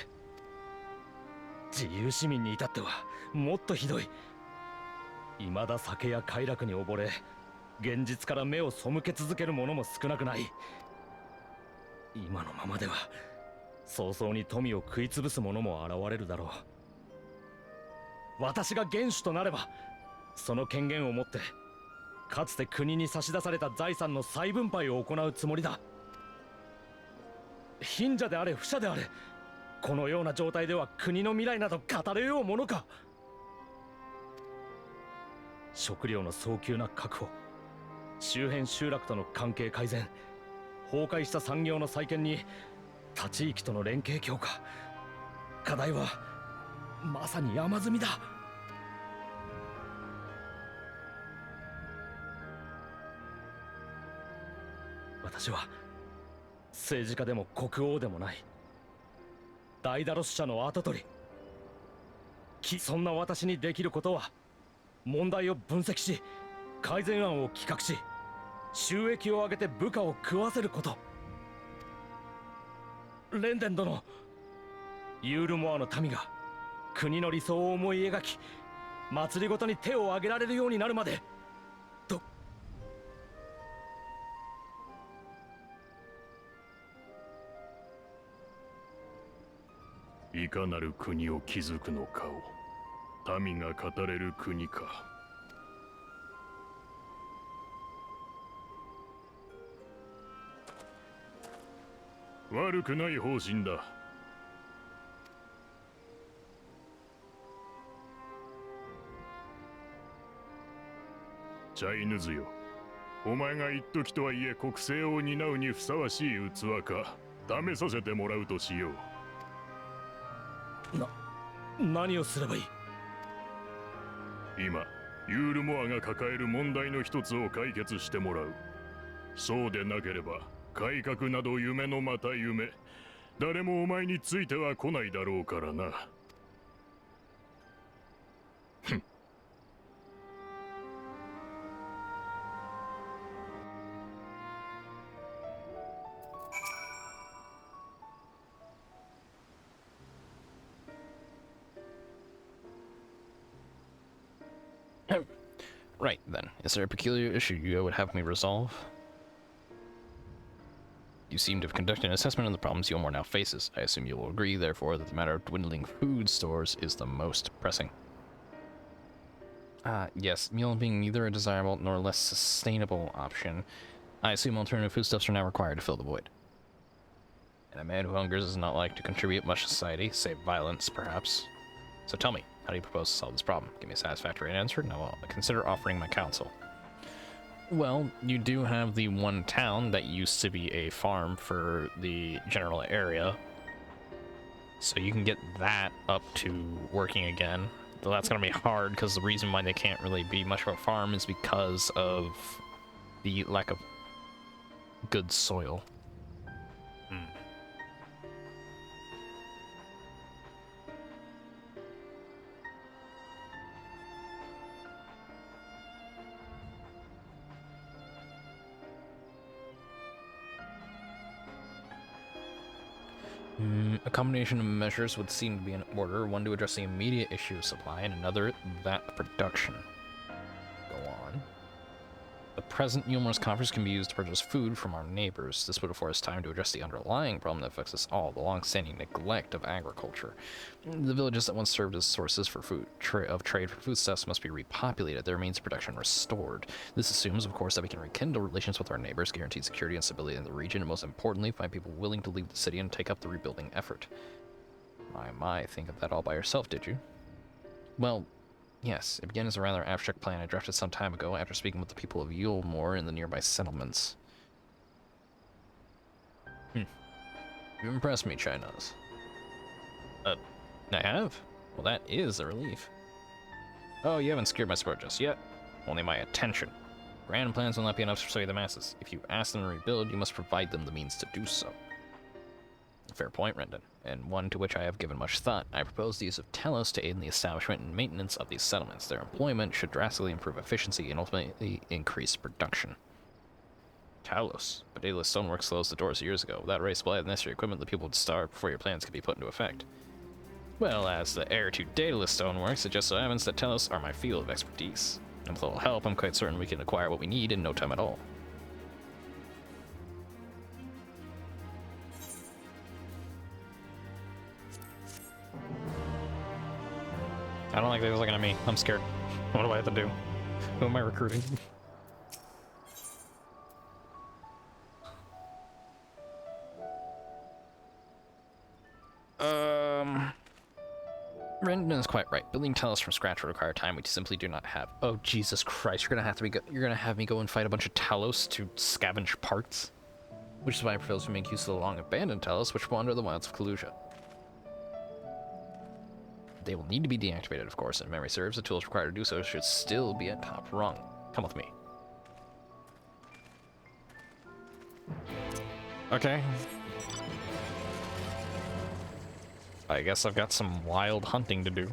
自由市民に至ってはもっとひどい。未だ酒や快楽に溺れ現実から目を背け続ける者も少なくない。今のままでは早々に富を食い潰す者も現れるだろう。私が元首となればその権限を持ってかつて国に差し出された財産の再分配を行うつもりだ。貧者であれ富者であれ、このような状態では国の未来など語れようものか。食料の早急な確保、周辺集落との関係改善、崩壊した産業の再建に他地域との連携強化、課題はまさに山積みだ。私は政治家でも国王でもない。ダイダロス社の跡取り。そんな私にできることは問題を分析し改善案を企画し収益を上げて部下を食わせること。レンデン殿、ユールモアの民が国の理想を思い描き祭りごとに手を挙げられるようになるまでと。いかなる国を築くのかを民が語れる国か。悪くない方針だ。シャイヌズよ。お前が一時とはいえ国政を担うにふさわしい器か試させてもらうとしよう。何をすればいい？今ユールモアが抱える問題の一つを解決してもらう。そうでなければ改革など夢のまた夢。誰もお前については来ないだろうからな。Right, then. Is there a peculiar issue you would have me resolve? You seem to have conducted an assessment of the problems Yulmore now faces. I assume you will agree, therefore, that the matter of dwindling food stores is the most pressing. Yes, meal being neither a desirable nor less sustainable option, I assume alternative foodstuffs are now required to fill the void. And a man who hungers is not like to contribute much to society, save violence, perhaps. So tell me, how do you propose to solve this problem? Give me a satisfactory answer, and I will consider offering my counsel. Well, you do have the one town that used to be a farm for the general area. So you can get that up to working again. Though that's going to be hard, because the reason why they can't really be much of a farm is because of the lack of good soil. A combination of measures would seem to be in order, one to address the immediate issue of supply, and another that of production. Go on. The present Yulmore's coffers can be used to purchase food from our neighbors. This would afford us time to address the underlying problem that affects us all, the long-standing neglect of agriculture. The villages that once served as sources for food trade for foodstuffs must be repopulated, their means of production restored. This assumes, of course, that we can rekindle relations with our neighbors, guarantee security and stability in the region, and most importantly, find people willing to leave the city and take up the rebuilding effort. My, think of that all by yourself, did you? Well, yes, it began as a rather abstract plan I drafted some time ago after speaking with the people of Yulmore in the nearby settlements. You impressed me, Chinos. I have? Well, that is a relief. Oh, you haven't secured my support just yet. Only my attention. Grand plans will not be enough to persuade the masses. If you ask them to rebuild, you must provide them the means to do so. Fair point, Rendon, and one to which I have given much thought. I propose the use of Talos to aid in the establishment and maintenance of these settlements. Their employment should drastically improve efficiency and ultimately increase production. Talos? But Daedalus Stoneworks closed the doors years ago. Without race supply of the necessary equipment, the people would starve before your plans could be put into effect. Well, as the heir to Daedalus Stoneworks, it just so happens that Talos are my field of expertise. And with a little help, I'm quite certain we can acquire what we need in no time at all. I don't like they was looking at me. I'm scared. What do I have to do? Who am I recruiting? Rendon is quite right. Building Talos from scratch would require time we simply do not have. Oh Jesus Christ! You're gonna have me go and fight a bunch of Talos to scavenge parts, which is why I propose we make use of the long abandoned Talos, which wander the wilds of Kalusia. They will need to be deactivated, of course, and memory serves. The tools required to do so should still be at top rung. Come with me. Okay. I guess I've got some wild hunting to do.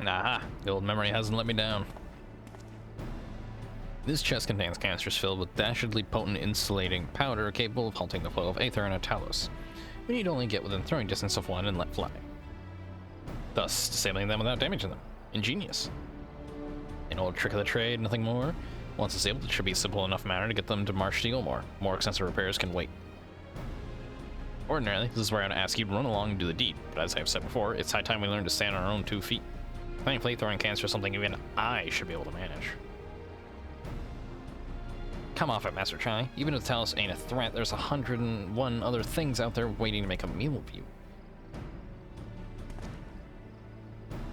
Aha, the old memory hasn't let me down. This chest contains canisters filled with dastardly potent insulating powder capable of halting the flow of aether in a Talos. We need only get within throwing distance of one and let fly, thus disabling them without damaging them. Ingenious. An old trick of the trade, nothing more. Once disabled, it should be a simple enough matter to get them to march to Gilmore. More extensive repairs can wait. Ordinarily, this is where I'd ask you to run along and do the deed, but as I have said before, it's high time we learn to stand on our own 2 feet. Thankfully, throwing cans is something even I should be able to manage. Come off it, Master Chai. Even if the Talus ain't a threat, there's 101 other things out there waiting to make a meal of you.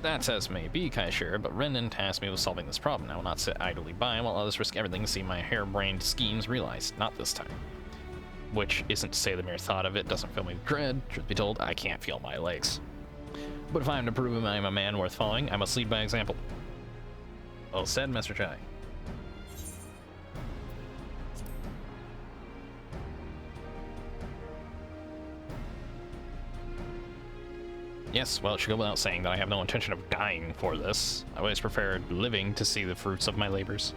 That's as may be, Kaishira, but Renan tasked me with solving this problem. I will not sit idly by while others risk everything to see my harebrained schemes realized. Not this time. Which isn't to say the mere thought of it doesn't fill me with dread. Truth be told, I can't feel my legs. But if I am to prove I am a man worth following, I must lead by example. Well said, Master Chai. Yes, well, it should go without saying that I have no intention of dying for this. I always preferred living to see the fruits of my labors.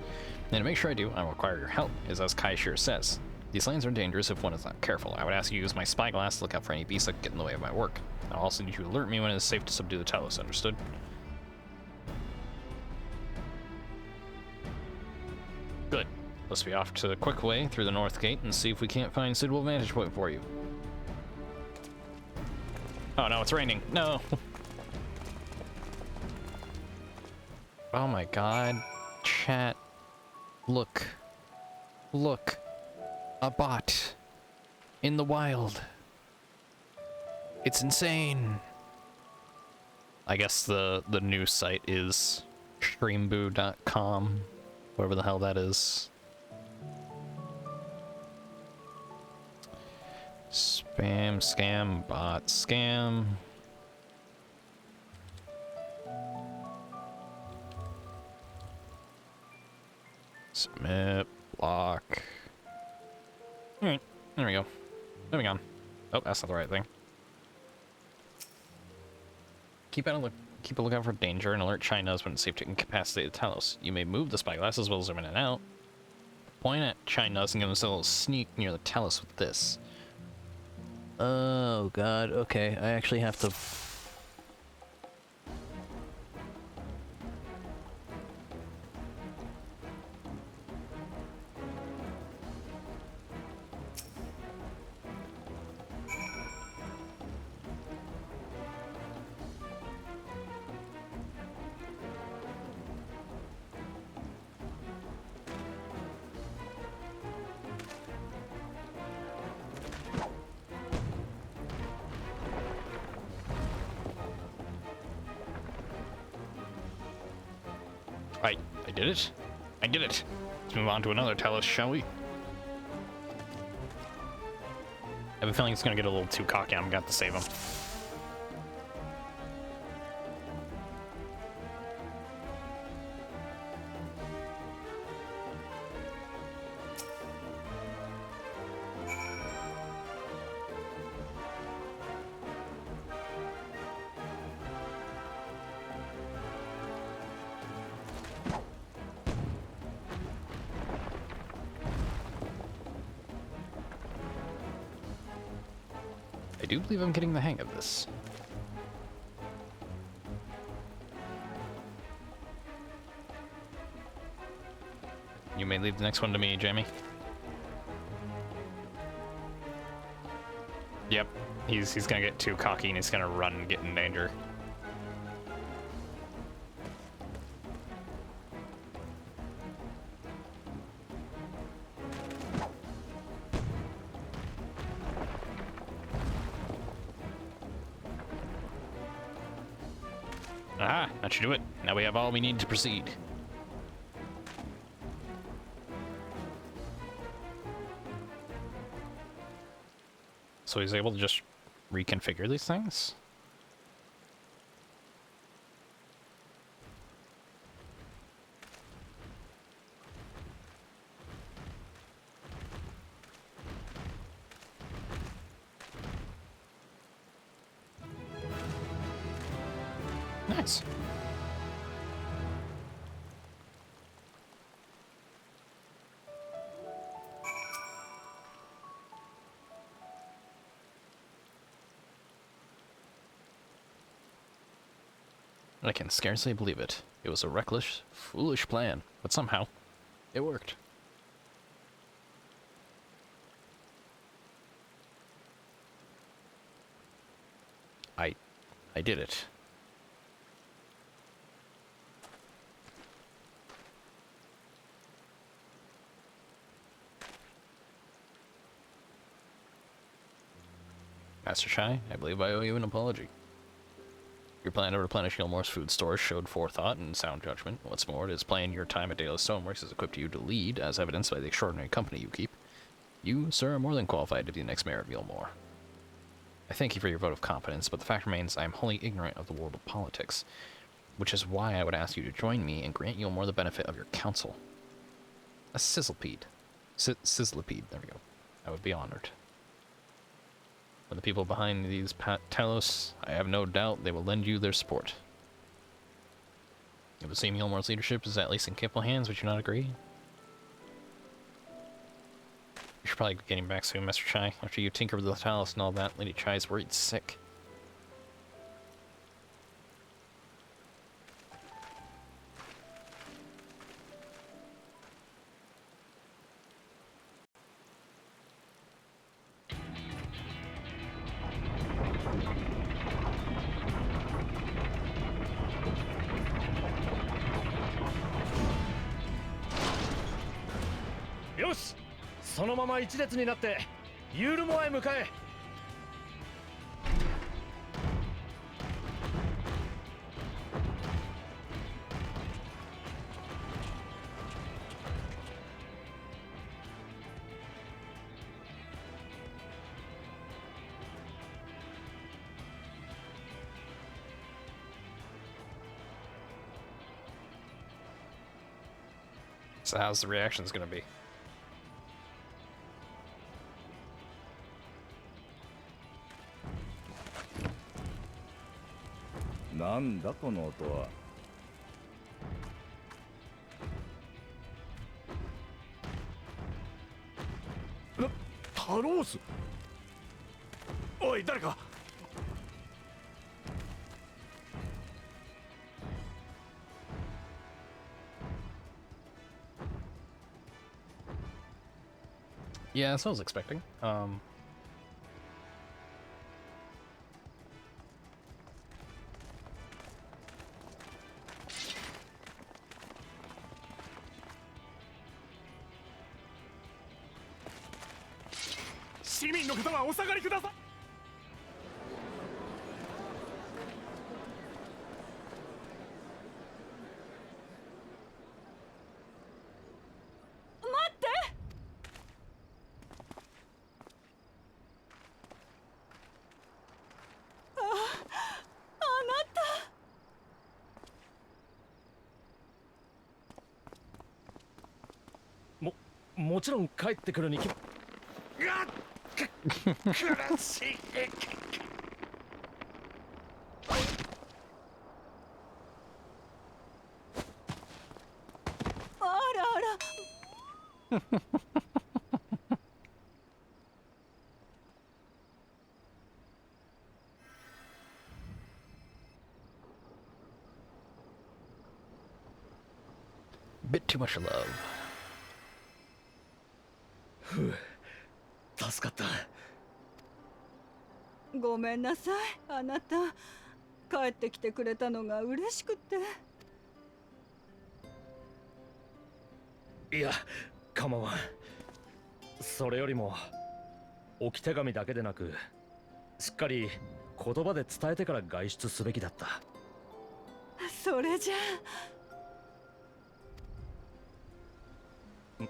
And to make sure I do, I require your help, as Kaishir says. These lands are dangerous if one is not careful. I would ask you to use my spyglass to look out for any beasts that get in the way of my work. I'll also need you to alert me when it is safe to subdue the Talos, understood? Good. Let's be off to the quick way through the north gate and see if we can't find a suitable vantage point for you. Oh no, it's raining. No. Oh my god. Chat. Look. Look. A bot. In the wild. It's insane. I guess the new site is streamboo.com. Whatever the hell that is. Spam, scam, bot, scam. Submit, block. Alright, there we go. Moving on. Oh, that's not the right thing. Keep a lookout for danger and alert China's when it's safe to incapacitate the Talos. You may move the spyglass as well as zoom in and out. Point at China's and give themselves a little sneak near the Talos with this. Oh god, okay, I actually have to... I did it. I did it. Let's move on to another Talos, shall we? I have a feeling it's gonna get a little too cocky. I'm gonna have to save him. I do believe I'm getting the hang of this. You may leave the next one to me, Jamie. Yep, he's gonna get too cocky and he's gonna run and get in danger. Aha, that should do it. Now we have all we need to proceed. So he's able to just reconfigure these things? Nice. I can scarcely believe it. It was a reckless, foolish plan, but somehow, it worked. I did it. Master Shai, I believe I owe you an apology. Your plan to replenish Gilmore's food stores showed forethought and sound judgment. What's more, it is plain your time at Daedalus Stoneworks has equipped you to lead, as evidenced by the extraordinary company you keep. You, sir, are more than qualified to be the next mayor of Gilmore. I thank you for your vote of confidence, but the fact remains I am wholly ignorant of the world of politics, which is why I would ask you to join me and grant Gilmore the benefit of your counsel. A sizzlepede. Sizzlepede, there we go. I would be honored. For the people behind these Talos, I have no doubt they will lend you their support. It would seem Gilmore's leadership is at least in capable hands, would you not agree? You should probably be getting back soon, Master Chai. After you tinker with the Talos and all that, Lady Chai is worried sick.よし、そのまま一列になってユールモアへ向かえ。So how's the reactions gonna be? What? タロース。おい、誰か。Yeah, that's what I was expecting.もちろん帰ってくるに決ま。苦しい。あらあら。Bit too much love. 助かった。ごめんなさい、あなた。帰ってきてくれたのが嬉しくて。いや、構わん。それよりも置き手紙だけでなく、しっかり言葉で伝えてから外出すべきだった。それじゃあ。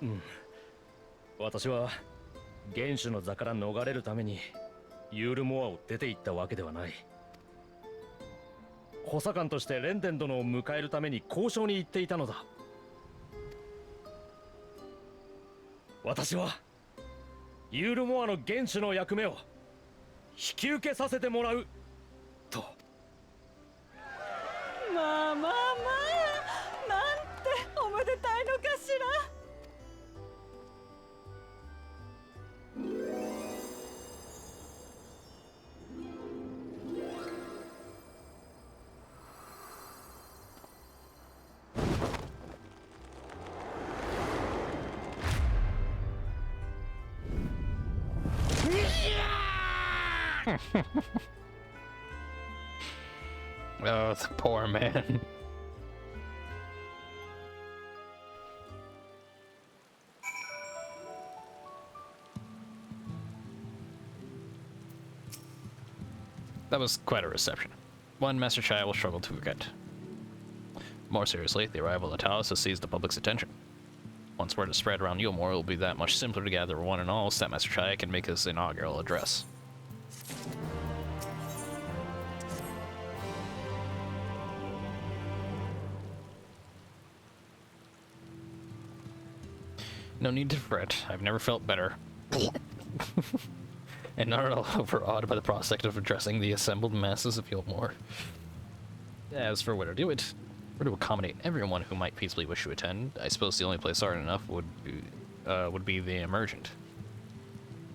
うん。私は元首の座から逃れるためにユールモアを出て行ったわけではない。補佐官としてレンデン殿を迎えるために交渉に行っていたのだ。私はユールモアの元首の役目を引き受けさせてもらうと。まあまあまあ、なんておめでたいのかしら。Oh, the poor man. That was quite a reception. One Master Chai will struggle to forget. More seriously, the arrival of Talos has seized the public's attention. Once word is spread around Yulmore, it will be that much simpler to gather one and all so that Master Chai can make his inaugural address. No need to fret. I've never felt better. And not at all overawed by the prospect of addressing the assembled masses of Yulmore. As for where to do it, or to accommodate everyone who might peacefully wish to attend, I suppose the only place hard enough would be the Emergent.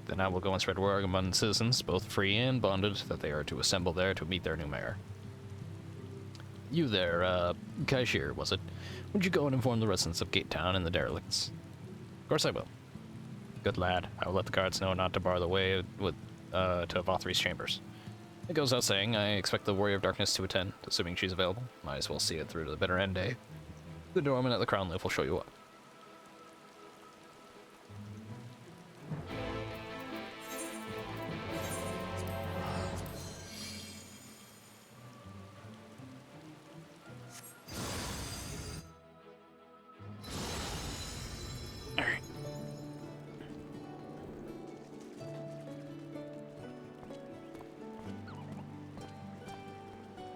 Then I will go and spread word among the citizens, both free and bonded, that they are to assemble there to meet their new mayor. You there, Kaishir, was it? Would you go and inform the residents of Gate Town and the derelicts? Of course I will. Good lad. I will let the guards know not to bar the way with to Vothri's chambers. It goes out saying, I expect the Warrior of Darkness to attend, assuming she's available. Might as well see it through to the bitter end, eh? The doorman at the Crown Lift will show you up.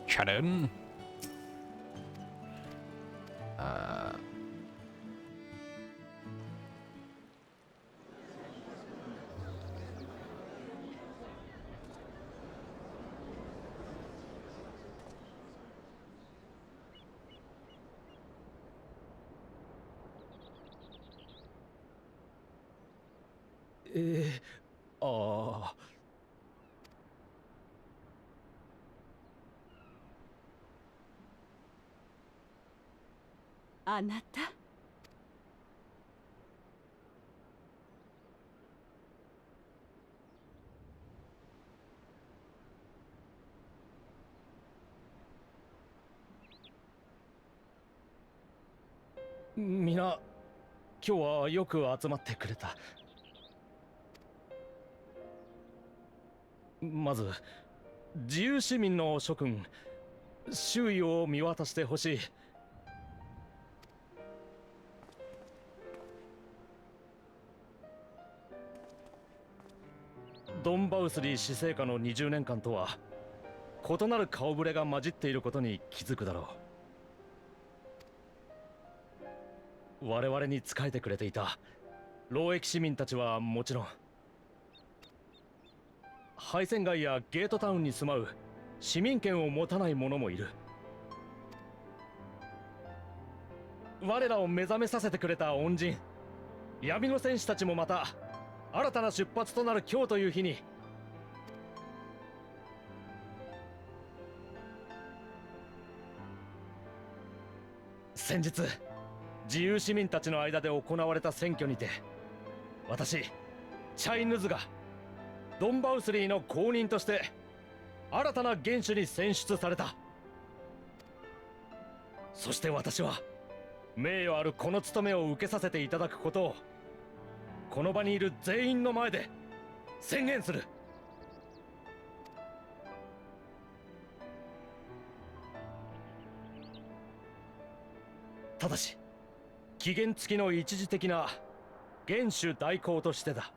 Chat in.あなた。みな、今日はよく集まってくれた。まず、自由市民の諸君、周囲を見渡してほしい。ドンバウスリー死生下の20年間とは異なる顔ぶれが混じっていることに気づくだろう。我々に仕えてくれていた労役市民たちはもちろん、敗戦街やゲートタウンに住まう市民権を持たない者もいる。我らを目覚めさせてくれた恩人、闇の戦士たちもまた新たな出発となる今日という日に、先日自由市民たちの間で行われた選挙にて、私チャイヌズがドンバウスリーの公認として新たな元首に選出された。そして私は名誉あるこの務めを受けさせていただくことをこの場にいる全員の前で宣言する。ただし期限付きの一時的な元首代行としてだ。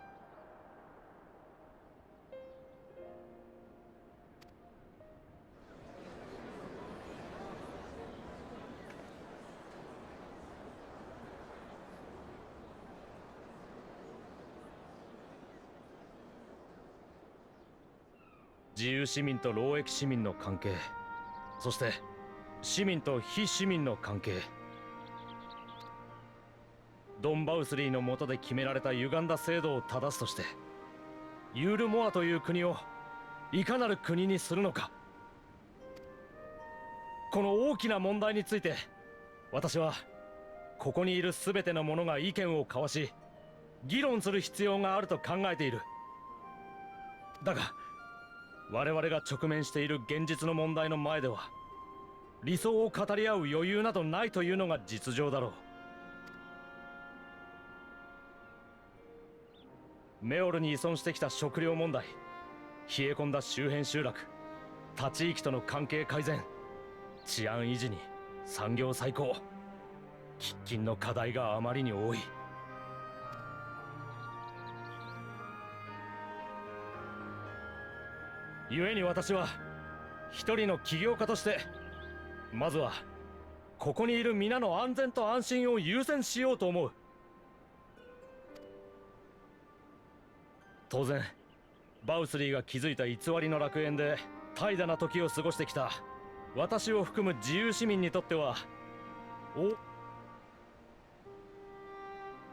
自由市民と労役市民の関係、そして市民と非市民の関係、ドンバウスリーの下で決められた歪んだ制度を正すとして、ユールモアという国をいかなる国にするのか、この大きな問題について私はここにいる全ての者が意見を交わし議論する必要があると考えている。だが我々が直面している現実の問題の前では理想を語り合う余裕などないというのが実情だろう。メオルに依存してきた食料問題、冷え込んだ周辺集落、他地域との関係改善、治安維持に産業再興、喫緊の課題があまりに多い。故に私は一人の起業家としてまずはここにいる皆の安全と安心を優先しようと思う。当然バウスリーが築いた偽りの楽園で怠惰な時を過ごしてきた私を含む自由市民にとっては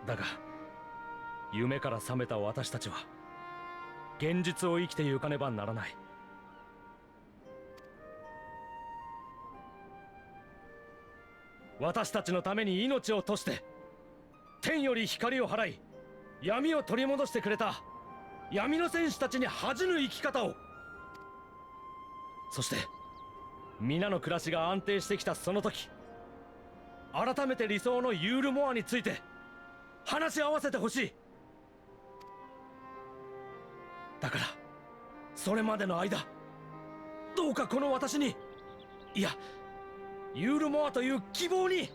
だが夢から覚めた私たちは現実を生きてゆかねばならない。私たちのために命を賭して天より光を払い闇を取り戻してくれた闇の戦士たちに恥じぬ生き方を、そして皆の暮らしが安定してきたその時、改めて理想のユールモアについて話し合わせてほしい。だからそれまでの間どうかこの私に、いやユールモアという希望に。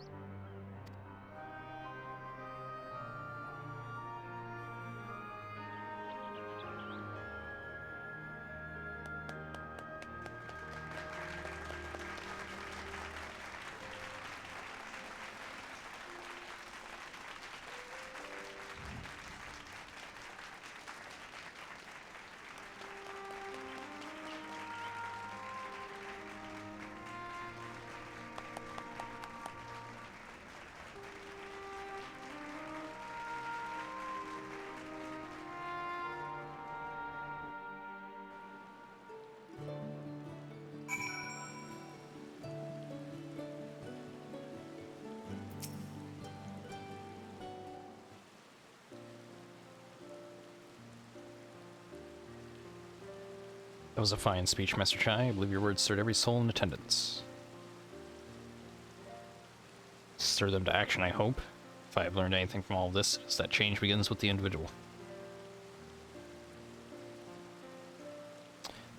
That was a fine speech, Master Chai. I believe your words stirred every soul in attendance. Stir them to action, I hope. If I have learned anything from all of this, it's that change begins with the individual.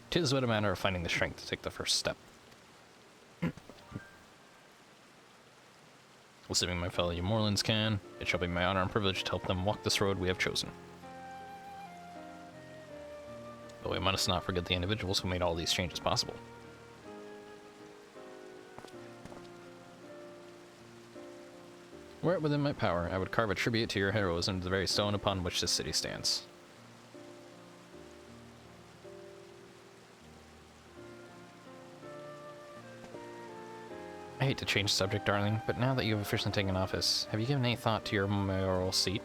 'Tis but a matter of finding the strength to take the first step. Assuming my fellow Umorlans can, it shall be my honor and privilege to help them walk this road we have chosen. But we must not forget the individuals who made all these changes possible. Were it within my power, I would carve a tribute to your heroism to the very stone upon which this city stands. I hate to change the subject, darling, but now that you have officially taken office, have you given any thought to your mayoral seat?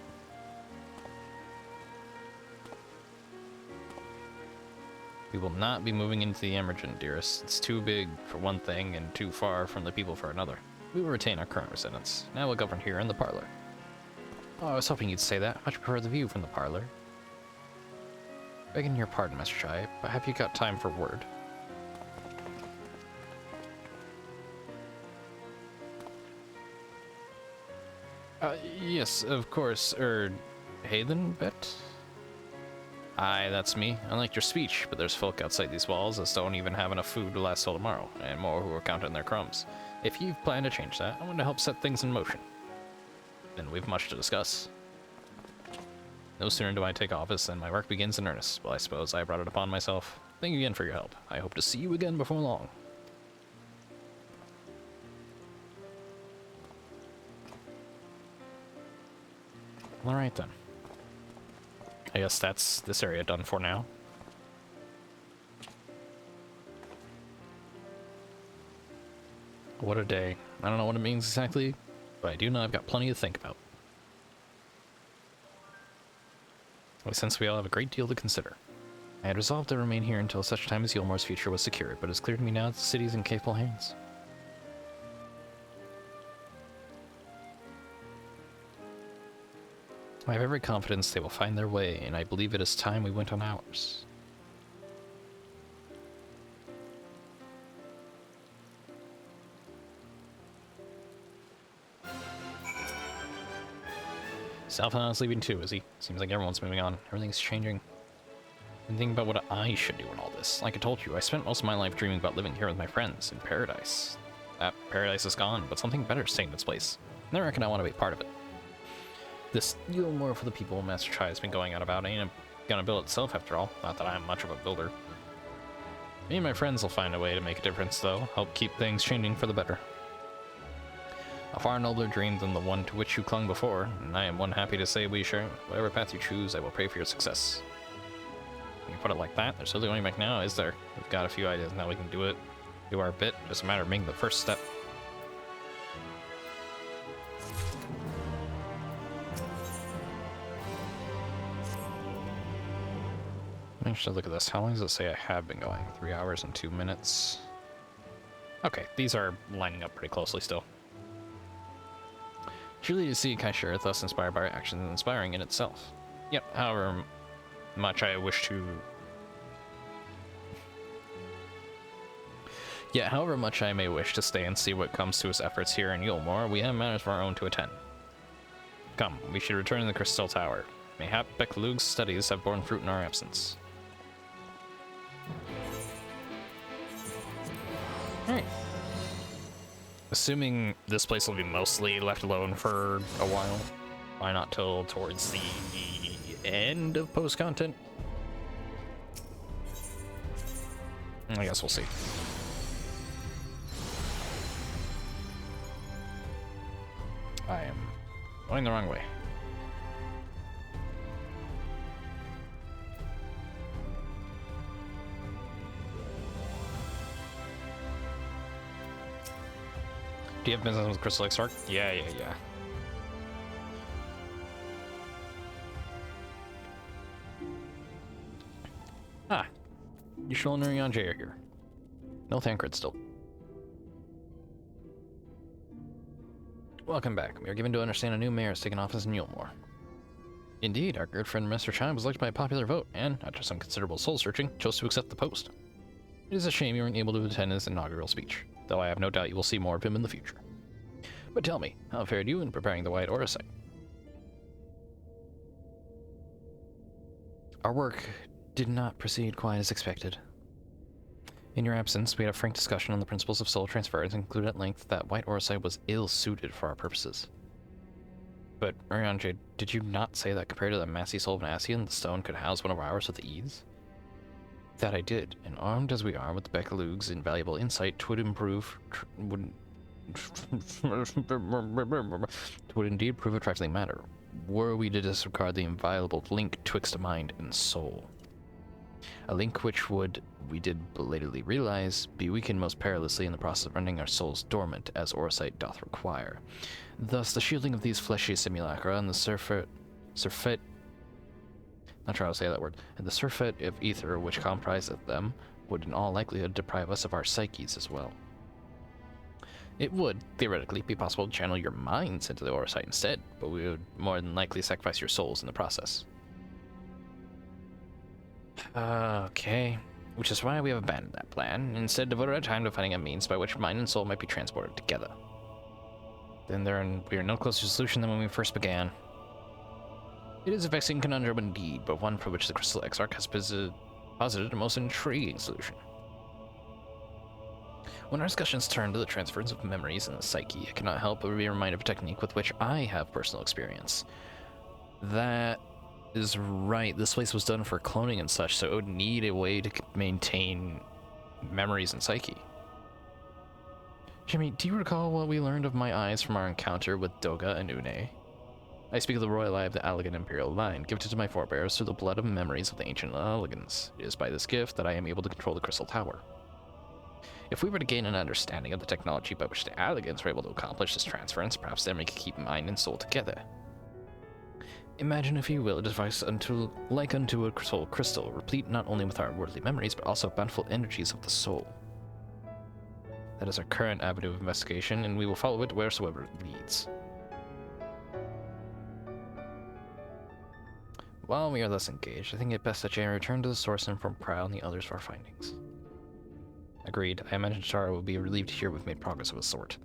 We will not be moving into the Emergent, dearest. It's too big for one thing and too far from the people for another. We will retain our current residence. Now we'll govern here in the parlor. Oh, I was hoping you'd say that. Much prefer the view from the parlor. Begging your pardon, Master Chai, but have you got time for word? Yes, of course. Hayden Bet? Aye, that's me. I liked your speech, but there's folk outside these walls that don't even have enough food to last till tomorrow, and more who are counting their crumbs. If you've planned to change that, I want to help set things in motion. Then we've much to discuss. No sooner do I take office than my work begins in earnest. Well, I suppose I brought it upon myself. Thank you again for your help. I hope to see you again before long. Alright then. I guess that's this area done for now. What a day. I don't know what it means exactly, but I do know I've got plenty to think about. Well, since we all have a great deal to consider. I had resolved to remain here until such time as Yulmore's future was secured, but it's clear to me now that the city is in capable hands. I have every confidence they will find their way, and I believe it is time we went on ours. Alphina's leaving too, is he? Seems like everyone's moving on. Everything's changing. And think about what I should do in all this. Like I told you, I spent most of my life dreaming about living here with my friends in paradise. That paradise is gone, but something better is taking its place. And I reckon I want to be part of it. This deal more for the people Master Chai has been going on about ain't gonna build itself after all. Not that I'm much of a builder. Me and my friends will find a way to make a difference, though. Help keep things changing for the better. A far nobler dream than the one to which you clung before, and I am one happy to say we share. Whatever path you choose, I will pray for your success. When you put it like that, there's really going back now, is there? We've got a few ideas now, we can do it. Do our bit, just a matter of making the first step. Actually, look at this. How long does it say I have been going? 3 hours and 2 minutes. Okay, these are lining up pretty closely still. Truly to see Kaishir, thus inspired by our actions, and inspiring in itself. Yep, however much I wish to... Yet, however much I may wish to stay and see what comes to his efforts here in Yulmore, we have matters of our own to attend. Come, we should return to the Crystal Tower. Mayhap Beklug's studies have borne fruit in our absence. Alright. Assuming this place will be mostly left alone for a while. Why not till towards the end of post-content? I guess we'll see. I am going the wrong way. Do you have business with Crystal Exarch? Yeah. Ah, Yashul and Urian J are here. No Thancred still. Welcome back. We are given to understand a new mayor has taken office in Yulmore. Indeed, our good friend Mr. Chai was elected by a popular vote, and, after some considerable soul-searching, chose to accept the post. It is a shame you weren't able to attend his inaugural speech, though I have no doubt you will see more of him in the future. But tell me, how fared you in preparing the White Aura site? Our work did not proceed quite as expected. In your absence, we had a frank discussion on the principles of soul transference and concluded at length that White Aura site was ill-suited for our purposes. But, Urianjay, did you not say that compared to the massy soul of an Asian, the stone could house one of ours with ease? That I did, and armed as we are with Bekalug's invaluable insight, 'twould indeed prove a trifling matter, were we to disregard the inviolable link twixt mind and soul. A link which would, we did belatedly realize, be weakened most perilously in the process of rendering our souls dormant, as Orsight doth require. Thus, the shielding of these fleshy simulacra and the surfeit, not sure how to say that word, and the surfeit of ether which compriseth them, would in all likelihood deprive us of our psyches as well. It would, theoretically, be possible to channel your minds into the Orsight instead, but we would more than likely sacrifice your souls in the process. Okay. Which is why we have abandoned that plan, and instead devoted our time to finding a means by which mind and soul might be transported together. Then we are no closer to solution than when we first began. It is a vexing conundrum indeed, but one for which the Crystal Exarch has posited a most intriguing solution. When our discussions turn to the transference of memories in the psyche, I cannot help but be reminded of a technique with which I have personal experience. That is right, this place was done for cloning and such, so it would need a way to maintain memories and psyche. Jimmy, do you recall what we learned of my eyes from our encounter with Doga and Une? I speak of the royal eye of the Allegan Imperial line, gifted to my forebears through the blood of memories of the ancient Allegans. It is by this gift that I am able to control the Crystal Tower. If we were to gain an understanding of the technology by which the Allegans were able to accomplish this transference, perhaps then we could keep mind and soul together. Imagine, if you will, a device like unto a soul crystal, replete not only with our worldly memories, but also bountiful energies of the soul. That is our current avenue of investigation, and we will follow it wheresoever it leads. While we are thus engaged, I think it best that Jane return to the source and inform Prowl and the others of our findings. Agreed. I imagine Tara will be relieved to hear we've made progress of a sort.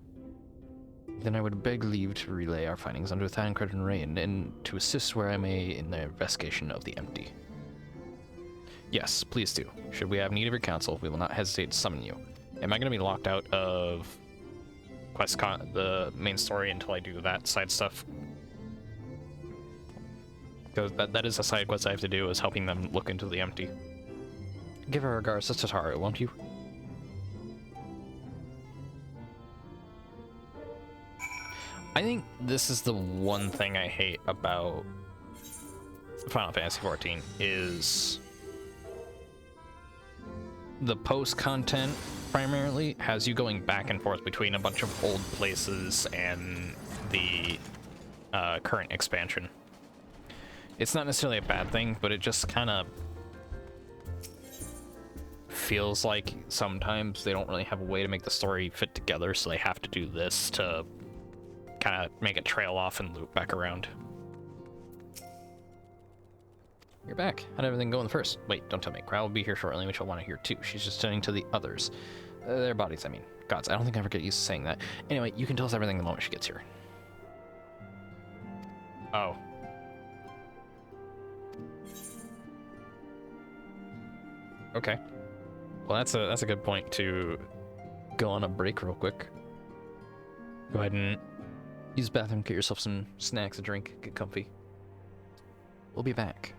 Then I would beg leave to relay our findings under Thancred and Rain and to assist where I may in the investigation of the empty. Yes, please do. Should we have need of your counsel, we will not hesitate to summon you. Am I going to be locked out of the main story until I do that side stuff? Because that is a side quest I have to do, is helping them look into the empty. Give our regards to Tataru, won't you? I think this is the one thing I hate about Final Fantasy XIV is the post content primarily has you going back and forth between a bunch of old places and the current expansion. It's not necessarily a bad thing, but it just kind of feels like sometimes they don't really have a way to make the story fit together, so they have to do this to kind of make it trail off and loop back around. You're back. How'd everything go in the first? Wait, don't tell me. Crow will be here shortly, which I'll want to hear too. She's just tending to the others. Their bodies, I mean. Gods, I don't think I ever get used to saying that. Anyway, you can tell us everything the moment she gets here. Oh. Okay. Well, that's a good point to go on a break real quick. Go ahead and use the bathroom, get yourself some snacks, a drink, get comfy. We'll be back.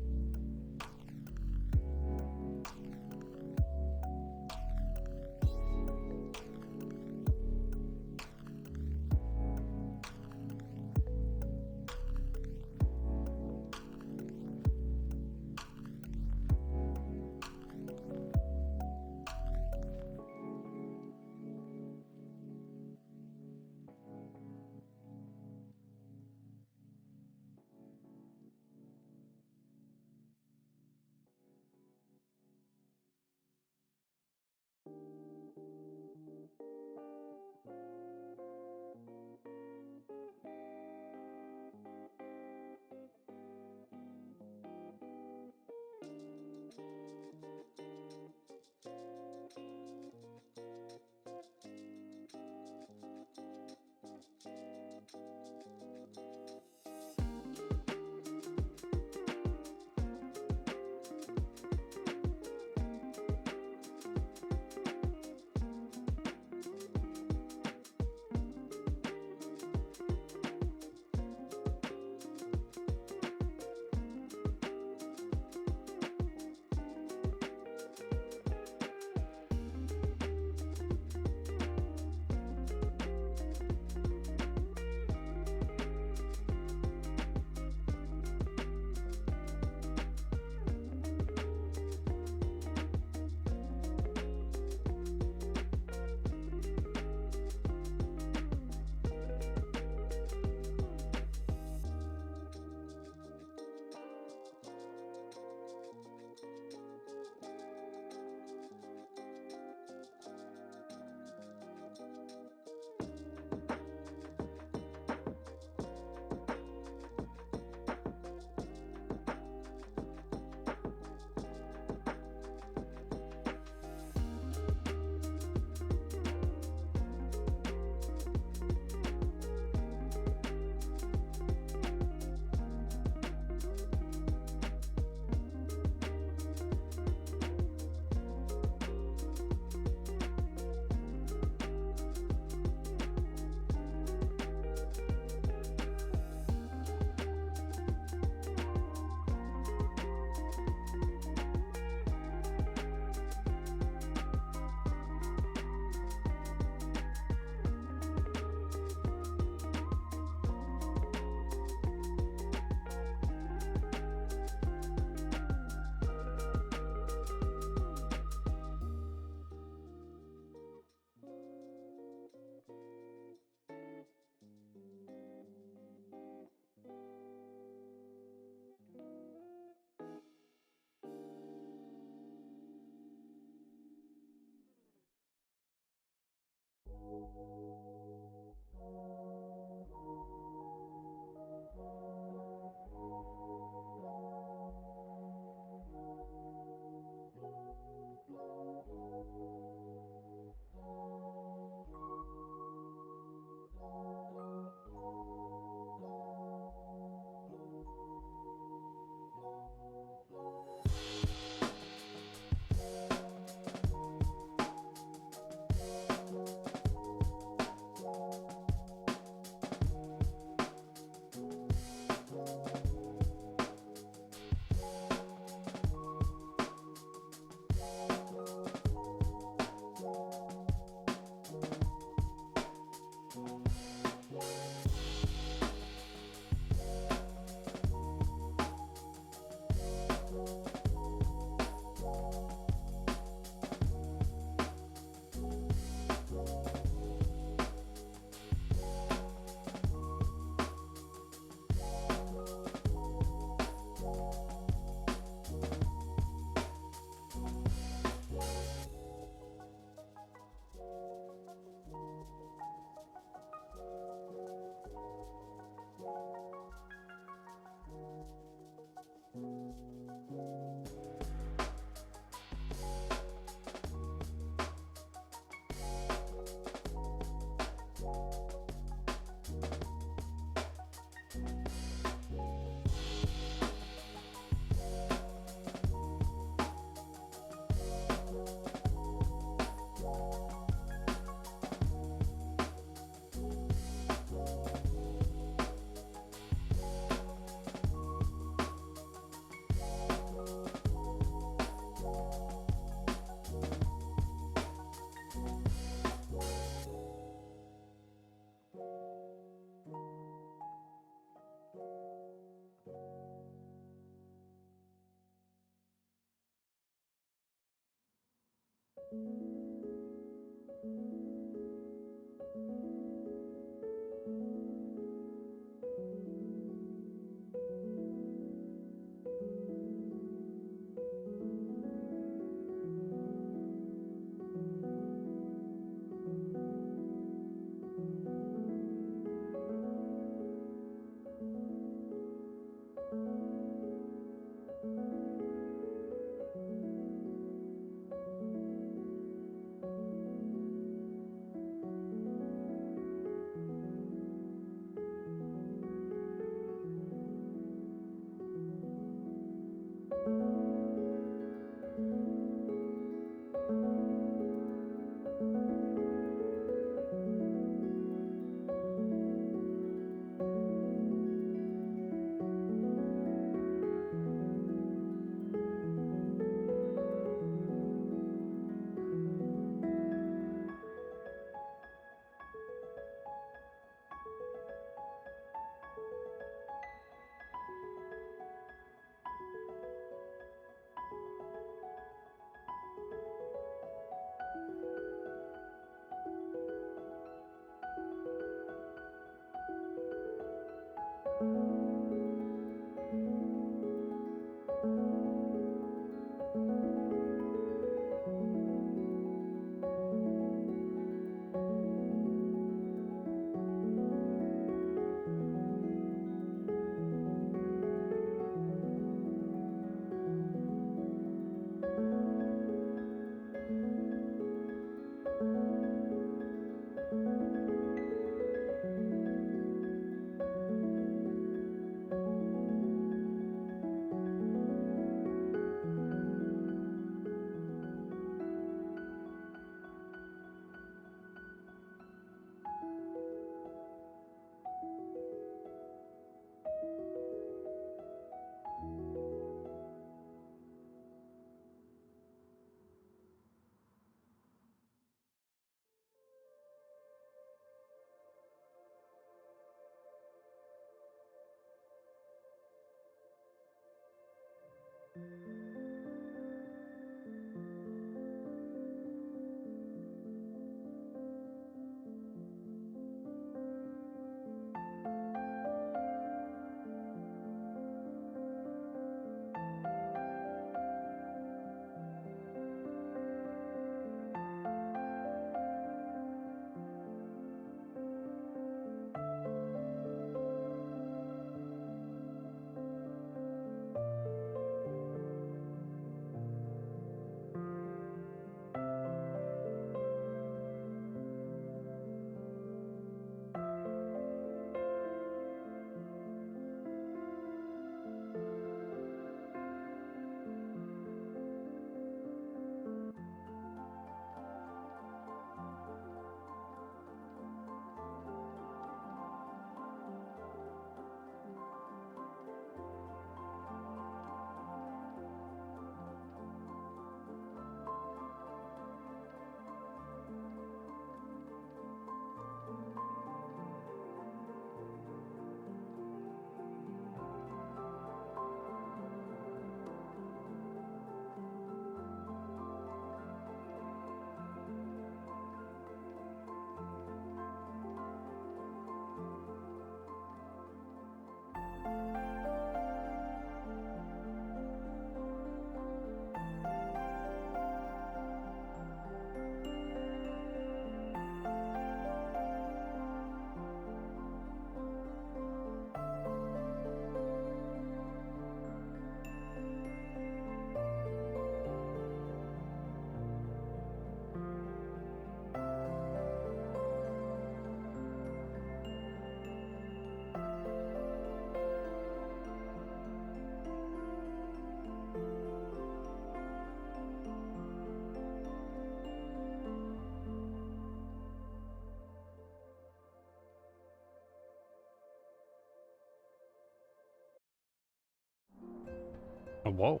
Whoa.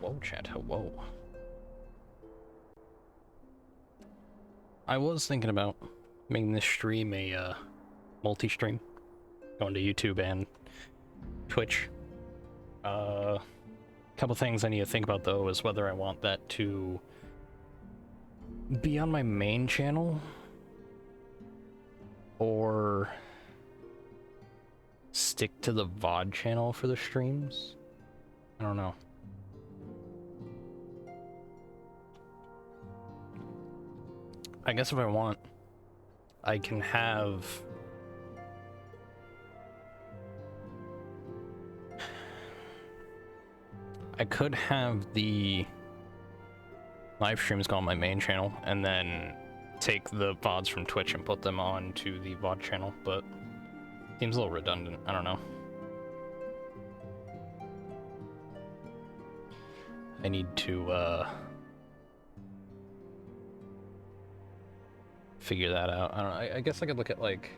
Whoa, chat, whoa. I was thinking about making this stream a multi-stream, going to YouTube and Twitch. Couple things I need to think about though is whether I want that to be on my main channel or stick to the VOD channel for the streams. I don't know. I guess if I want, I can have I could have the live streams go on my main channel and then take the VODs from Twitch and put them on to the VOD channel, but it seems a little redundant. I don't know. I need to figure that out. I don't know. I guess I could look at like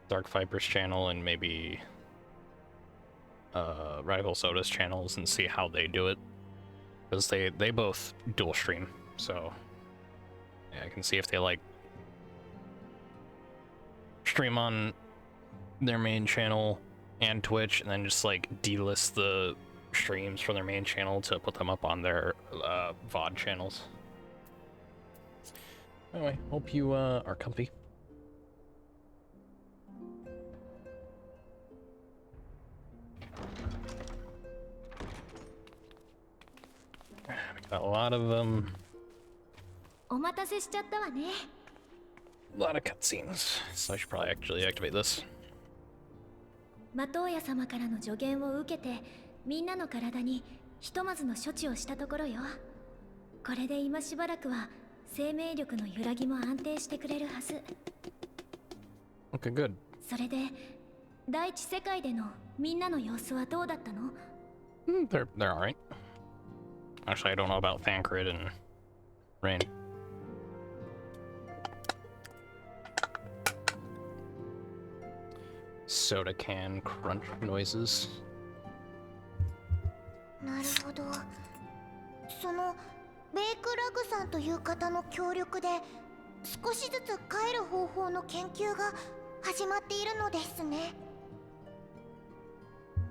Dark Viper's channel and maybe Radical Soda's channels and see how they do it, because they both dual stream, so yeah, I can see if they like stream on their main channel and Twitch and then just like delist the streams from their main channel to put them up on their VOD channels. Anyway, hope you are comfy. Got a lot ofお待たせしちゃったわね。cutscenes, so I should probably actually activate this. マトウヤ様からの助言を受けて、みんなの体にひとまずの処置をしたところよ。これで今しばらくは生命力の揺らぎも安定してくれるはず。Okay, good. それで、第一世界でのみんなの様子はどうだったの？ They're alright. Actually, I don't know about Thancred and Rain. Soda can crunch noises. なるほど。そのベイクラグさんという方の協力で少しずつ帰る方法の研究が始まっているのですね。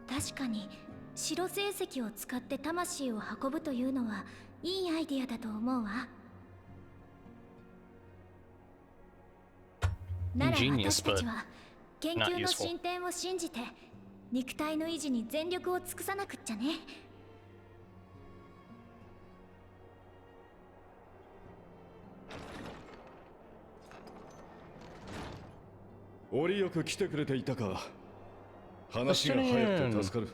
確かに白成績を使って魂を運ぶというのはいいアイディアだと思うわ。なら私たちは研究の進展を信じて肉体の維持に全力を尽くさなくっちゃね。折よく来てくれていたか。話が早くて助かる。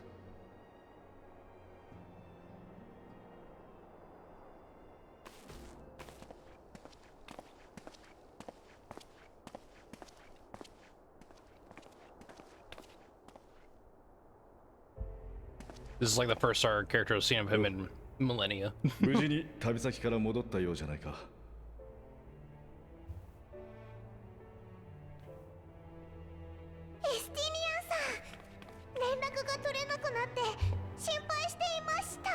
This is like the first our character has seen of him in millennia. 無事に旅先から戻ったようじゃないか。エスティニアンさん、連絡が取れなくなって心配していました。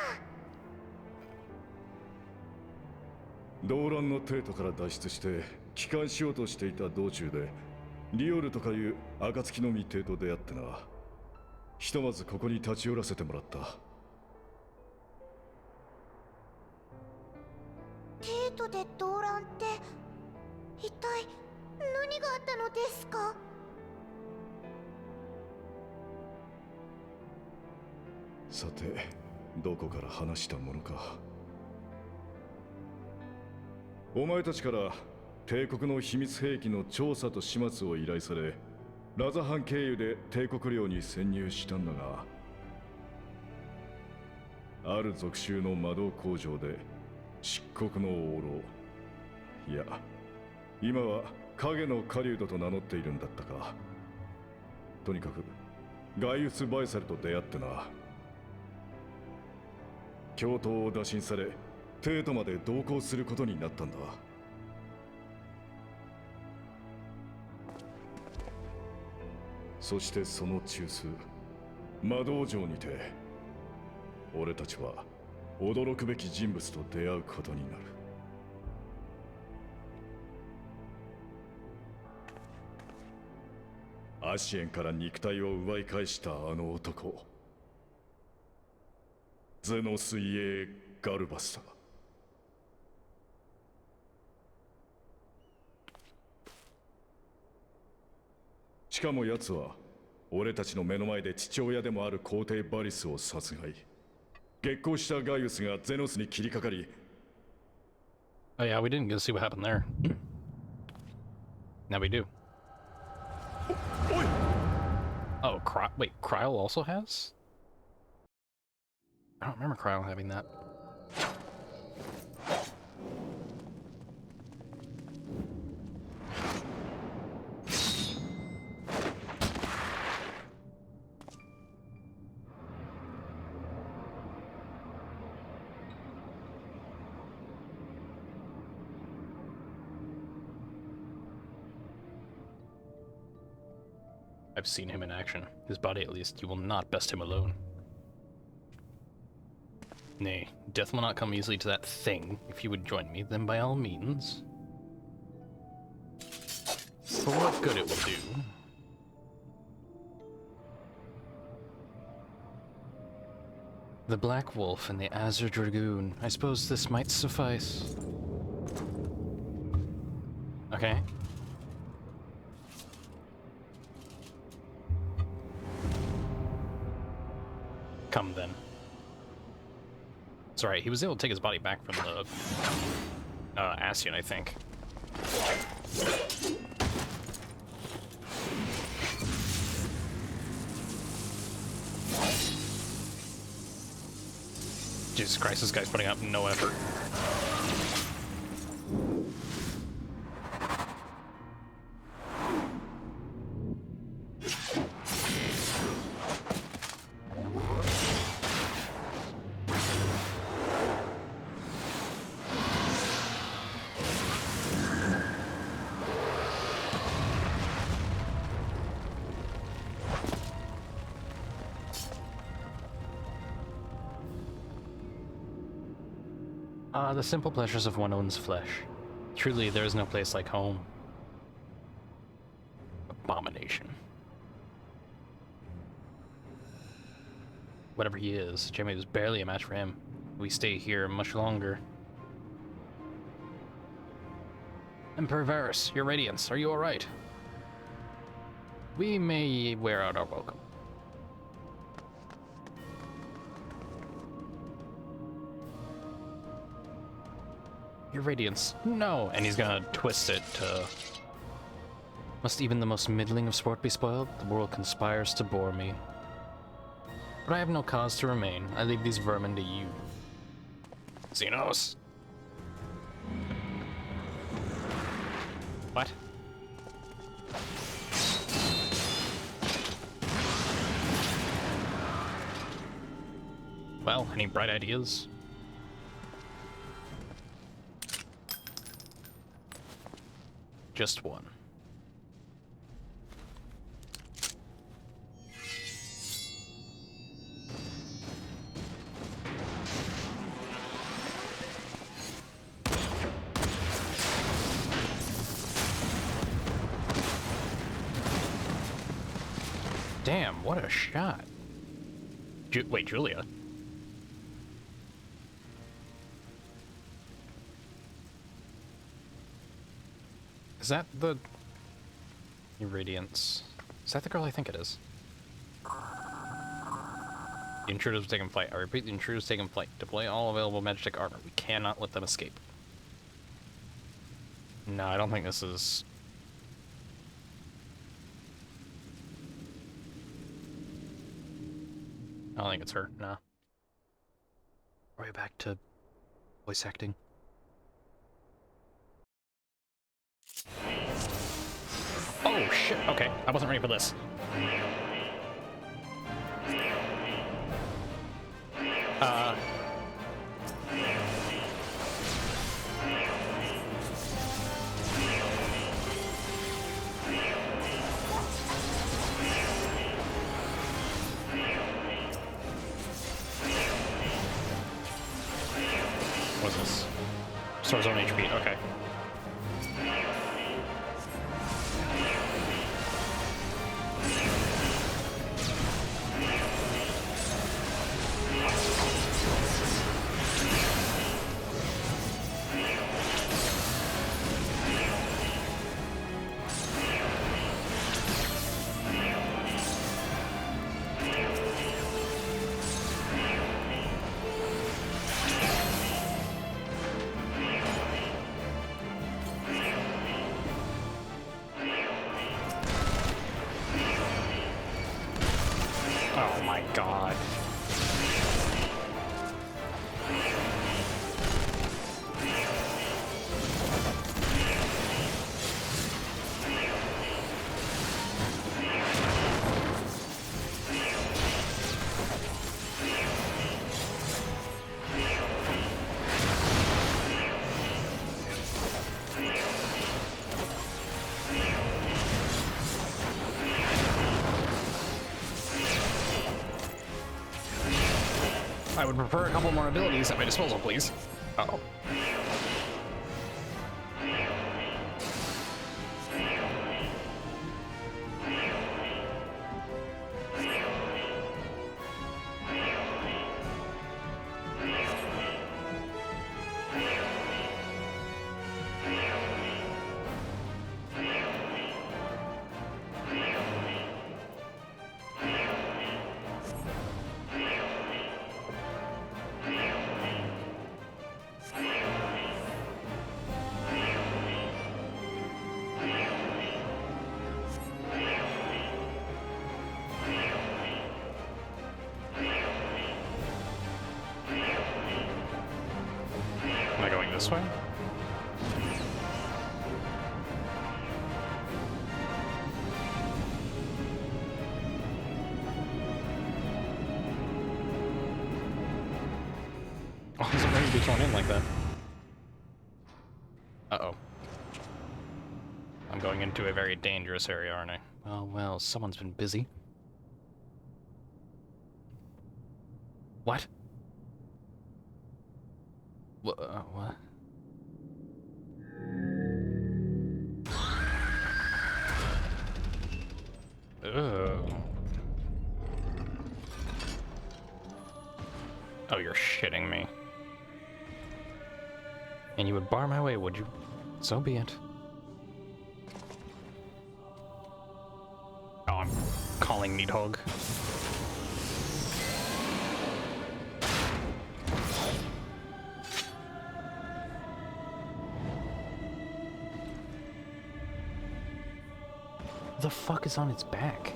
動乱の帝都から脱出して帰還しようとしていた道中でリオルとかいう暁の御帝と出会ってな。ひとまずここに立ち寄らせてもらった。帝都で動乱って一体何があったのですか？さて、どこから話したものか。お前たちから帝国の秘密兵器の調査と始末を依頼され、ラザハン経由で帝国領に潜入したんだが、ある属州の魔導工場で漆黒の王老、いや今は影の狩人と名乗っているんだったか。とにかくガイウス・バイサルと出会ってな。京都を打診され帝都まで同行することになったんだ。そしてその中枢魔導城にて俺たちは驚くべき人物と出会うことになる。アシエンから肉体を奪い返したあの男、ゼノスイエー・ガルバスだ。しかも奴は俺たちの目の前で父親でもある皇帝バリスを殺害。激高したガイウスがゼノスに切りかかり。 Oh yeah, we didn't get to see what happened there. Now we do. Oh, wait, Kryl also has? I don't remember Kryl having that. I've seen him in action. His body, at least, you will not best him alone. Nay, death will not come easily to that thing. If you would join me, then by all means. For what good it will do. The Black Wolf and the Azure Dragoon. I suppose this might suffice. Okay. Come then. It's alright, he was able to take his body back from the Ascian, I think. Jesus Christ, this guy's putting up no effort. The simple pleasures of one own's flesh. Truly, there is no place like home. Abomination. Whatever he is, Jamie was barely a match for him. We stay here much longer. Emperor Varus, your radiance, are you alright? We may wear out our welcome. Your radiance. No! And he's gonna twist it to... Must even the most middling of sport be spoiled? The world conspires to bore me. But I have no cause to remain. I leave these vermin to you. Xenos! What? Well, any bright ideas? Just one. Damn, what a shot. Wait, Julia? Is that the... Radiance? Is that the girl I think it is? The intruders have taken flight. I repeat, the intruders have taken flight. Deploy all available magic armor. We cannot let them escape. No, I don't think this is... I don't think it's her, no. Way back to voice acting. Oh shit, okay, I wasn't ready for this. What's this? Restores own HP, okay. I would prefer a couple more abilities at my disposal, please. Uh-oh. Am I going this way? Oh, he's ready to be thrown in like that. Uh-oh. I'm going into a very dangerous area, aren't I? Well, someone's been busy. What? What? Ugh. Oh, you're shitting me. And you would bar my way, would you? So be it. Oh, I'm calling Needhog. What the fuck is on its back?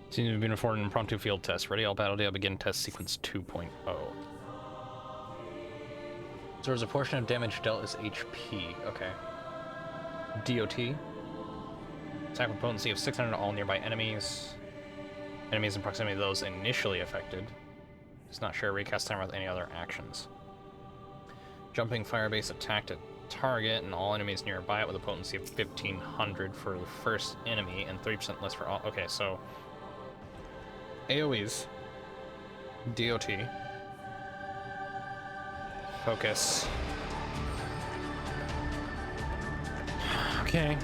Seems to have been afforded an impromptu field test. Ready, all battle day, begin test sequence 2.0. So as a portion of damage dealt is HP. Okay. DOT. Attack with potency of 600 to all nearby enemies. Enemies in proximity to those initially affected. Does not share recast timer with any other actions. Jumping fire-based attack to target and all enemies nearby it with a potency of 1500 for the first enemy and 3% less for all. Okay, so AoEs, DOT, focus. Okay.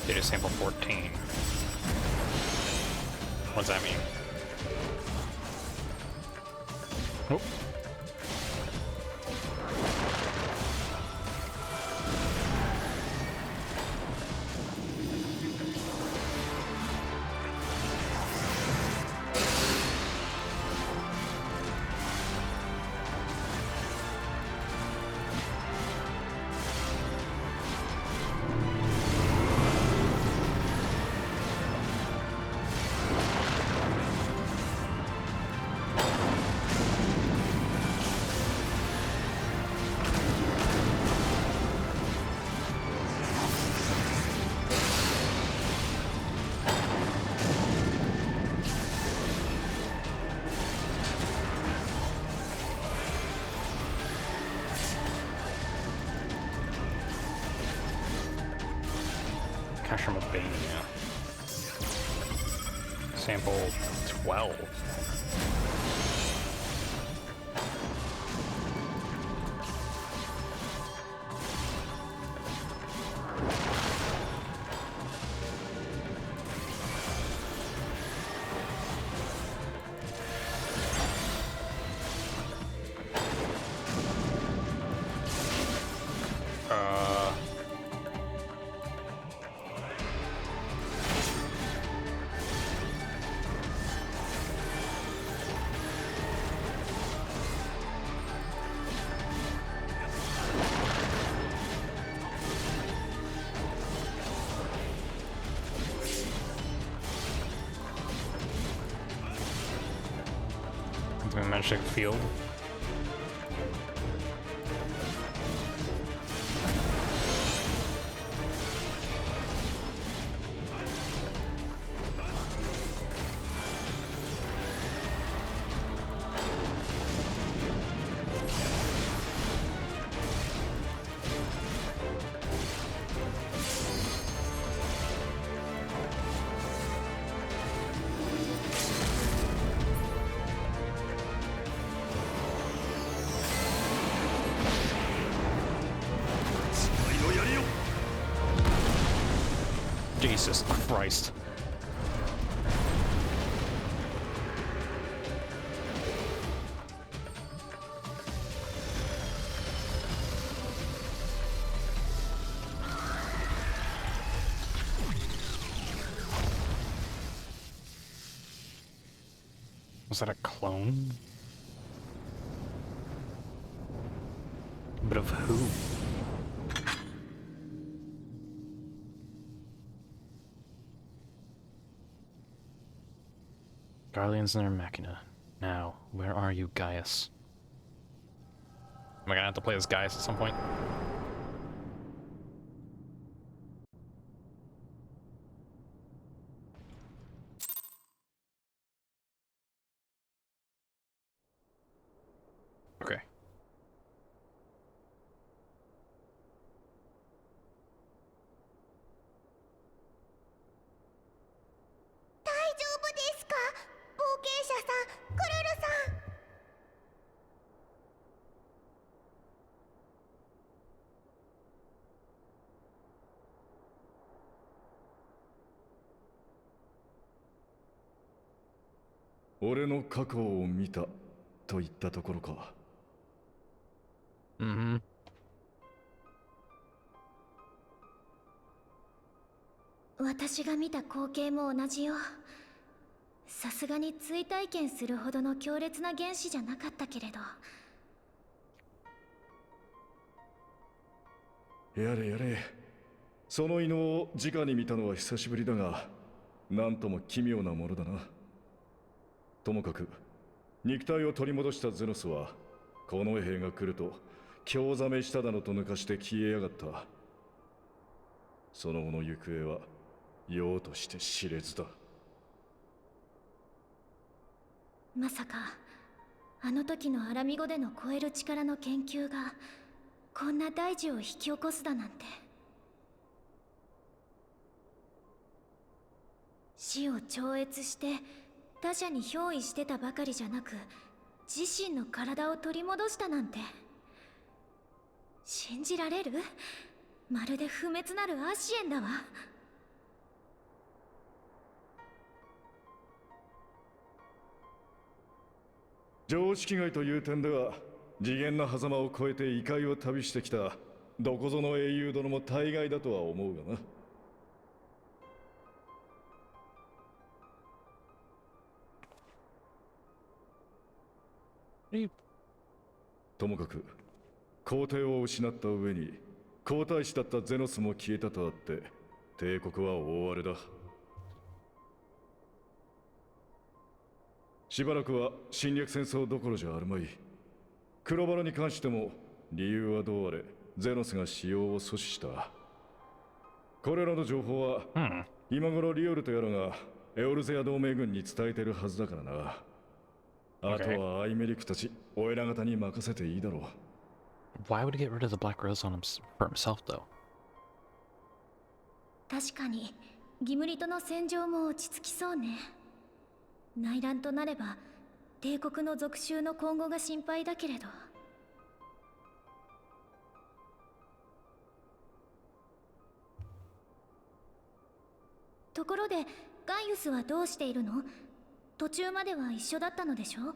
Data sample 14. What does that mean? Oh. Cash from Albania. Sample 12. The magic field. Jesus Christ. Was that a clone? But of who? Guardians in their Machina. Now, where are you, Gaius? Am I gonna have to play as Gaius at some point? Okay.俺の過去を見たといったところか。Mm-hmm. 私が見た光景も同じよ。さすがに追体験するほどの強烈な原子じゃなかったけれど。やれやれ。その異能を直に見たのは久しぶりだが、なんとも奇妙なものだな。ともかく肉体を取り戻したゼノスはこの兵が来ると興ざめしただのと抜かして消えやがった。その後の行方はよとして知れずだ。まさかあの時のアラミ語での超える力の研究がこんな大事を引き起こすだなんて。死を超越して他者に憑依してたばかりじゃなく、自身の体を取り戻したなんて信じられる？まるで不滅なるアシエンだわ。常識外という点では次元の狭間を越えて異界を旅してきたどこぞの英雄殿も大概だとは思うがな。ともかく皇帝を失った上に皇太子だったゼノスも消えたとあって帝国は大荒れだ。しばらくは侵略戦争どころじゃあるまい。黒バラに関しても理由はどうあれゼノスが使用を阻止した。これらの情報は、今頃リオルとやらがエオルゼア同盟軍に伝えてるはずだからな。あとはアイメリクたちお偉方に任せていいだろう。Why would he get rid of the Black Rose on for himself, though? 確かにギムリとの戦場も落ち着きそうね。内乱となれば帝国の属州の今後が心配だけれど。ところでガイウスはどうしているの？途中までは一緒だったのでしょ？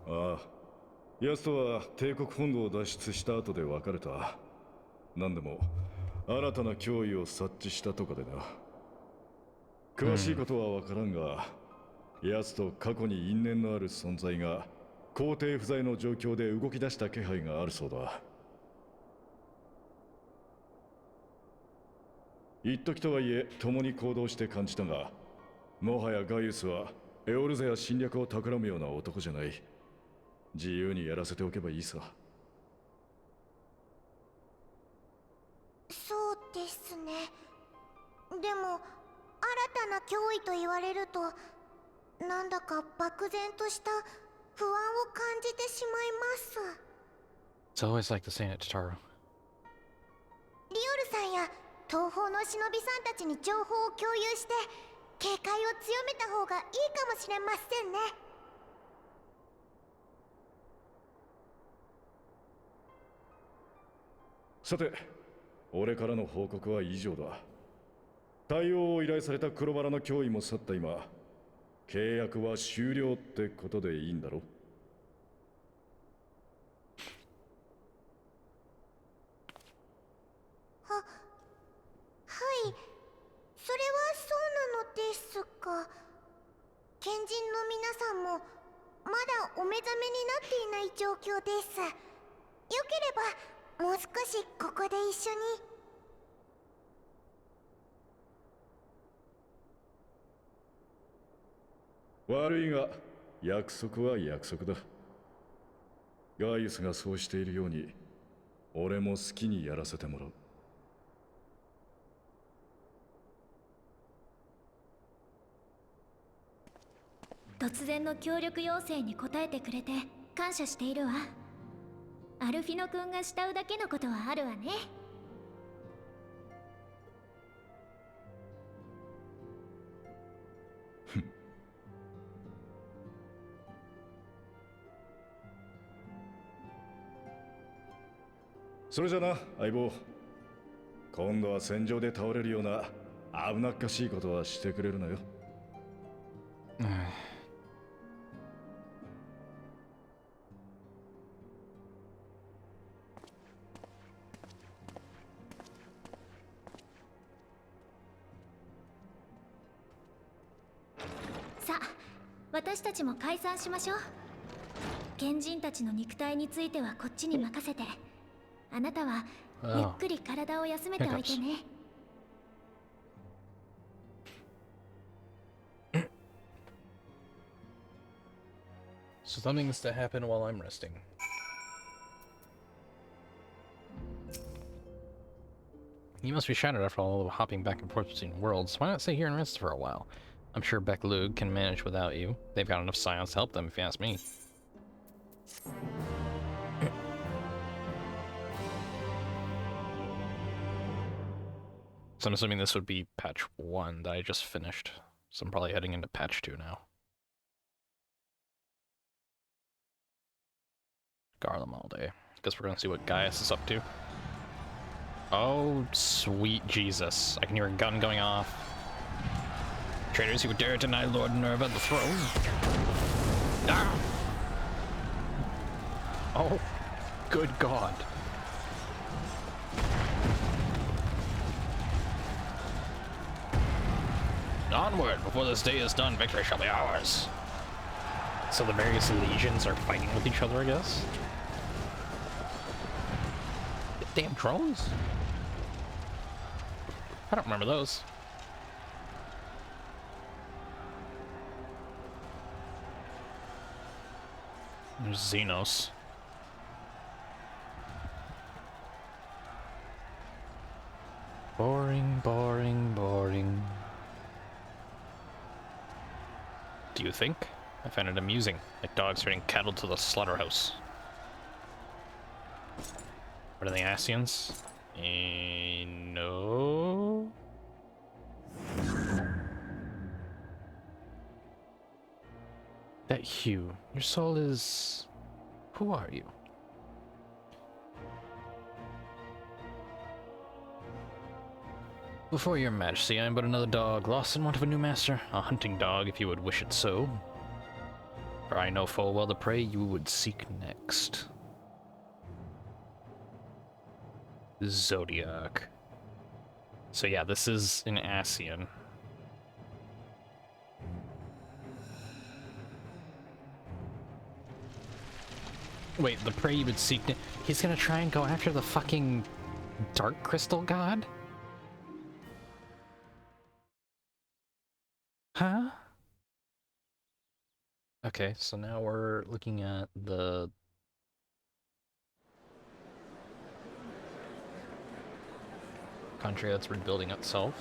ああ、ヤスとは帝国本土を脱出した後で別れた。何でも新たな脅威を察知したとかでな。詳しいことは分からんが、ヤスと過去に因縁のある存在が皇帝不在の状況で動き出した気配があるそうだ。一時とはいえ共に行動して感じたが、もはやガイウスはエオルゼや侵略を企むような男じゃない。自由にやらせておけばいいさ。そうですね。でも新たな脅威と言われるとなんだか漠然とした不安を感じてしまいます。 It's always like this, ain't it, Tataru? リオルさんや東方の忍びさんたちに情報を共有して警戒を強めた方がいいかもしれませんね。さて、俺からの報告は以上だ。対応を依頼された黒バラの脅威も去った今、契約は終了ってことでいいんだろ？はい、それはそうなのですが、賢人の皆さんもまだお目覚めになっていない状況です。よければもう少しここで一緒に。悪いが、約束は約束だ。ガイウスがそうしているように、俺も好きにやらせてもらう。突然の協力要請に応えてくれて感謝しているわ。アルフィノ君が慕うだけのことはあるわね。それじゃな、相棒。今度は戦場で倒れるような危なっかしいことはしてくれるなよ。さあ、私たちも解散しましょう。賢人たちの肉体についてはこっちに任せて、あなたはゆっくり体を休めておいてね。So something's to happen while I'm resting. You must be shattered after all the hopping back and forth between worlds. Why not stay here and rest for a while? I'm sure Beck Lug can manage without you. They've got enough scions to help them, if you ask me. So I'm assuming this would be patch 1 that I just finished. So I'm probably heading into patch 2 now. Garlem all day. Guess we're gonna see what Gaius is up to. Oh, sweet Jesus. I can hear a gun going off. Traitors who dare deny Lord Nerva the throne. Ah! Oh, good God. Onward! Before this day is done, victory shall be ours. So the various legions are fighting with each other, I guess? Damn drones? I don't remember those. There's Xenos. Boring, boring, boring. Do you think? I find it amusing, like dogs herding cattle to the slaughterhouse. What are the Asians? No. That hue. Your soul is... Who are you? Before your majesty, I am but another dog, lost in want of a new master. A hunting dog, if you would wish it so. For I know full well the prey you would seek next. Zodiac. So yeah, this is an Asian. Wait, the prey you would seek... He's gonna try and go after the fucking Dark Crystal God? Huh? Okay, so now we're looking at the country that's rebuilding itself.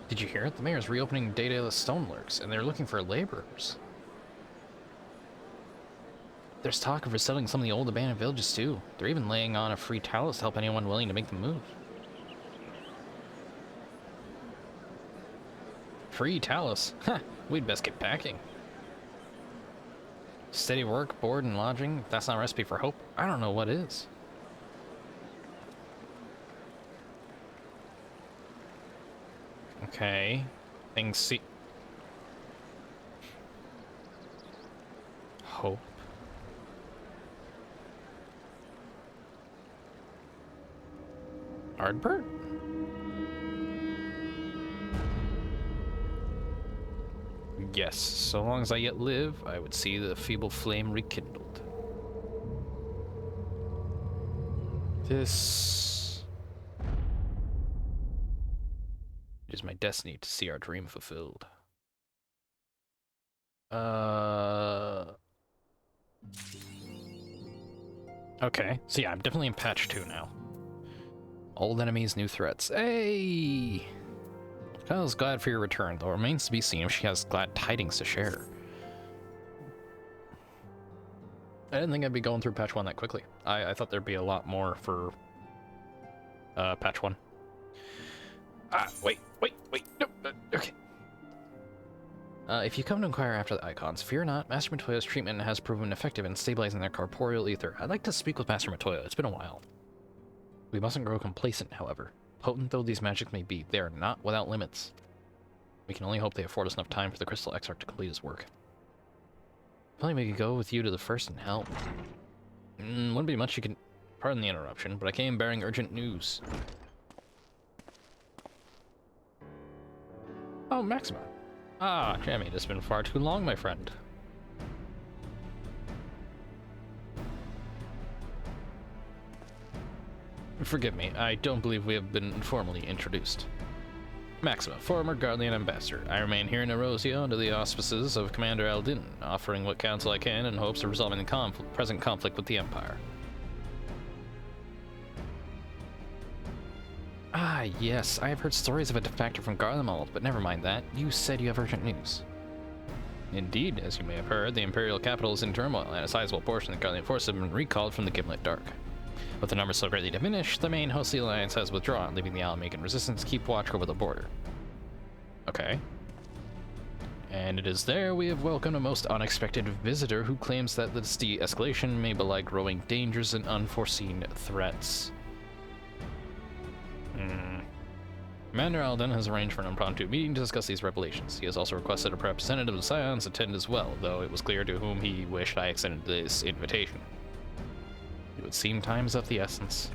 Did you hear it? The mayor's reopening Daedalus Stoneworks, and they're looking for laborers. There's talk of resettling some of the old abandoned villages too. They're even laying on a free talus to help anyone willing to make the move. Free talus? Huh, we'd best get packing. Steady work, board, and lodging. If that's not a recipe for hope, I don't know what is. Okay. Things see... Hope. Ardbert? Yes, so long as I yet live, I would see the feeble flame rekindled. This... It is my destiny to see our dream fulfilled. Okay, so yeah, I'm definitely in patch 2 now. Old enemies, new threats. Hey! Kyle's glad for your return, though it remains to be seen if she has glad tidings to share. I didn't think I'd be going through patch 1 that quickly. I thought there'd be a lot more for patch 1. Wait, no, okay. If you come to inquire after the icons, fear not, Master Matoya's treatment has proven effective in stabilizing their corporeal ether. I'd like to speak with Master Matoya, it's been a while. We mustn't grow complacent, however. Potent though these magics may be, they are not without limits. We can only hope they afford us enough time for the Crystal Exarch to complete his work. Probably we could go with you to the first and help. Wouldn't be much you can... Pardon the interruption, but I came bearing urgent news. Oh, Maxima. Ah, Jamie, it has been far too long, my friend. Forgive me, I don't believe we have been formally introduced. Maxima, former Guardian Ambassador. I remain here in Erosio under the auspices of Commander Aldin, offering what counsel I can in hopes of resolving the present conflict with the Empire. Ah, yes, I have heard stories of a defector from Garlemald, but never mind that. You said you have urgent news. Indeed, as you may have heard, the Imperial capital is in turmoil, and a sizable portion of the Guardian force have been recalled from the Gimlet Dark. With the numbers so greatly diminished, the main host of the Alliance has withdrawn, leaving the Alamacan resistance keep watch over the border. Okay. And it is there we have welcomed a most unexpected visitor who claims that this de-escalation may belie growing dangers and unforeseen threats. Commander Alden has arranged for an impromptu meeting to discuss these revelations. He has also requested a representative of Scions attend as well, though it was clear to whom he wished I extended this invitation. It would seem time is of the essence.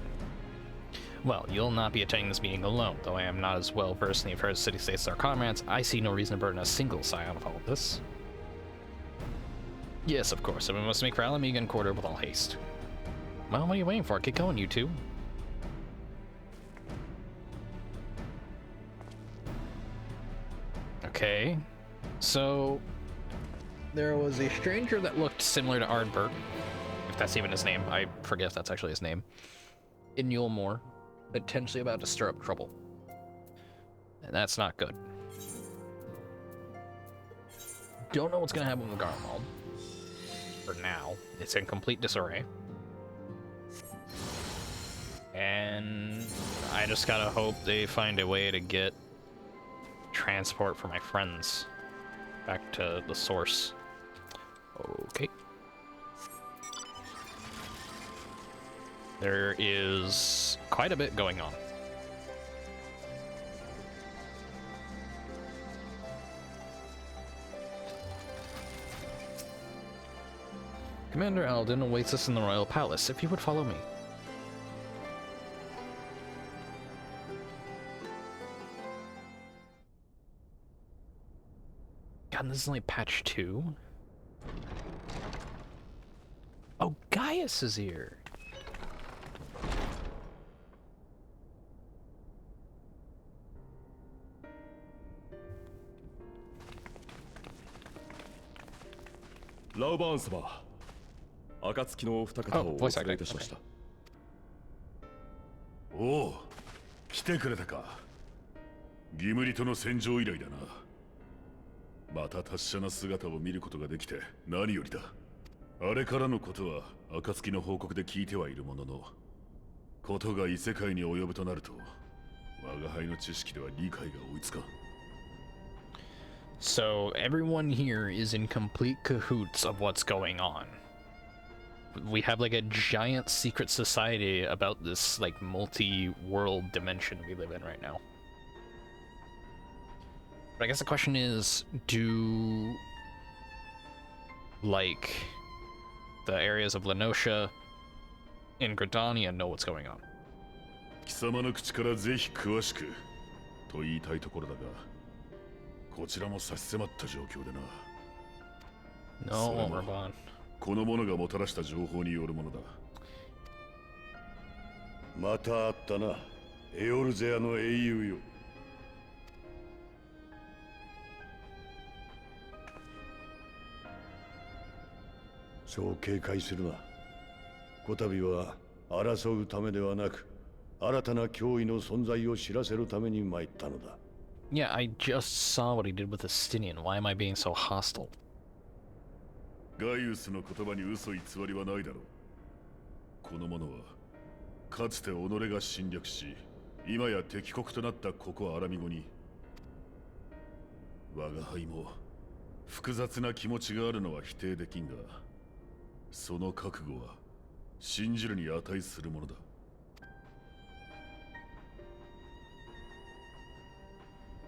Well, you'll not be attending this meeting alone, though I am not as well versed in the affairs of city-states as our comrades. I see no reason to burden a single Scion with all of this. Yes, of course, and we must make for Alamegan Quarter with all haste. Well, what are you waiting for? Get going, you two. Okay, so there was a stranger that looked similar to Ardbert, if that's even his name. I forget if that's actually his name. In Yulmore, potentially about to stir up trouble. And that's not good. Don't know what's gonna happen with Garlemald. For now, it's in complete disarray. And I just gotta hope they find a way to get transport for my friends back to the source. Okay. There is quite a bit going on. Commander Alden awaits us in the Royal Palace, if you would follow me. God, this is only patch 2? Oh, Gaius is here! ラウバーン様、暁のお二方をお連れいたしました。おお、来てくれたか。ギムリとの戦場以来だな。また達者な姿を見ることができて何よりだ。あれからのことは暁の報告で聞いてはいるものの、ことが異世界に及ぶとなると我が輩の知識では理解が追いつかん。So everyone here is in complete cahoots of what's going on. We have like a giant secret society about this like multi-world dimension we live in right now. But I guess the question is, do like the areas of Lenosha and Gridania know what's going on? 貴様の口からぜひ詳しくと言いたいところだが、こちらも差し迫った状況でな。No, Raban. この者がもたらした情報によるものだ。また会ったな、エオルゼアの英雄よ。そう警戒するな。こたびは争うためではなく、新たな脅威の存在を知らせるために参ったのだ。Yeah, I just saw what he did with Estinian. Why am I being so hostile? ガイウスの言葉に嘘偽りはないだろう。この者はかつて己が侵略し、今や敵国となったここアラミゴに、我が輩も複雑な気持ちがあるのは否定できんが、その覚悟は信じるに値するものだ。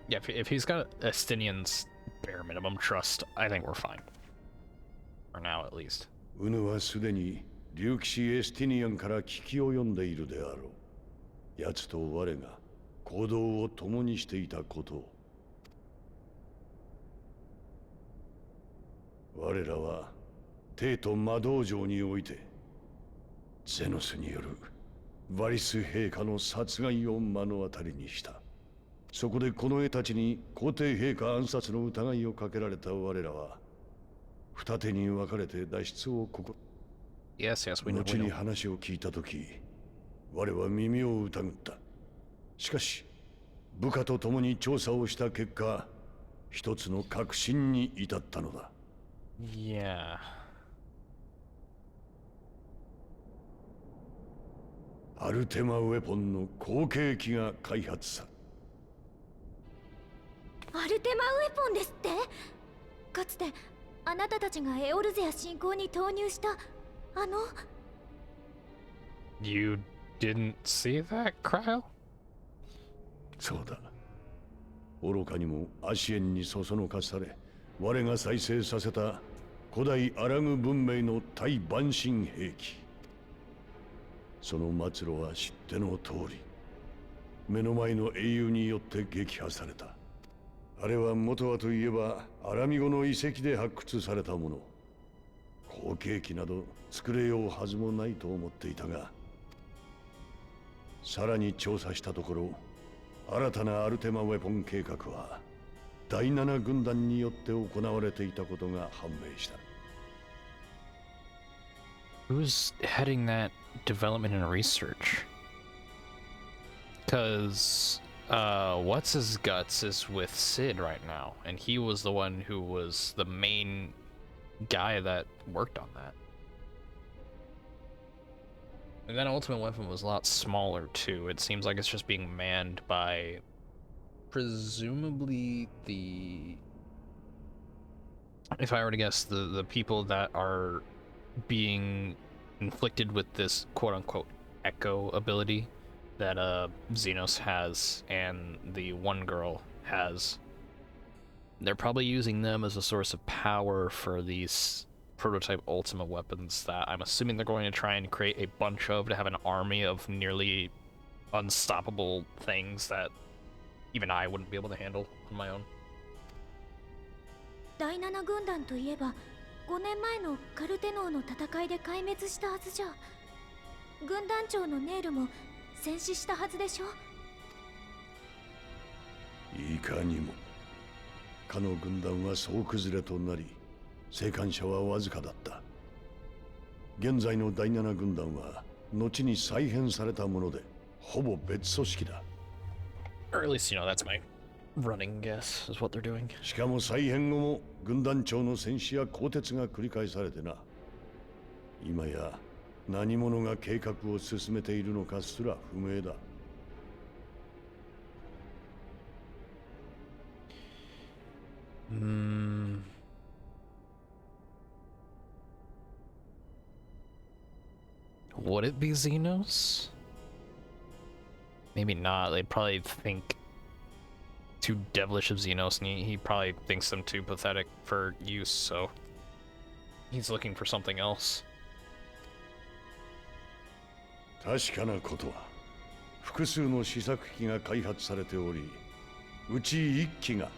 Yeah, if he's got Estinian's bare minimum trust, I think we're fine. For now, at least. ウヌはすでに竜騎士エスティニアンから聞き及んでいるであろう。奴と我が行動を共にしていたことを。我らは帝都魔道場においてゼノスによるバリス陛下の殺害を目の当たりにした。そこでこの絵たちに皇帝陛下暗殺の疑いをかけられた我らは二手に分かれて脱出をYes, we know. 後に話を聞いたとき、我は耳を疑った。しかし部下と共に調査をした結果、一つの確信に至ったのだ。Yeah. アルテマウェポンの後継機が開発さ。アルテマウェポンですって？かつてあなたたちがエオルゼア侵攻に投入したYou didn't see that, Cryo? そうだ。愚かにもアシエンにそそのかされ、我が再生させた古代アラグ文明の対万神兵器。その末路は知っての通り、目の前の英雄によって撃破された。あれは元はといえばアラミゴの遺跡で発掘されたもの。後継機など作れようはずもないと思っていたが、さらに調査したところ、新たなアルテマウェポン計画は第7軍団によって行われていたことが判明した。Who's heading that development and research? Because what's his guts is with Sid right now, and he was the one who was the main guy that worked on that. And that ultimate weapon was a lot smaller too. It seems like it's just being manned by presumably the, if I were to guess, the people that are being inflicted with this quote-unquote echo ability that Xenos has and the one girl has. They're probably using them as a source of power for these prototype ultimate weapons that I'm assuming they're going to try and create a bunch of to have an army of nearly unstoppable things that even I wouldn't be able to handle on my own. 第7軍団といえば5年前のカルテノーの戦いで壊滅したはずじゃ。軍団長のネイルも戦死したはずでしょ。いかにもかの軍団は総崩れとなり、生還者はわずかだった。現在の第7軍団は後に再編されたもので、ほぼ別組織だ。Or at least, you know, that's my running guess, is what they're doing. しかも再編後も軍団長の戦死や更迭が繰り返されてな。今や何者が計画を進めているのかすら不明だ。Would it be Xenos? Maybe not. They'd probably think too devilish of Xenos, and he probably thinks them too pathetic for use, so he's looking for something else. 確かなことは、複数の試作機が開発されており、うち1機が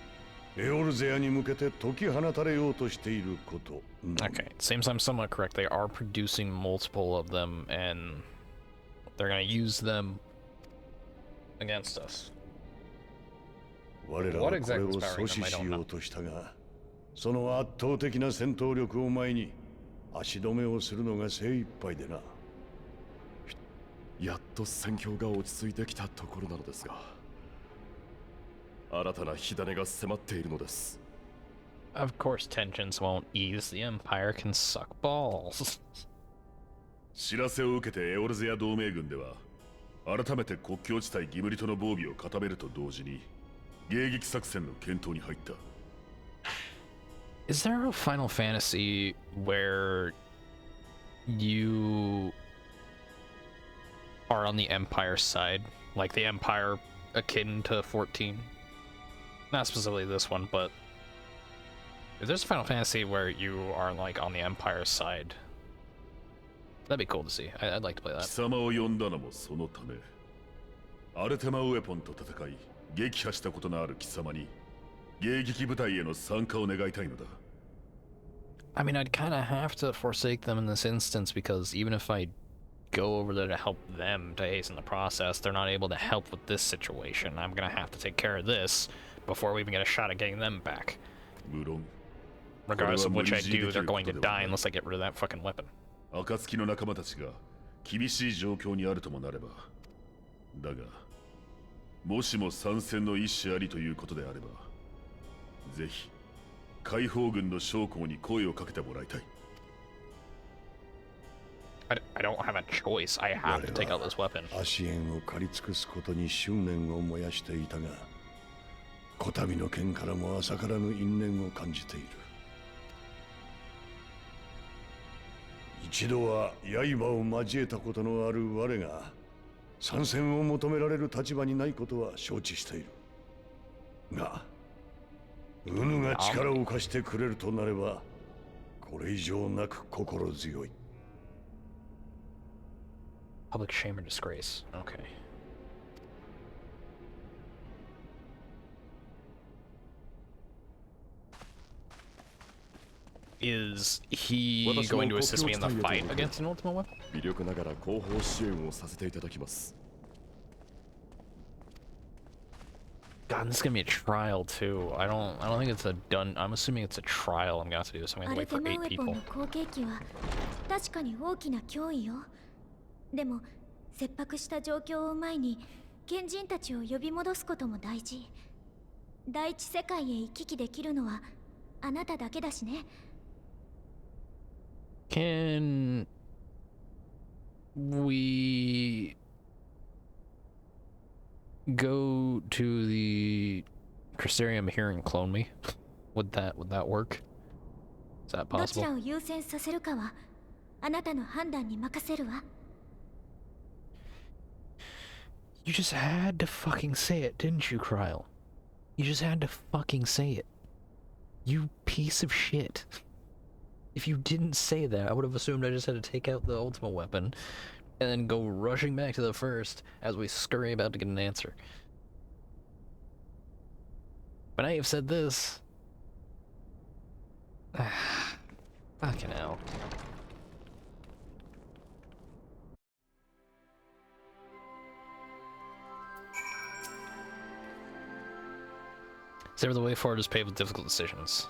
エオルゼアに向けて解き放たれようとしていること。Okay, it seems I'm somewhat correct. They are producing multiple of them, and they're gonna use them against us. 我らはこれを阻止しようとしたが、その圧倒的な戦闘力を前に足止めをするのが精一杯でな。やっと戦況が落ち着いてきたところなのですが、新たな火種が迫っているのです。Of course, tensions won't ease. The Empire can suck balls. 知らせを受けてエオルゼア同盟軍では、改めて国境地帯ギムリトの防備を固めると同時に、迎撃作戦の検討に入った。Is there a Final Fantasy where you are on the Empire side? Like the Empire akin to 14? Not specifically this one, but if there's a Final Fantasy where you are like on the Empire side, that'd be cool to see. I'd like to play that. 貴様を呼んだのもそのため。アルテマウェポンと戦い、撃破したことのある貴様に、迎撃部隊への参加を願いたいのだ。I mean, I'd kind of have to forsake them in this instance because even if I go over there to help them to hasten the process, they're not able to help with this situation. I'm gonna have to take care of this before we even get a shot at getting them back. 無論。Regardless of which I do, they're going to die unless I get rid of that fucking weapon. 暁の仲間たちが厳しい状況にあるともなれば。だが、もしも参戦の意思ありということであれば、ぜひ解放軍の将校に声をかけてもらいたい。I don't have a choice. I have to take out this weapon. 足縁を借り尽くすことに執念を燃やしていたが、こたびの剣からも浅からぬ因縁を感じている。一度は刃を交えたことのある我が参戦を求められる立場にないことは承知しているが、ウヌが力を貸してくれるとなればこれ以上なく心強い。 Public shame or disgrace. Okay. Is he going to assist me in the fight against an Ultima Weapon? 微力ながら後方支援をさせていただきます。 God, this is gonna be a trial too. I don't think it's a done. I'm assuming it's a trial. I'm gonna have to do this. I'm gonna wait for 8 people. 後継機は確かに大きな脅威よ。でも切迫した状況を前に賢人たちを呼び戻すことも大事。第一世界へ行き来できるのはあなただけだしね。Can we go to the Crystarium here and clone me? Would that work? Is that どち possible? らを優先させるかはあなたの判断に任せるわ。You just had to fucking say it, didn't you, Kryle? You just had to fucking say it. You piece of shit. If you didn't say that, I would have assumed I just had to take out the Ultima Weapon and then go rushing back to the first as we scurry about to get an answer. But now you've said this. Fucking hell. Is ever the way forward is paved with difficult decisions.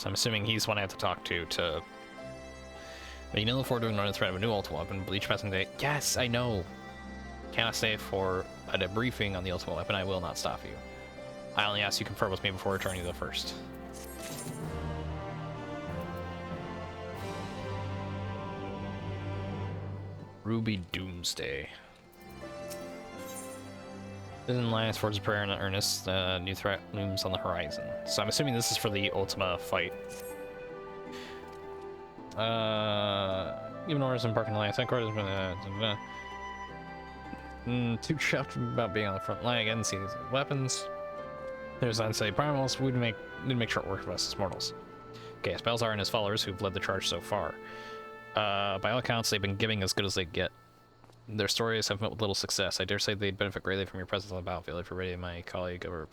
So I'm assuming he's one I have to talk to But you know, look forward to ignoring the threat of a new ultimate weapon, Bleach passing day. Yes, I know. Cannot stay for a debriefing on the ultimate weapon. I will not stop you. I only ask you confer with me before returning to the first. Ruby Doomsday. Vision lines towards prayer and earnest. New threat looms on the horizon. So I'm assuming this is for the Ultima fight. Even orders in parking alliance headquarters. Too chuffed about being on the front line again. See these weapons. There's unsafe primals. We need to make short work of us as mortals. Okay, Balzar and his followers who've led the charge so far. By all accounts, they've been giving as good as they get. Their stories have met with little success. I dare say they'd benefit greatly from your presence on the battlefield. If you're ready, my colleague over.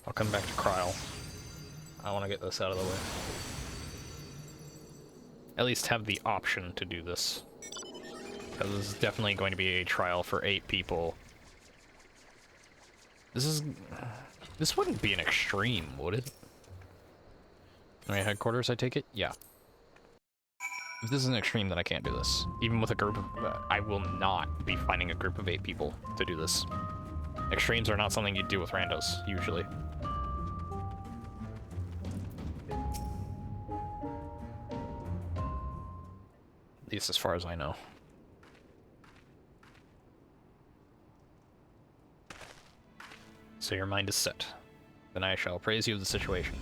I'll come back to Kryl. I want to get this out of the way. At least have the option to do this. Because this is definitely going to be a trial for 8 people. This wouldn't be an extreme, would it? My headquarters, I take it? Yeah. If this is an extreme, then I can't do this. Even with a group of... I will not be finding a group of 8 people to do this. Extremes are not something you do with randos, usually. At least as far as I know. So your mind is set. Then I shall praise you of the situation.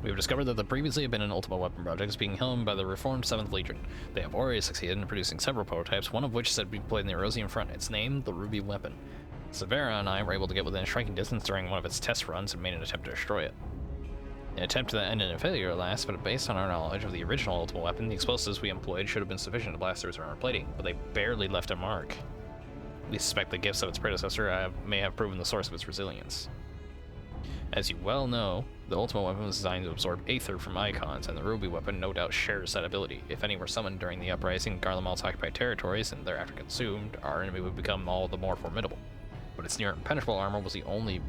We have discovered that the previously abandoned Ultima weapon project is being helmed by the reformed 7th Legion. They have already succeeded in producing several prototypes, one of which is said to be deployed in the Erosian front. It's named the Ruby Weapon. Severa and I were able to get within striking distance during one of its test runs and made an attempt to destroy it. An attempt that ended in failure at last, but based on our knowledge of the original Ultima weapon, the explosives we employed should have been sufficient to blast through its armor plating, but they barely left a mark. We suspect the gifts of its predecessor may have proven the source of its resilience. As you well know, the Ultima weapon was designed to absorb Aether from icons, and the Ruby weapon no doubt shares that ability. If any were summoned during the uprising in Garlemald's occupied territories and thereafter consumed, our enemy would become all the more formidable. But its near impenetrable armor was only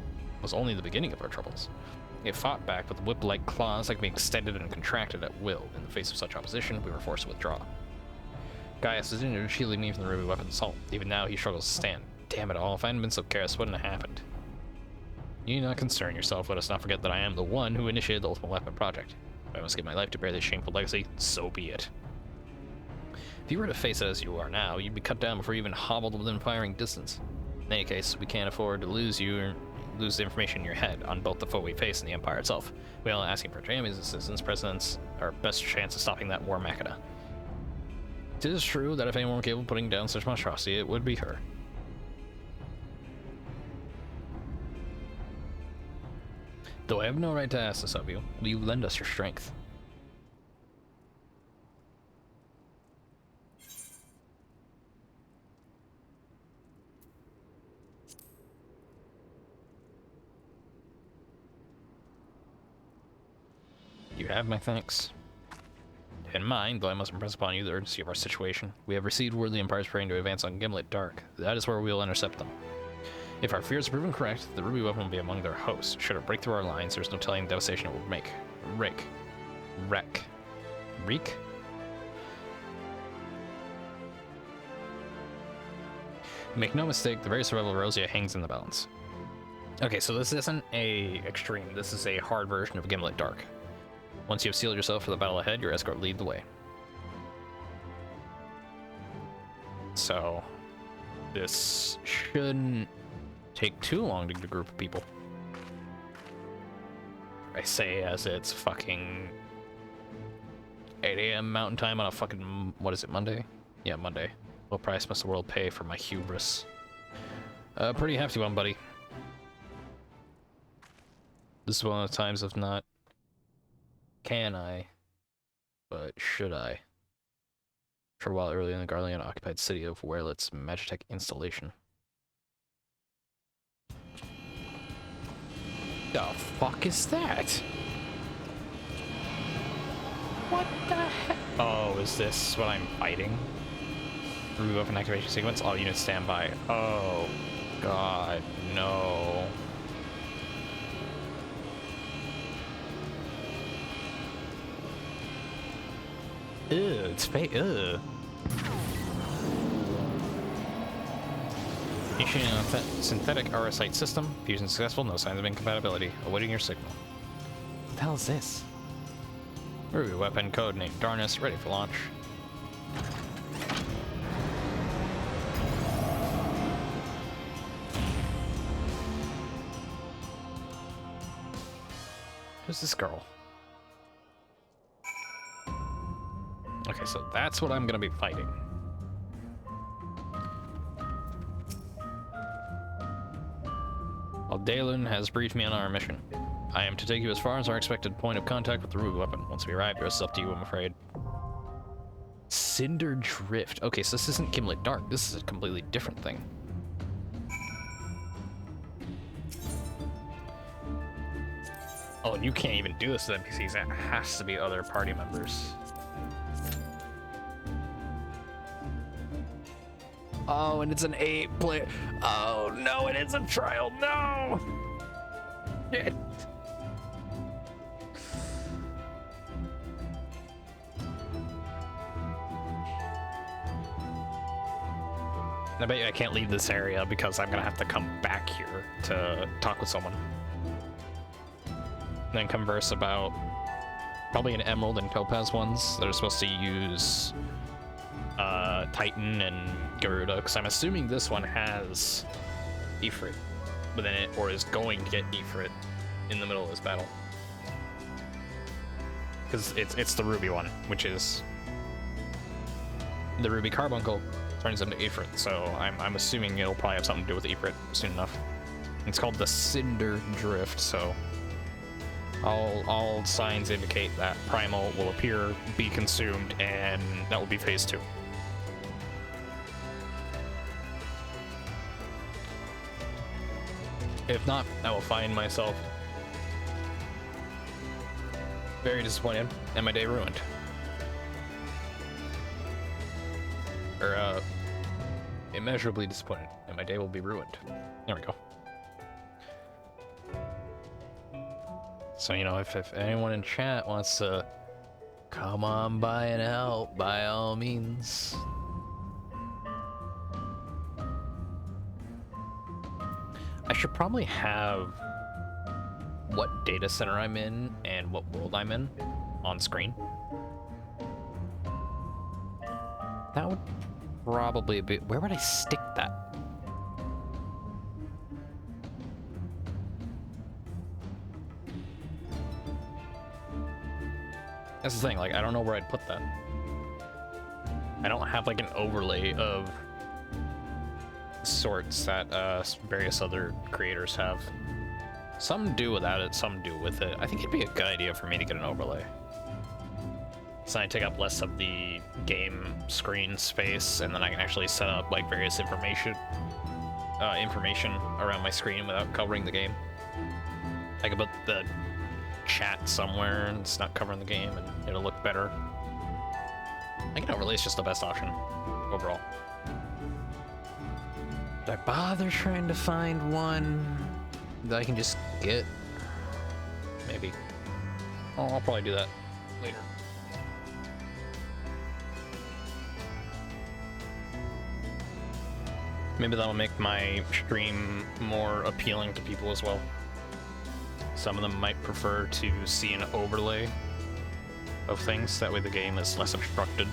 the beginning of our troubles. It fought back with whip-like claws that could be extended and contracted at will. In the face of such opposition, we were forced to withdraw. Gaius is injured, shielding me from the Ruby weapon's assault. Even now, he struggles to stand. Damn it all, if I hadn't been so careless, what wouldn't have happened? You need not concern yourself. Let us not forget that I am the one who initiated the Ultimate Weapon project. If I must give my life to bear this shameful legacy, so be it. If you were to face it as you are now, you'd be cut down before you even hobbled within firing distance. In any case, we can't afford to lose you or lose the information in your head on both the foe we face and the Empire itself. We are asking for Jamie's assistance. President's our best chance of stopping that war machina. It is true that if anyone were capable of putting down such monstrosity, it would be her. Though I have no right to ask this of you, will you lend us your strength? You have my thanks. In mind, though I must impress upon you the urgency of our situation. We have received word the Empire is preparing to advance on Gimlet Dark. That is where we will intercept them. If our fears are proven correct, the Ruby weapon will be among their hosts. Should it break through our lines, there's no telling the devastation it will make. Wreck. Make no mistake, the very survival of Erosia hangs in the balance. Okay, so this isn't a extreme. This is a hard version of Gimlet Dark. Once you have sealed yourself for the battle ahead, your escort will lead the way. So, this shouldn't take too long to get a group of people. I say as it's fucking 8 AM Mountain Time on a fucking, what is it, Monday? Yeah, Monday. What price must the world pay for my hubris? Pretty hefty one, buddy. This is one of the times of not can I, but should I? For a while earlier in the Garlean occupied city of Werlet's Magitech installation. The fuck is that? What the heck? Oh, is this what I'm fighting? Ruby weapon activation sequence. All units stand by. Oh, God, no. Ew, it's fake. Ugh. Issuing a synthetic RSite system. Fusion successful. No signs of incompatibility. Awaiting your signal. What the hell is this? Ruby weapon code named Darkness. Ready for launch. Who's this girl? Okay, so that's what I'm gonna be fighting. Aldalun has briefed me on our mission. I am to take you as far as our expected point of contact with the Ruby weapon. Once we arrive, the rest is up to you, I'm afraid. Cinder Drift. Okay, so this isn't Gimlet Dark. This is a completely different thing. Oh, and you can't even do this to NPCs. It has to be other party members. Oh, and it's an 8-player. Oh, no, and it's a trial. No! Shit. I bet you I can't leave this area because I'm gonna have to come back here to talk with someone. And then converse about probably an Emerald and Topaz ones that are supposed to use Titan and Garuda, because I'm assuming this one has Ifrit within it, or is going to get Ifrit in the middle of this battle. Because it's the Ruby one, which is the Ruby Carbuncle turns into Ifrit, so I'm assuming it'll probably have something to do with Ifrit soon enough. It's called the Cinder Drift, so all signs indicate that Primal will appear, be consumed, and that will be phase 2. If not, I will find myself very disappointed and my day ruined. Or, immeasurably disappointed, and my day will be ruined. There we go. So, you know, if anyone in chat wants to come on by and help, by all means. I should probably have what data center I'm in and what world I'm in on screen. That would probably be... Where would I stick that? That's the thing, like, I don't know where I'd put that. I don't have, like, an overlay of sorts that various other creators have. Some do without it, some do with it. I think it'd be a good idea for me to get an overlay. So I take up less of the game screen space, and then I can actually set up like various information around my screen without covering the game. I can put the chat somewhere and it's not covering the game, and it'll look better. I think an overlay is just the best option overall. Did I bother trying to find one that I can just get? Maybe. Oh, I'll probably do that later. Maybe that'll make my stream more appealing to people as well. Some of them might prefer to see an overlay of things, that way the game is less obstructed.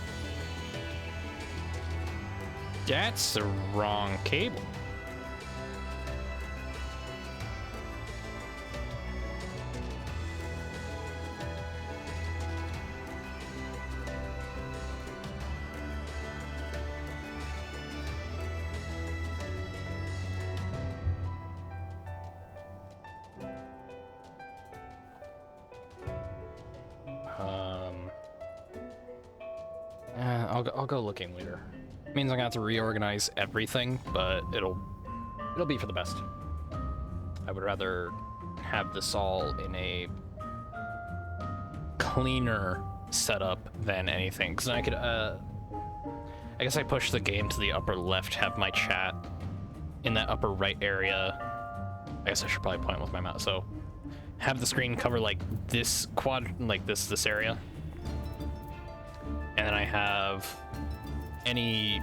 That's the wrong cable. I'll go looking later. It means I'm gonna have to reorganize everything, but it'll be for the best. I would rather have this all in a cleaner setup than anything, because I could, I guess I push the game to the upper left, have my chat in that upper right area. I guess I should probably point with my mouse. So have the screen cover like this like this area, and then I have any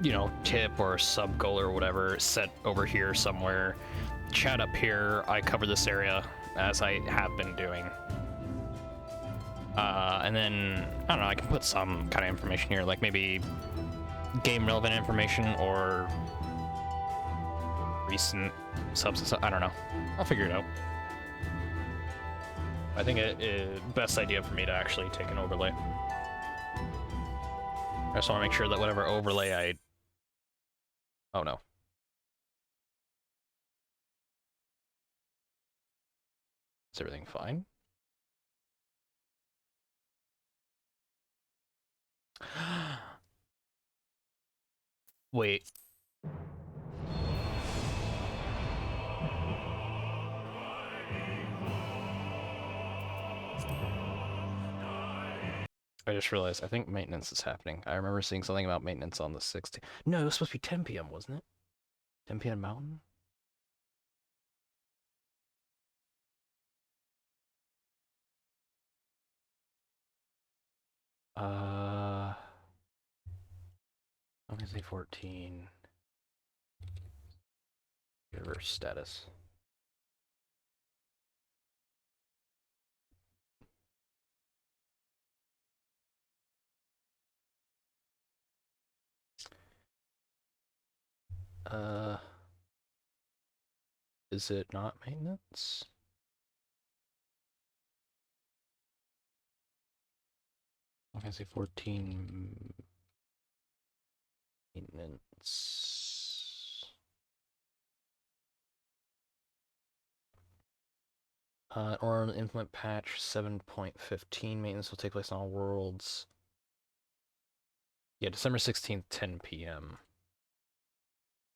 you know, tip or sub goal or whatever set over here somewhere. Chat up here. I cover this area as I have been doing. And then I don't know, I can put some kind of information here, like maybe game relevant information or recent subs. I don't know. I'll figure it out. I think best idea for me to actually take an overlay. I just want to make sure that whatever overlay I... Oh no. Is everything fine? Wait. I just realized, I think maintenance is happening. I remember seeing something about maintenance on the 16th. No, it was supposed to be 10 p.m., wasn't it? 10 p.m. Mountain? I'm gonna say 14. Reverse status. Is it not maintenance? I'm gonna say 14 maintenance. Or implement patch 7.15 maintenance will take place on all worlds. Yeah, December 16th, 10 p.m.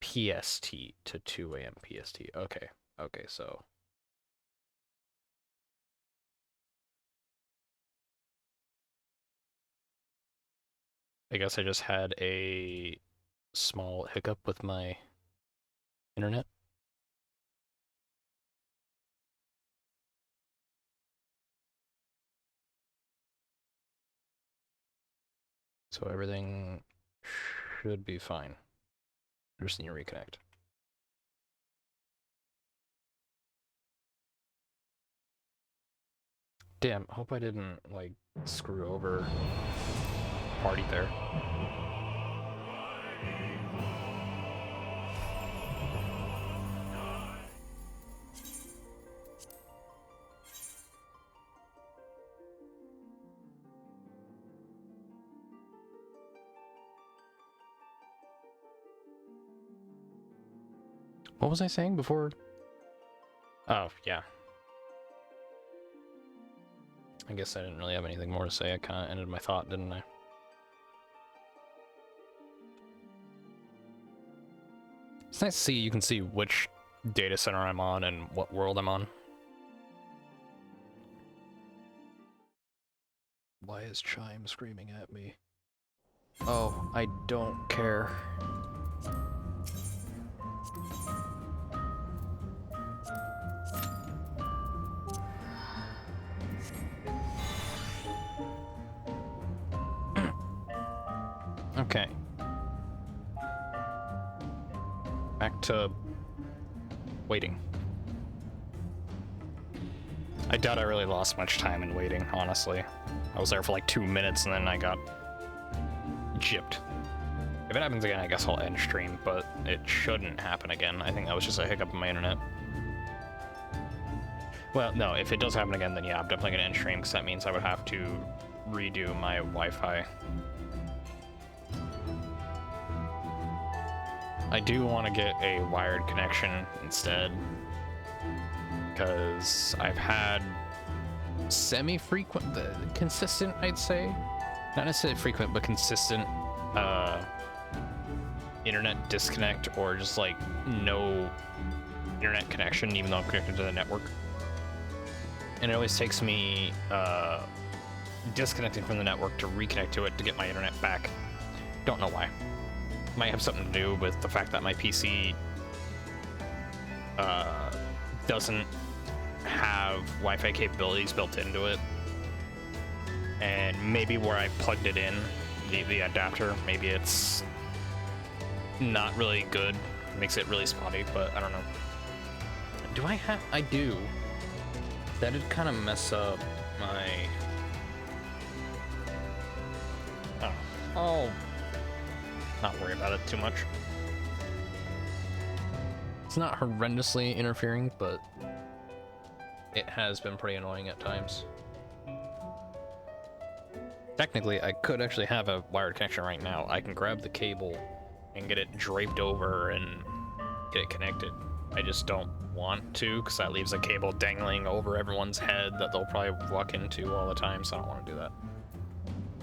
PST to 2 a.m. PST. Okay. Okay, so I guess I just had a small hiccup with my internet. So everything should be fine. I just need to reconnect. Damn, hope I didn't, like, screw over party there. What was I saying before? Oh, yeah. I guess I didn't really have anything more to say. I kind of ended my thought, didn't I? It's nice to see you can see which data center I'm on and what world I'm on. Why is Chime screaming at me? Oh, I don't care. Okay. Back to waiting. I doubt I really lost much time in waiting, honestly. I was there for like 2 minutes and then I got gypped. If it happens again, I guess I'll end stream, but it shouldn't happen again. I think that was just a hiccup in my internet. Well, no, if it does happen again, then yeah, I'm definitely gonna end stream, because that means I would have to redo my Wi-Fi. I do want to get a wired connection instead, because I've had semi-frequent, consistent, I'd say. Not necessarily frequent, but consistent internet disconnect, or just like no internet connection even though I'm connected to the network. and it always takes me disconnecting from the network to reconnect to it to get my internet back. Don't know why. Might have something to do with the fact that my PC doesn't have Wi-Fi capabilities built into it, and maybe where I plugged it in, the adapter, maybe it's not really good, makes it really spotty, but I don't know. Do I have? I do. That did kind of mess up my... Oh, I'll not worry about it too much. It's not horrendously interfering, but it has been pretty annoying at times. Technically, I could actually have a wired connection right now. I can grab the cable and get it draped over and get it connected. I just don't want to, because that leaves a cable dangling over everyone's head that they'll probably walk into all the time, so I don't want to do that.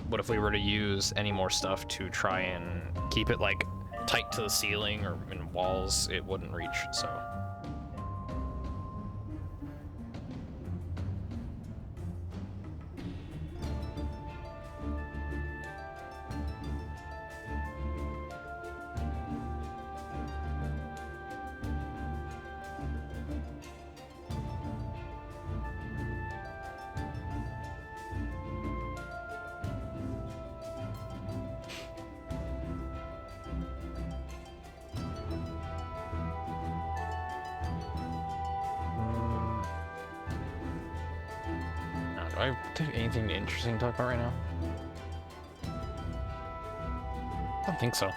What if we were to use any more stuff to try and keep it like tight to the ceiling or in walls? It wouldn't reach, so. Do I have anything interesting to talk about right now? I don't think so.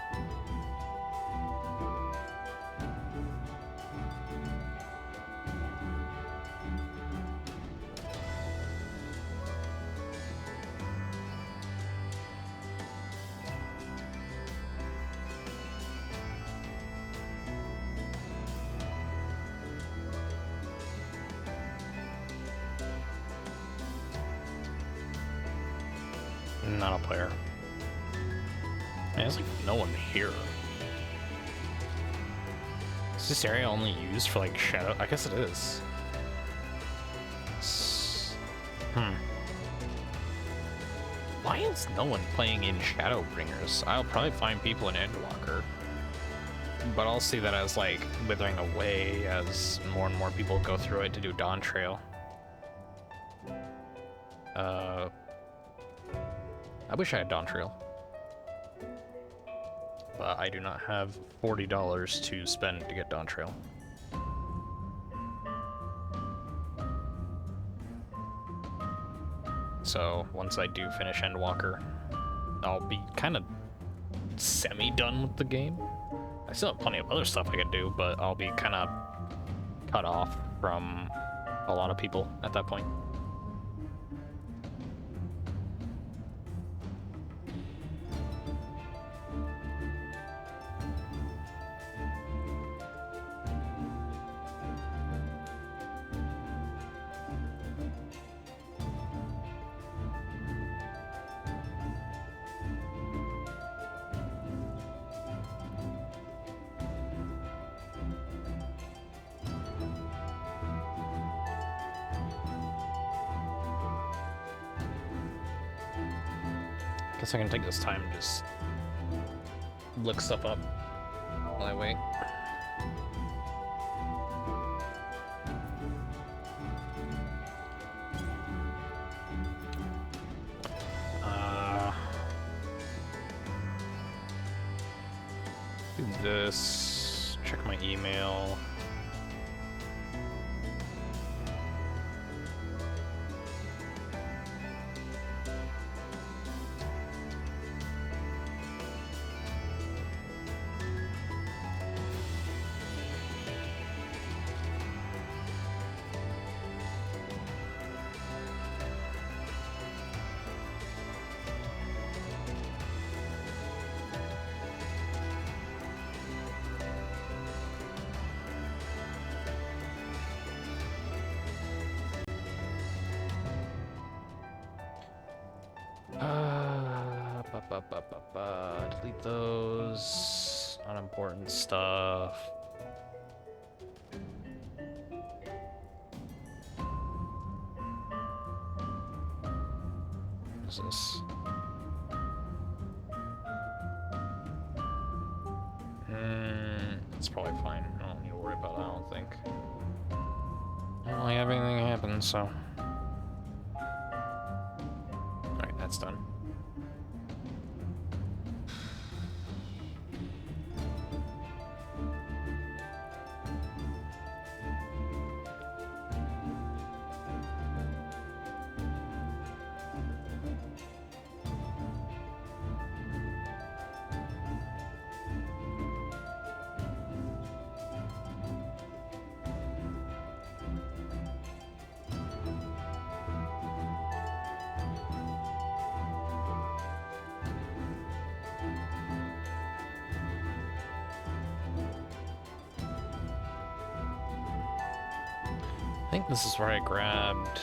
Not a player. Man, there's like no one here. Is this area only used for like shadow? I guess it is. Why is no one playing in Shadowbringers? I'll probably find people in Endwalker, but I'll see that as like withering away as more and more people go through it to do Dawn Trail. I wish I had Dawn Trail, but I do not have $40 to spend to get Dawn Trail. So once I do finish Endwalker, I'll be kind of semi-done with the game. I still have plenty of other stuff I could do, but I'll be kind of cut off from a lot of people at that point. Guess I can take this time and just look stuff up while I wait. Do this, check my email. Delete those unimportant stuff. What's this? It's probably fine. I don't need to worry about it, I don't think. I don't like having anything happen, so. Alright, that's done. I think this is where I grabbed...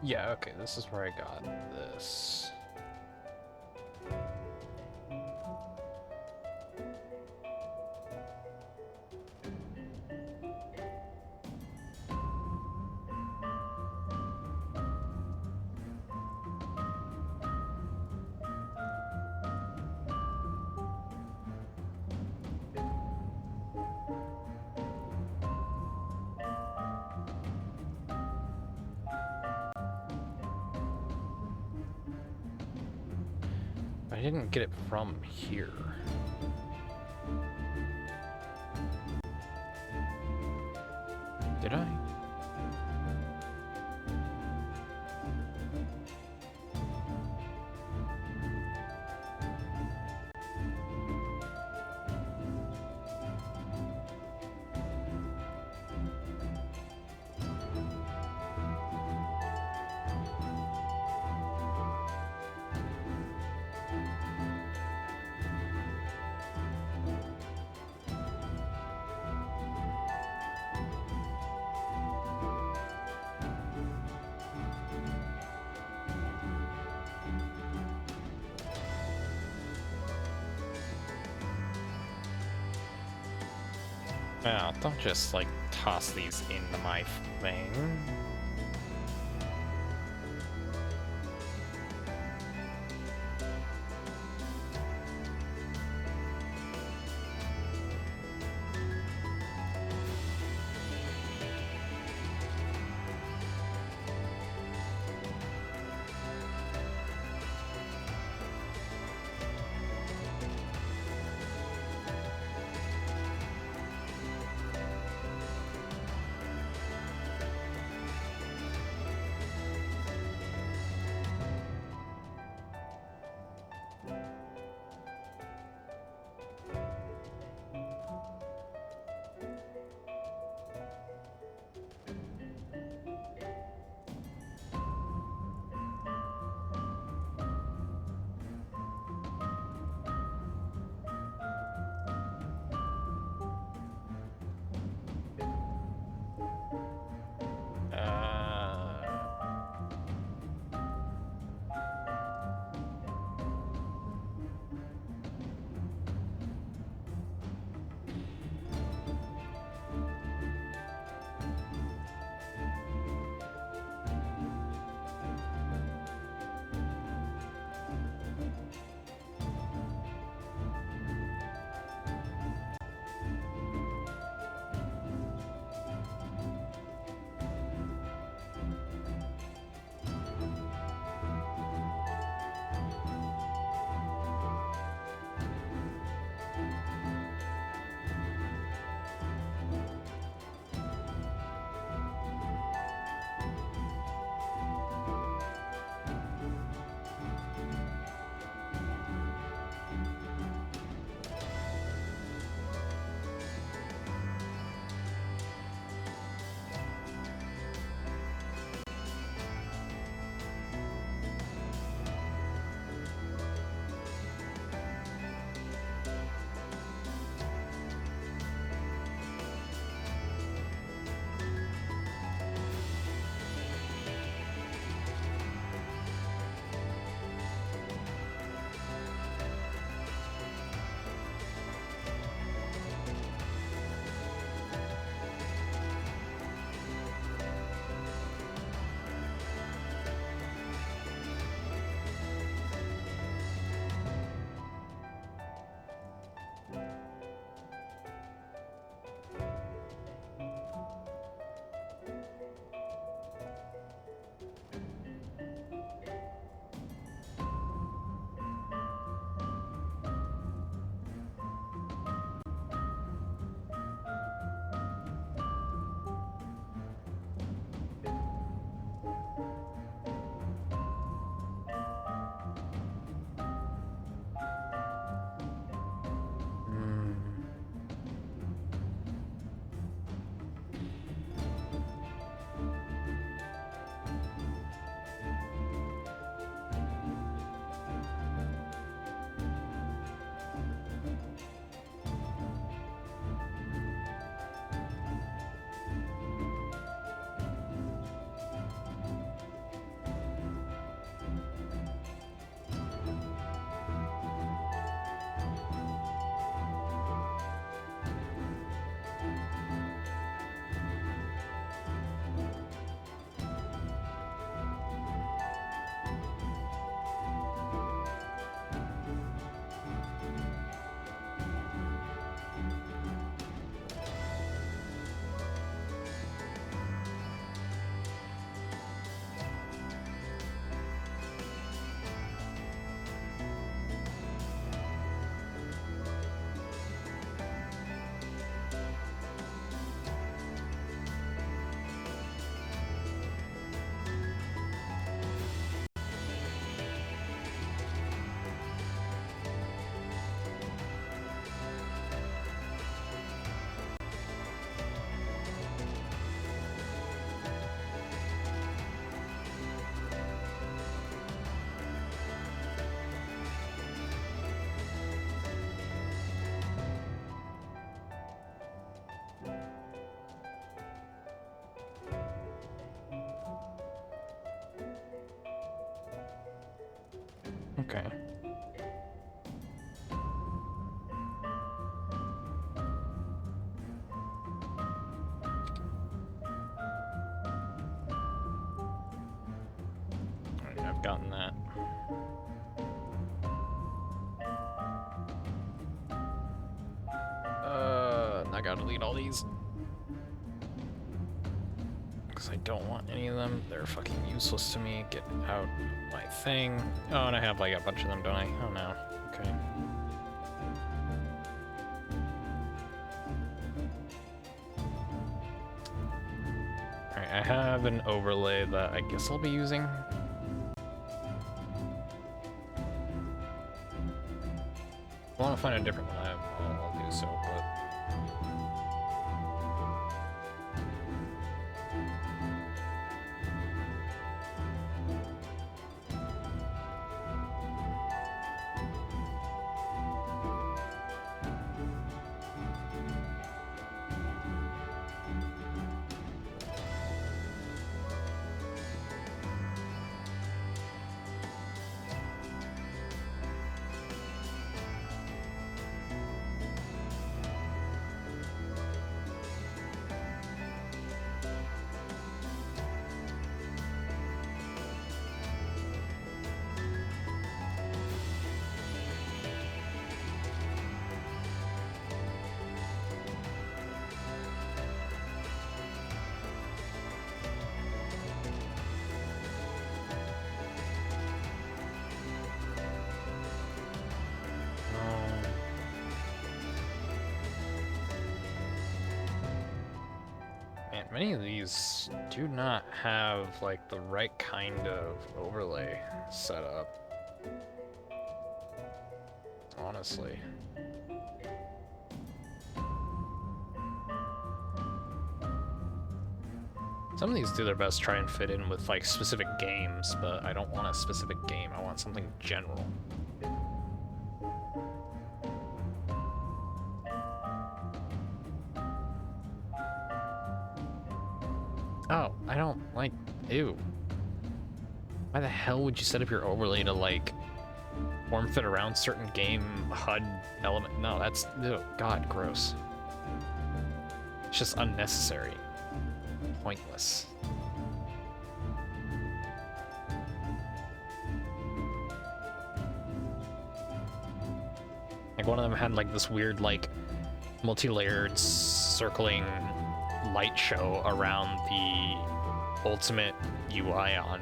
Yeah, okay, this is where I got this. I didn't get it from here. Did I? Yeah, don't just like toss these into my thing. Okay. Alright, I've gotten that. I gotta delete all these. Because I don't want any of them. They're fucking useless to me. Get out my thing. Oh, and I have like a bunch of them, don't I? Oh no. Okay. Alright, I have an overlay that I guess I'll be using. If I want to find a different one, I'll do so, but... Man, many of these do not have like the right kind of overlay set up. Honestly. Some of these do their best to try and fit in with like specific games, but I don't want a specific game, I want something general. Oh, I don't like, ew. Why the hell would you set up your overlay to like form fit around certain game HUD element? No, that's, ew, God, gross. It's just unnecessary. Pointless. Like one of them had like this weird like multi-layered circling light show around the ultimate UI on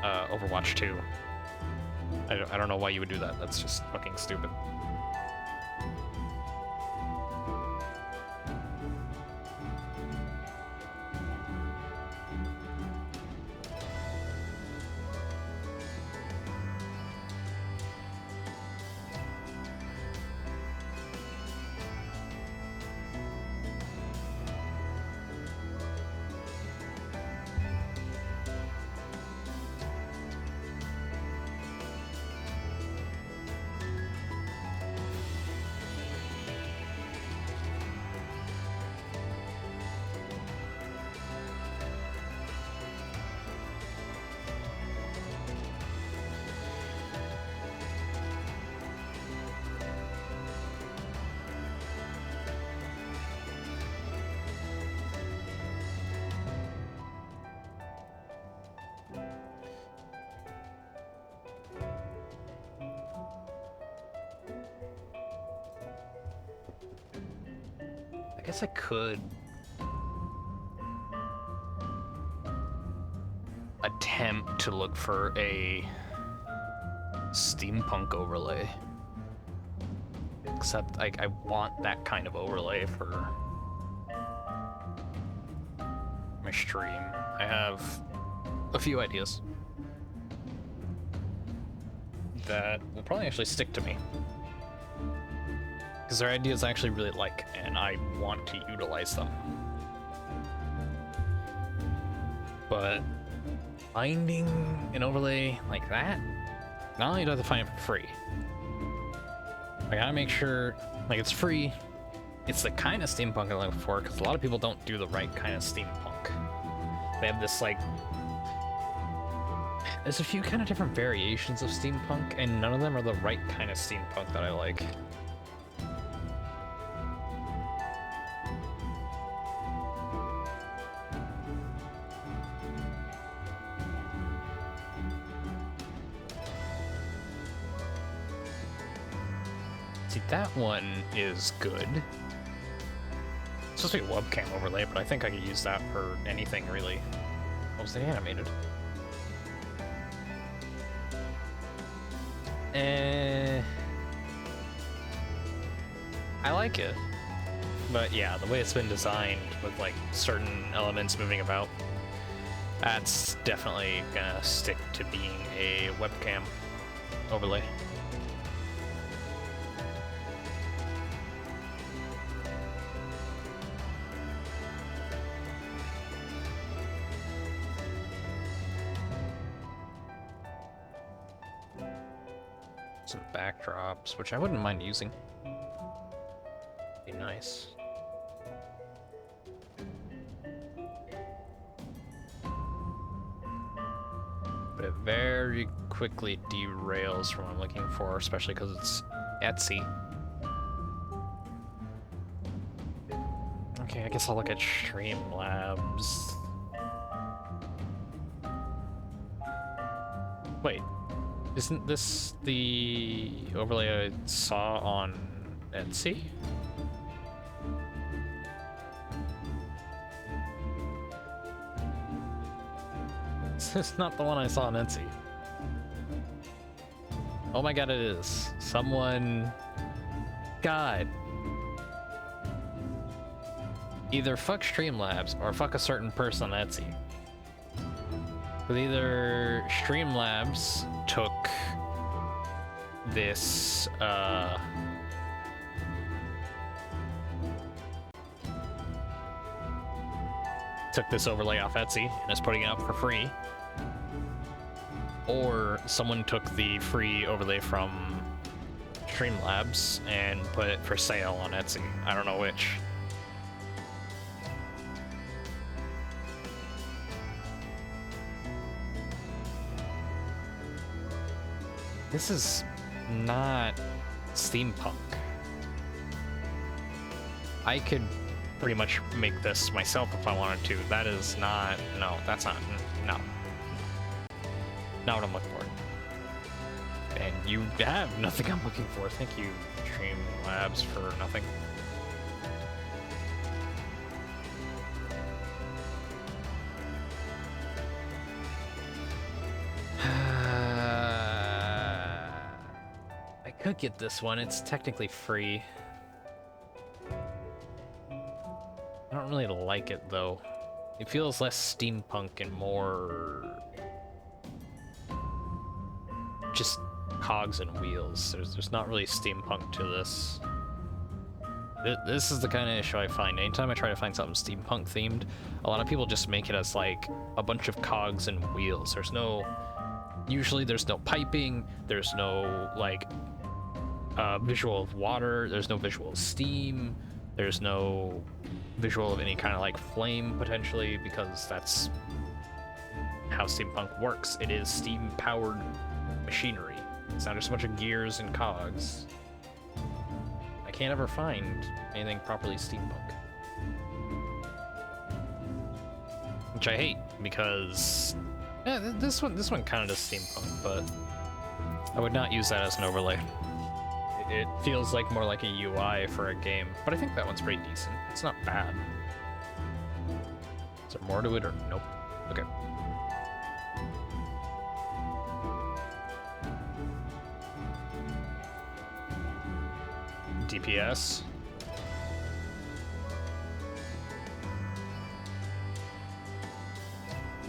Overwatch 2. I don't know why you would do that. That's just fucking stupid. I guess I could attempt to look for a steampunk overlay. Except I want that kind of overlay for my stream. I have a few ideas that will probably actually stick to me. Because they're ideas I actually really like, and I want to utilize them. But finding an overlay like that, not only do I have to find it for free, I gotta make sure, like, it's free, it's the kind of steampunk I'm looking for, because a lot of people don't do the right kind of steampunk. They have this, like, There's a few kind of different variations of steampunk, and none of them are the right kind of steampunk that I like. See, that one is good. It's supposed to be a webcam overlay, but I think I could use that for anything, really. What was it animated? I like it. But yeah, the way it's been designed with like certain elements moving about, that's definitely gonna stick to being a webcam overlay. Some backdrops, which I wouldn't mind using. Be nice. But it very quickly derails from what I'm looking for, especially because it's Etsy. Okay, I guess I'll look at Streamlabs. Wait. Isn't this the overlay I saw on Etsy? This is not the one I saw on Etsy. Oh my god, it is. Someone... God. Either fuck Streamlabs or fuck a certain person on Etsy. But either Streamlabs took this, overlay off Etsy and is putting it up for free, or someone took the free overlay from Streamlabs and put it for sale on Etsy. I don't know which. This is not steampunk. I could pretty much make this myself if I wanted to. That is not... No, that's not... No. Not what I'm looking for. And you have nothing I'm looking for. Thank you, Streamlabs, for nothing. I could get this one. It's technically free. I don't really like it, though. It feels less steampunk and more... just cogs and wheels. There's not really steampunk to this. This is the kind of issue I find. Anytime I try to find something steampunk themed, a lot of people just make it as like a bunch of cogs and wheels. There's no... Usually there's no piping, there's no like visual of water, there's no visual of steam, there's no visual of any kind of like flame potentially, because that's how steampunk works. It is steam-powered machinery. It's not just a bunch of gears and cogs. I can't ever find anything properly steampunk. Which I hate, because this one kind of does steampunk, but I would not use that as an overlay. It feels like more like a UI for a game, but I think that one's pretty decent. It's not bad. Is there more to it or nope? Okay. DPS.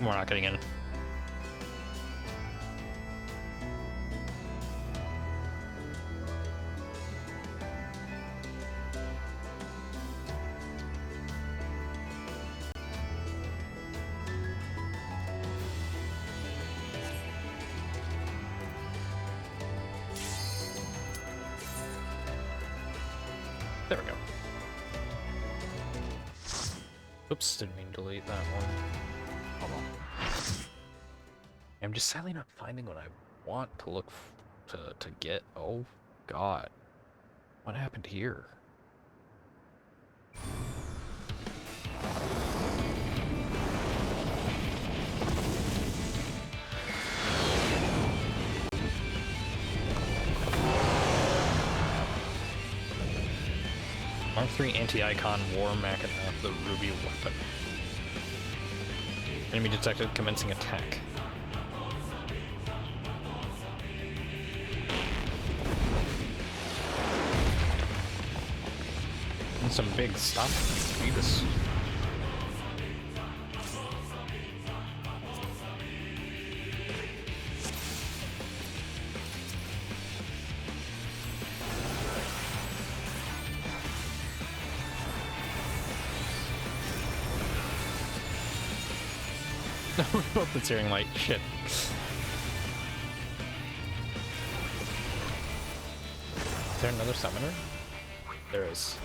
We're not getting in. There we go. Oops, didn't mean to delete that one. Hold on. I'm just sadly not finding what I want to look to get. Oh god. What happened here? Mark III Anti-Icon War Machina, the Ruby Weapon. Enemy detected, commencing attack. And some big stuff. Jesus. We're both the searing light. Shit. Is there another summoner? There is.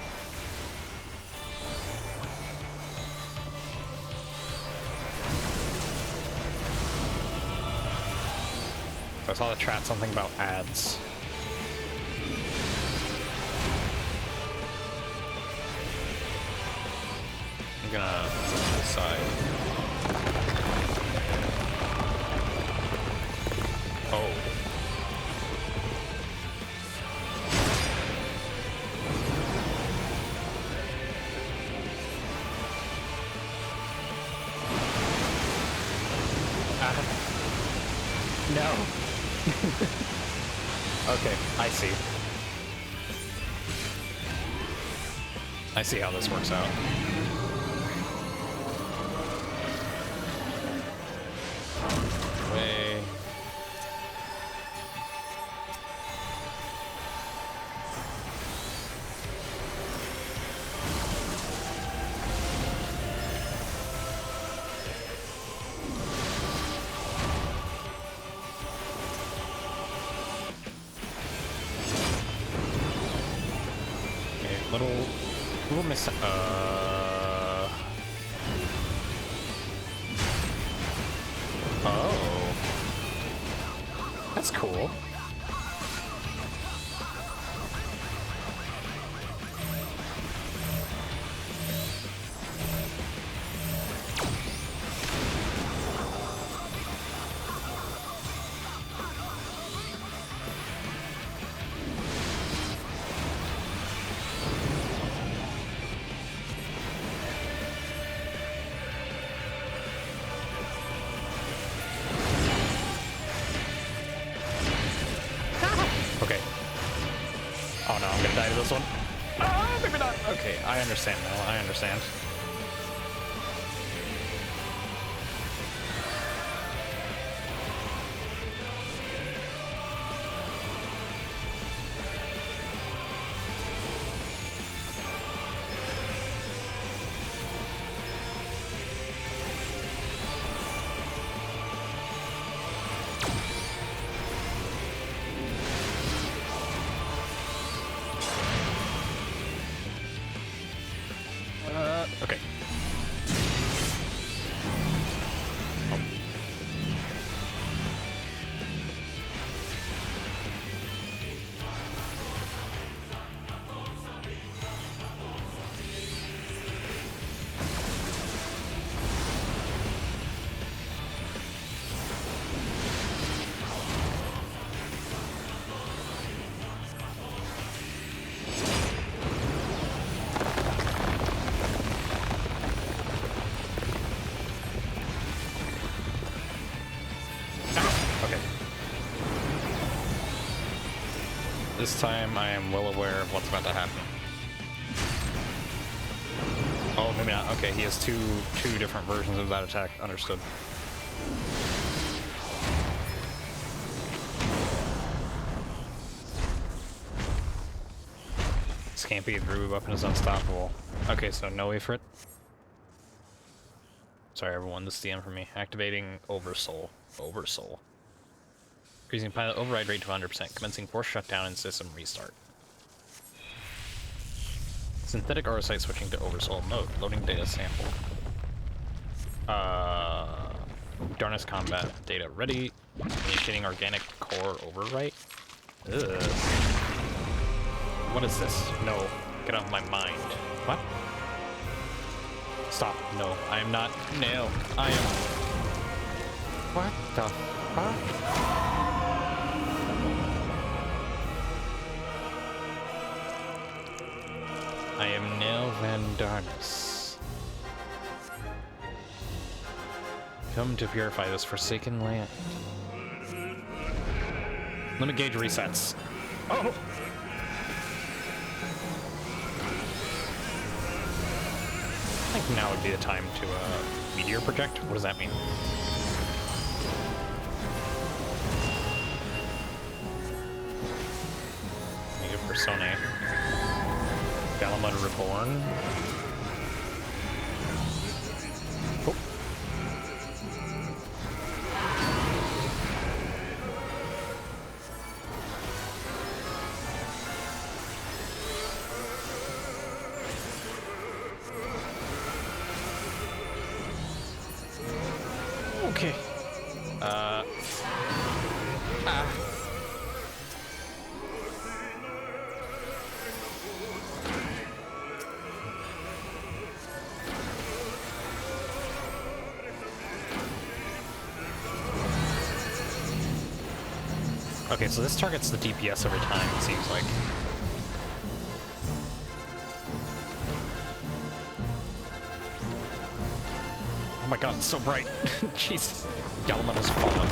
I saw the chat something about ads. I'm gonna decide. Oh. No. Okay, I see. I see how this works out. Way. Little miss. Oh. That's cool. Okay. Oh no, I'm gonna die to this one. Oh, maybe not. Okay, I understand now. I understand. Okay. Oh. Okay. This time I am well aware of what's about to happen. Oh, maybe not. Okay, he has two different versions of that attack. Understood. Scampy, the Ruby weapon is unstoppable. Okay, so no Ifrit. Sorry everyone, this is the end for me. Activating Oversoul. Oversoul. Increasing pilot override rate to 100%. Commencing force shutdown and system restart. Synthetic aura site switching to Oversoul mode. Loading data sample. Darkness combat data ready. Initiating organic core overwrite. Ugh. What is this? No. Get off my mind. What? Stop. No. I am not. No. I am. What the fuck? I am Nell Vandarnus. Come to purify this forsaken land. Limit gauge resets. Oh! I think now would be the time to meteor project. What does that mean? Native Personae. Galamud Reborn. Oh. Okay. Okay, so this targets the DPS every time, it seems like. Oh my god, it's so bright. Jesus. Galamud has fallen.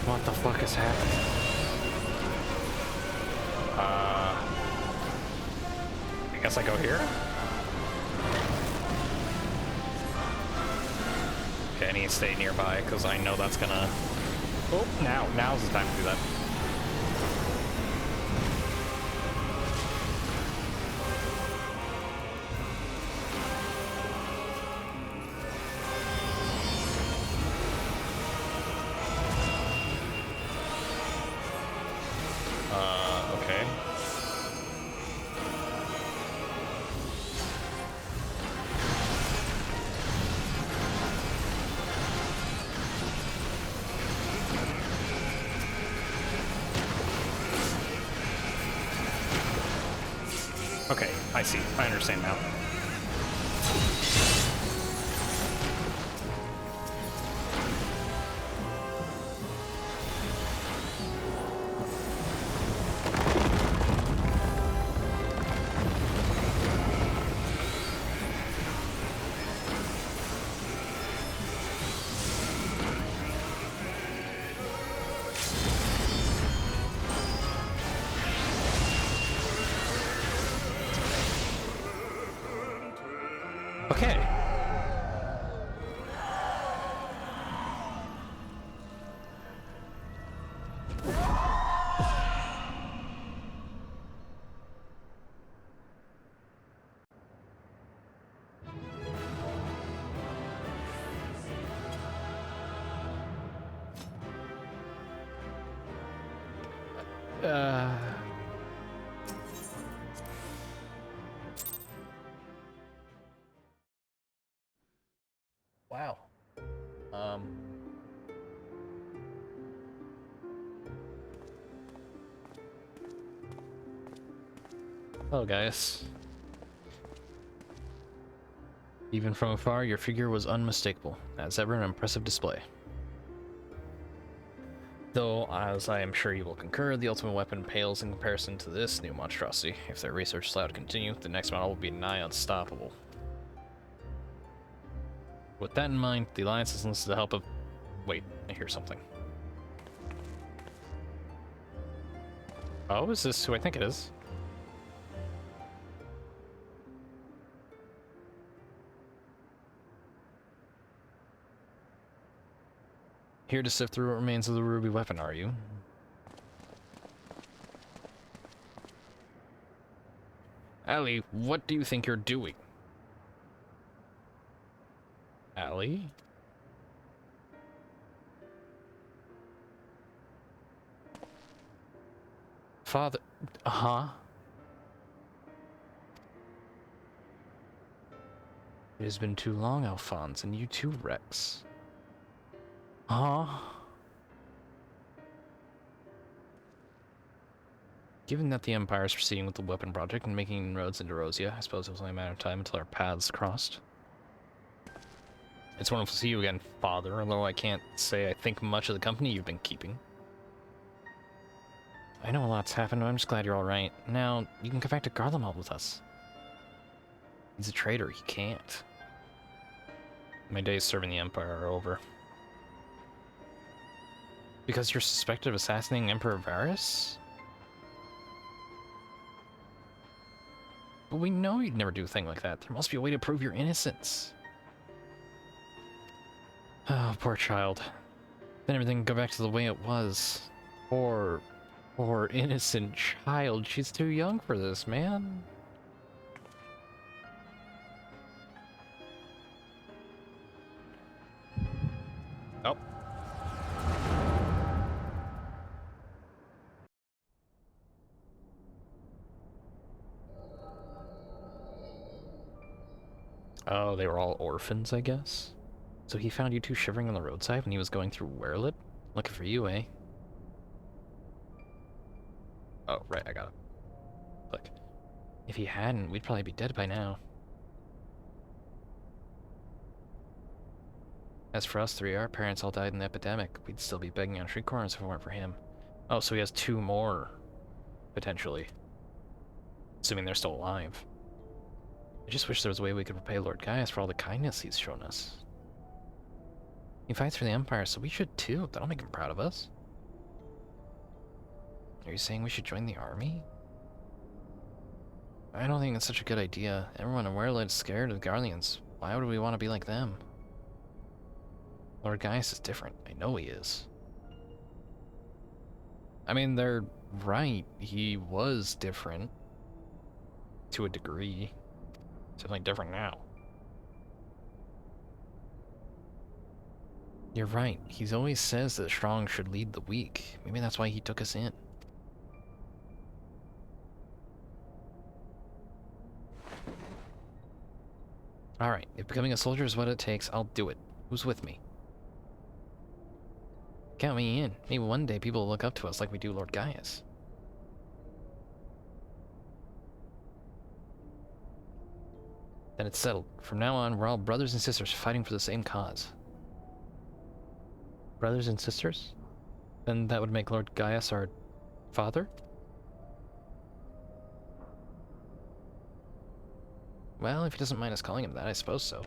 What the fuck is happening? I guess I go here? Okay, I need to stay nearby, because I know that's gonna... Oh, now's the time to do that. Okay. Okay, I see. I understand now. Okay. Wow. Hello, guys. Even from afar, your figure was unmistakable. As ever, an impressive display. Though, as I am sure you will concur, the ultimate weapon pales in comparison to this new monstrosity. If their research is allowed to continue, the next model will be nigh unstoppable. With that in mind, the Alliance has enlisted the help of... Wait, I hear something. Oh, is this who I think it is? Here to sift through what remains of the ruby weapon, are you? Allie, what do you think you're doing? Allie? Father... Huh? It has been too long, Alphonse, and you too, Rex. Huh? Given that the Empire is proceeding with the weapon project and making inroads into Rosia, I suppose it was only a matter of time until our paths crossed. It's wonderful to see you again, Father, although I can't say I think much of the company you've been keeping. I know a lot's happened, but I'm just glad you're alright. Now, you can come back to Garlemald with us. He's a traitor, he can't. My days serving the Empire are over. Because you're suspected of assassinating Emperor Varys? But we know you'd never do a thing like that. There must be a way to prove your innocence. Oh, poor child. Then everything can go back to the way it was. Poor innocent child. She's too young for this, man. Oh. Oh, they were all orphans, I guess? So he found you two shivering on the roadside when he was going through Werlet? Looking for you, eh? Oh, right, I got it. Click. If he hadn't, we'd probably be dead by now. As for us three, our parents all died in the epidemic. We'd still be begging on street corners if it weren't for him. Oh, so he has two more, potentially. Assuming they're still alive. I just wish there was a way we could repay Lord Gaius for all the kindness he's shown us. He fights for the Empire, so we should too. That'll make him proud of us. Are you saying we should join the army? I don't think it's such a good idea. Everyone in Werlet is scared of the Garleans. Why would we want to be like them? Lord Gaius is different. I know he is. I mean, they're right. He was different. To a degree. It's definitely different now. You're right. He always says that the strong should lead the weak. Maybe that's why he took us in. Alright, if becoming a soldier is what it takes, I'll do it. Who's with me? Count me in. Maybe one day people will look up to us like we do Lord Gaius. Then it's settled. From now on, we're all brothers and sisters fighting for the same cause. Brothers and sisters? Then that would make Lord Gaius our father? Well, if he doesn't mind us calling him that, I suppose so.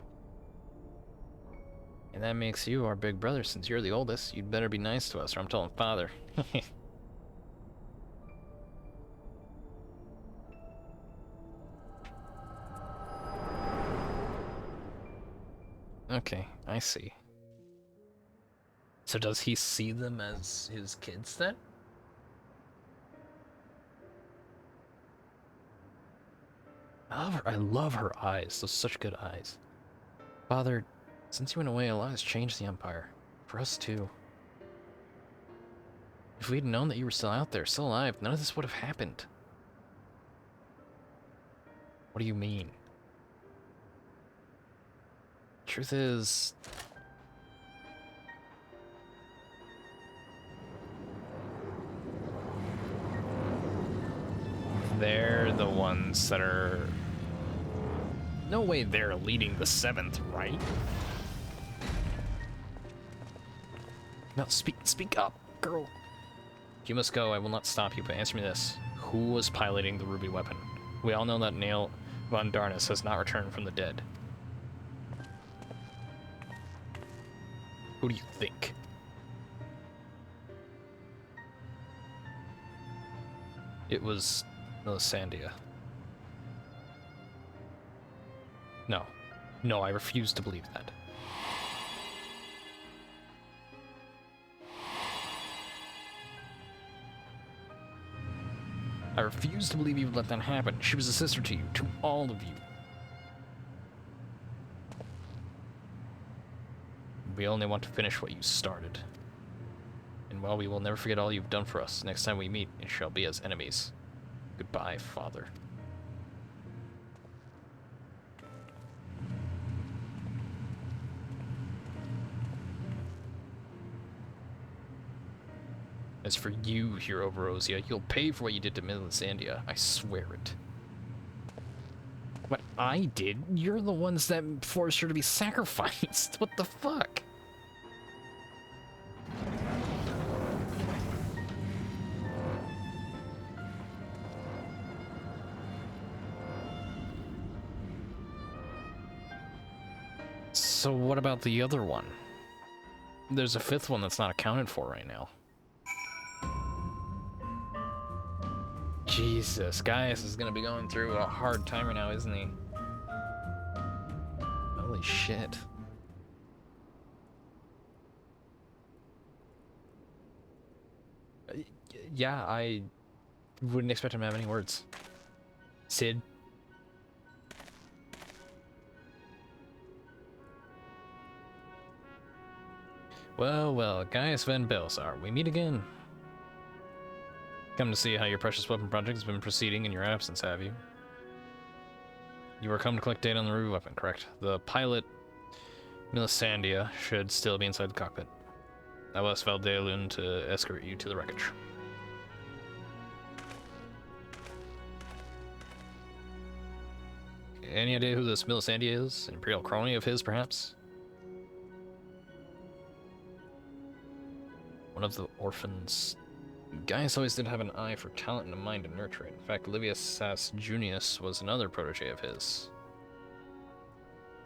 And that makes you our big brother since you're the oldest. You'd better be nice to us or I'm telling father. Okay, I see. So does he see them as his kids then? I love her eyes. Those are such good eyes. Father, since you went away, a lot has changed the Empire. For us too. If we'd known that you were still out there, still alive, none of this would have happened. What do you mean? Truth is... they're the ones that are... No way they're leading the 7th, right? No, speak up, girl. You must go, I will not stop you, but answer me this. Who was piloting the ruby weapon? We all know that Nail von Darnus has not returned from the dead. Who do you think? It was Melisandre. No. No, I refuse to believe that. I refuse to believe you would let that happen. She was a sister to you, to all of you. We only want to finish what you started. And while we will never forget all you've done for us, next time we meet, it shall be as enemies. Goodbye, Father. As for you, Hero Barosia, you'll pay for what you did to Melisandre. I swear it. What I did? You're the ones that forced her to be sacrificed. What the fuck? So what about the other one? There's a fifth one that's not accounted for right now. Jesus, Gaius is gonna be going through a hard time right now, isn't he? Holy shit. Yeah, I wouldn't expect him to have any words. Sid? Well, well, Gaius Van Belsar, we meet again. Come to see how your precious weapon project has been proceeding in your absence, have you? You were come to collect data on the ruby weapon, correct? The pilot, Melisandre, should still be inside the cockpit. I will ask Valdealun to escort you to the wreckage. Any idea who this Melisandre is? An Imperial crony of his, perhaps? One of the orphans. Gaius always did have an eye for talent and a mind to nurture it. In fact, Livius Sass Junius was another protege of his.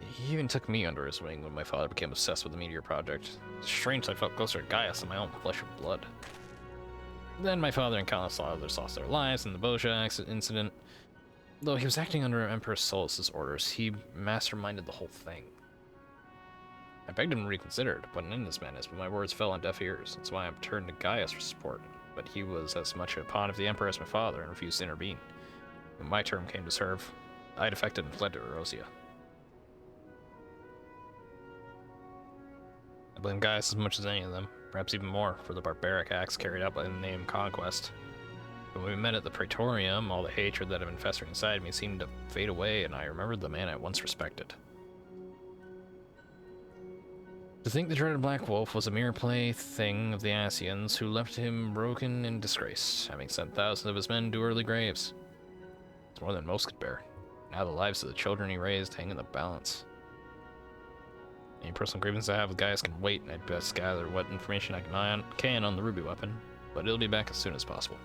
He even took me under his wing when my father became obsessed with the Meteor Project. It's strange I felt closer to Gaius than my own flesh and blood. Then my father and countless others lost their lives in the Boja incident. Though he was acting under Emperor Solus's orders, he masterminded the whole thing. I begged him to reconsider, to put an end to this madness, but my words fell on deaf ears. That's why I've turned to Gaius for support. But he was as much a pawn of the Emperor as my father and refused to intervene. When my term came to serve, I defected and fled to Erosia. I blame Gaius as much as any of them, perhaps even more, for the barbaric acts carried out by the name Conquest. When we met at the Praetorium, all the hatred that had been festering inside me seemed to fade away, and I remembered the man I once respected. To think the dreaded Black Wolf was a mere plaything of the Asians, who left him broken and disgraced, having sent thousands of his men to early graves. It's more than most could bear. Now the lives of the children he raised hang in the balance. Any personal grievance I have with Gaius can wait, and I'd best gather what information I can on the ruby weapon, but it'll be back as soon as possible.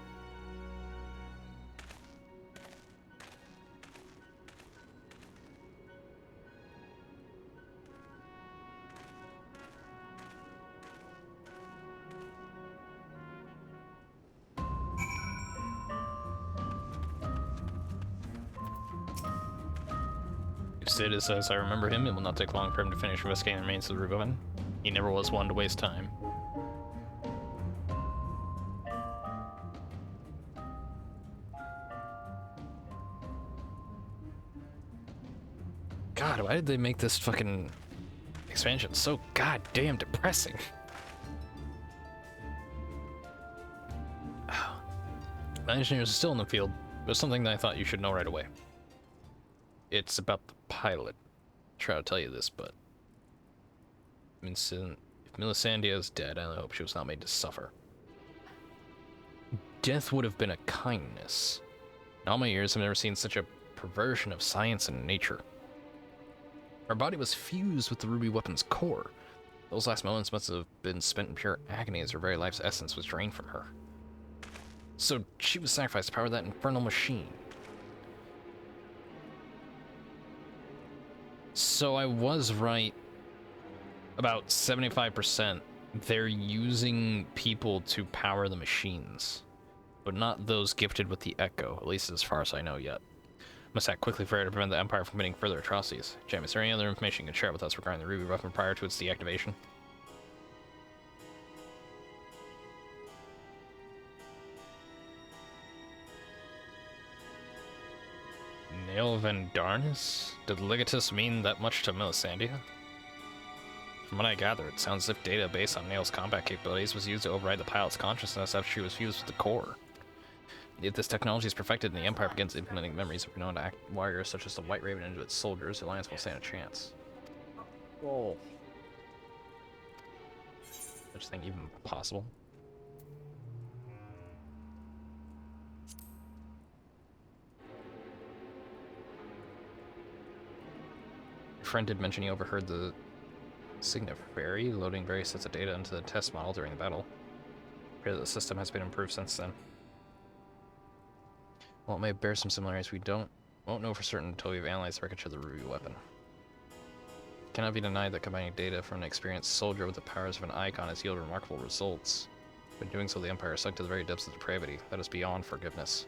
Sid is, as I remember him, it will not take long for him to finish investigating the remains of the ruby weapon. He never was one to waste time. God, why did they make this fucking expansion so goddamn depressing? My engineers are still in the field. There's something that I thought you should know right away. It's about the pilot. I'll try to tell you this, but if Melisandre is dead, I hope she was not made to suffer. Death would have been a kindness. In all my years, I've never seen such a perversion of science and nature. Her body was fused with the ruby weapon's core. Those last moments must have been spent in pure agony as her very life's essence was drained from her. So she was sacrificed to power that infernal machine. So I was right about 75%. They're using people to power the machines, but not those gifted with the Echo, at least as far as I know yet. Must act quickly for her to prevent the Empire from committing further atrocities. Jam, is there any other information you can share with us regarding the ruby weapon prior to its deactivation? Neo Vendarnis? Did Legatus mean that much to Melisandre? From what I gather, it sounds as if data based on Neo's combat capabilities was used to override the pilot's consciousness after she was fused with the core. If this technology is perfected and the Empire begins implementing memories of renowned warriors such as the White Raven into its soldiers, the Alliance will stand a chance. Oh. Such thing even possible? Your friend did mention he overheard the Signa Ferry loading various sets of data into the test model during the battle. I pray that the system has been improved since then. While it may bear some similarities, we won't know for certain until we've analyzed the wreckage of the Ruby weapon. It cannot be denied that combining data from an experienced soldier with the powers of an icon has yielded remarkable results. But in doing so, the Empire sunk to the very depths of depravity. That is beyond forgiveness.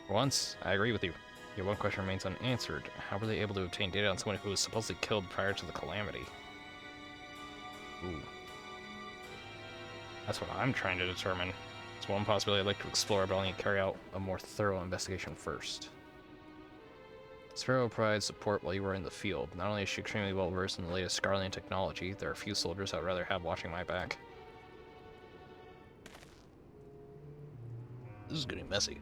For once, I agree with you. Yet one question remains unanswered. How were they able to obtain data on someone who was supposedly killed prior to the calamity? Ooh. That's what I'm trying to determine. It's one possibility I'd like to explore, but I'll need to carry out a more thorough investigation first. Sparrow provides support while you were in the field. Not only is she extremely well versed in the latest Scarlian technology, there are few soldiers I'd rather have watching my back. This is getting messy.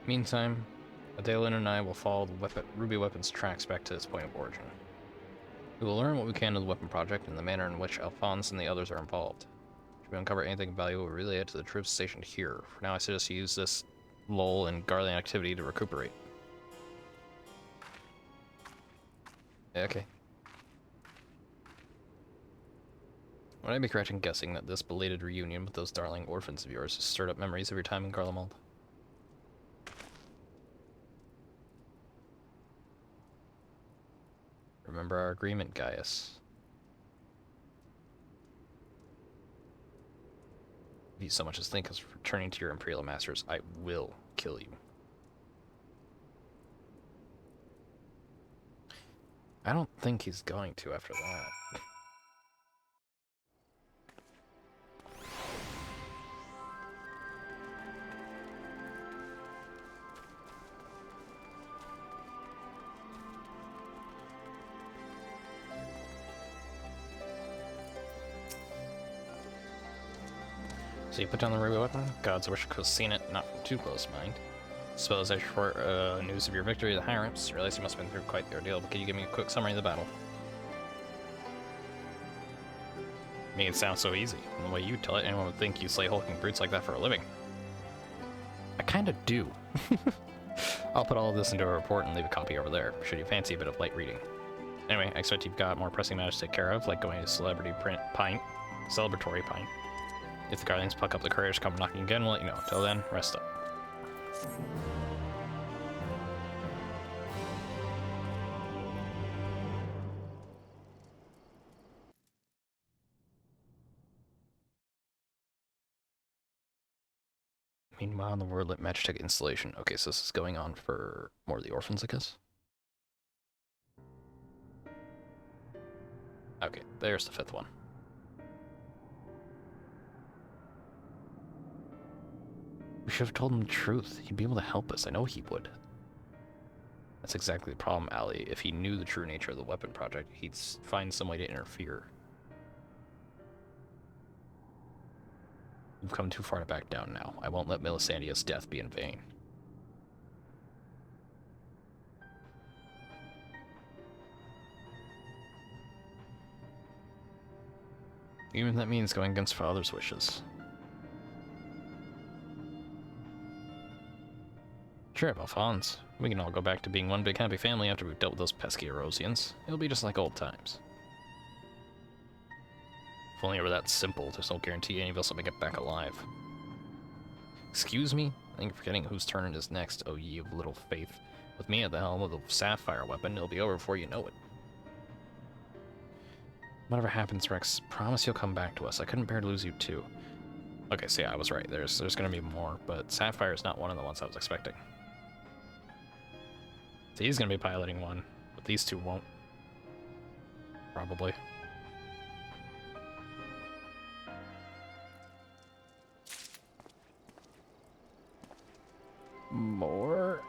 Meantime, Adalyn and I will follow the Ruby weapon's tracks back to its point of origin. We will learn what we can of the weapon project and the manner in which Alphonse and the others are involved. Should we uncover anything valuable, we'll relay it to the troops stationed here. For now, I suggest you use this lull in Garlean activity to recuperate. Yeah, okay. Would I be correct in guessing that this belated reunion with those darling orphans of yours has stirred up memories of your time in Garlemald? Remember our agreement, Gaius. If you so much as think of returning to your Imperial Masters, I will kill you. I don't think he's going to after that. So you put down the ruby weapon? Gods, I wish I could have seen it, not from too close, mind. Suppose I report news of your victory to the higher-ups. Realize you must have been through quite the ordeal, but can you give me a quick summary of the battle? Make it sound so easy. From the way you tell it, anyone would think you slay hulking brutes like that for a living. I kinda do. I'll put all of this into a report and leave a copy over there, should you fancy a bit of light reading. Anyway, I expect you've got more pressing matters to take care of, like going to celebratory pint. If the Guardians pluck up the courage to come knocking again, we'll let you know. Till then, rest up. Meanwhile, in the Wordlit Magitech installation. Okay, so this is going on for more of the orphans, I guess? Okay, there's the fifth one. We should have told him the truth. He'd be able to help us. I know he would. That's exactly the problem, Ali. If he knew the true nature of the weapon project, he'd find some way to interfere. We've come too far to back down now. I won't let Melisandre's death be in vain. Even if that means going against Father's wishes. Sure, Alphonse. We can all go back to being one big happy family after we've dealt with those pesky Erosians. It'll be just like old times. If only it were that simple, there's no guarantee any of us will make it back alive. Excuse me? I think you're forgetting whose turn it is next, O ye of little faith. With me at the helm of the sapphire weapon, it'll be over before you know it. Whatever happens, Rex, promise you'll come back to us. I couldn't bear to lose you too. Okay, so yeah, I was right. There's gonna be more, but Sapphire is not one of the ones I was expecting. So he's gonna be piloting one, but these two won't. Probably. more.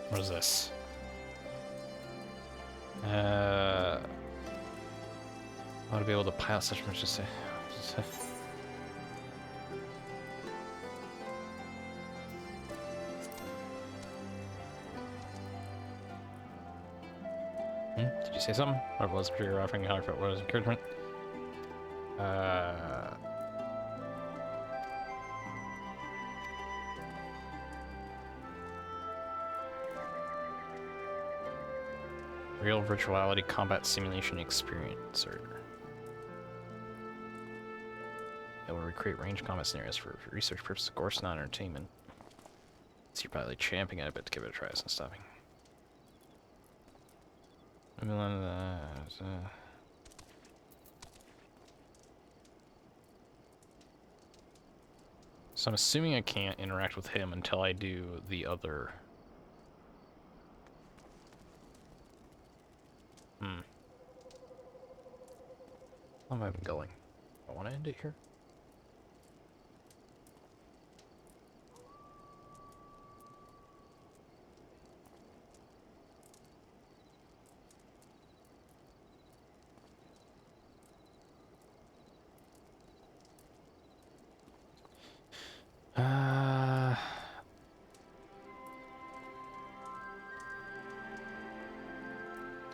What is this? I want to be able to pilot such much to say. Did you say something? Or was it your offering counterfeit? What was encouragement? Real virtuality combat simulation experiencer. It will recreate range combat scenarios for research purposes, of course, not entertainment. So you're probably champing at it, but to give it a try, it's not stopping. Maybe one of that. So I'm assuming I can't interact with him until I do the other. How am I even going? I want to end it here.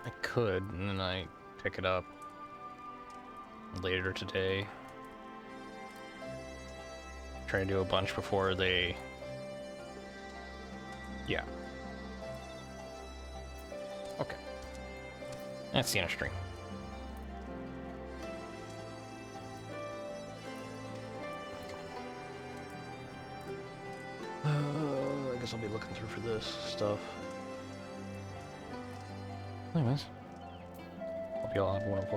I could, and then I pick it up later today. Try to do a bunch before they... Yeah. Okay. That's the inner stream. I guess I'll be looking through for this stuff. Anyways. Hope you all have a wonderful day.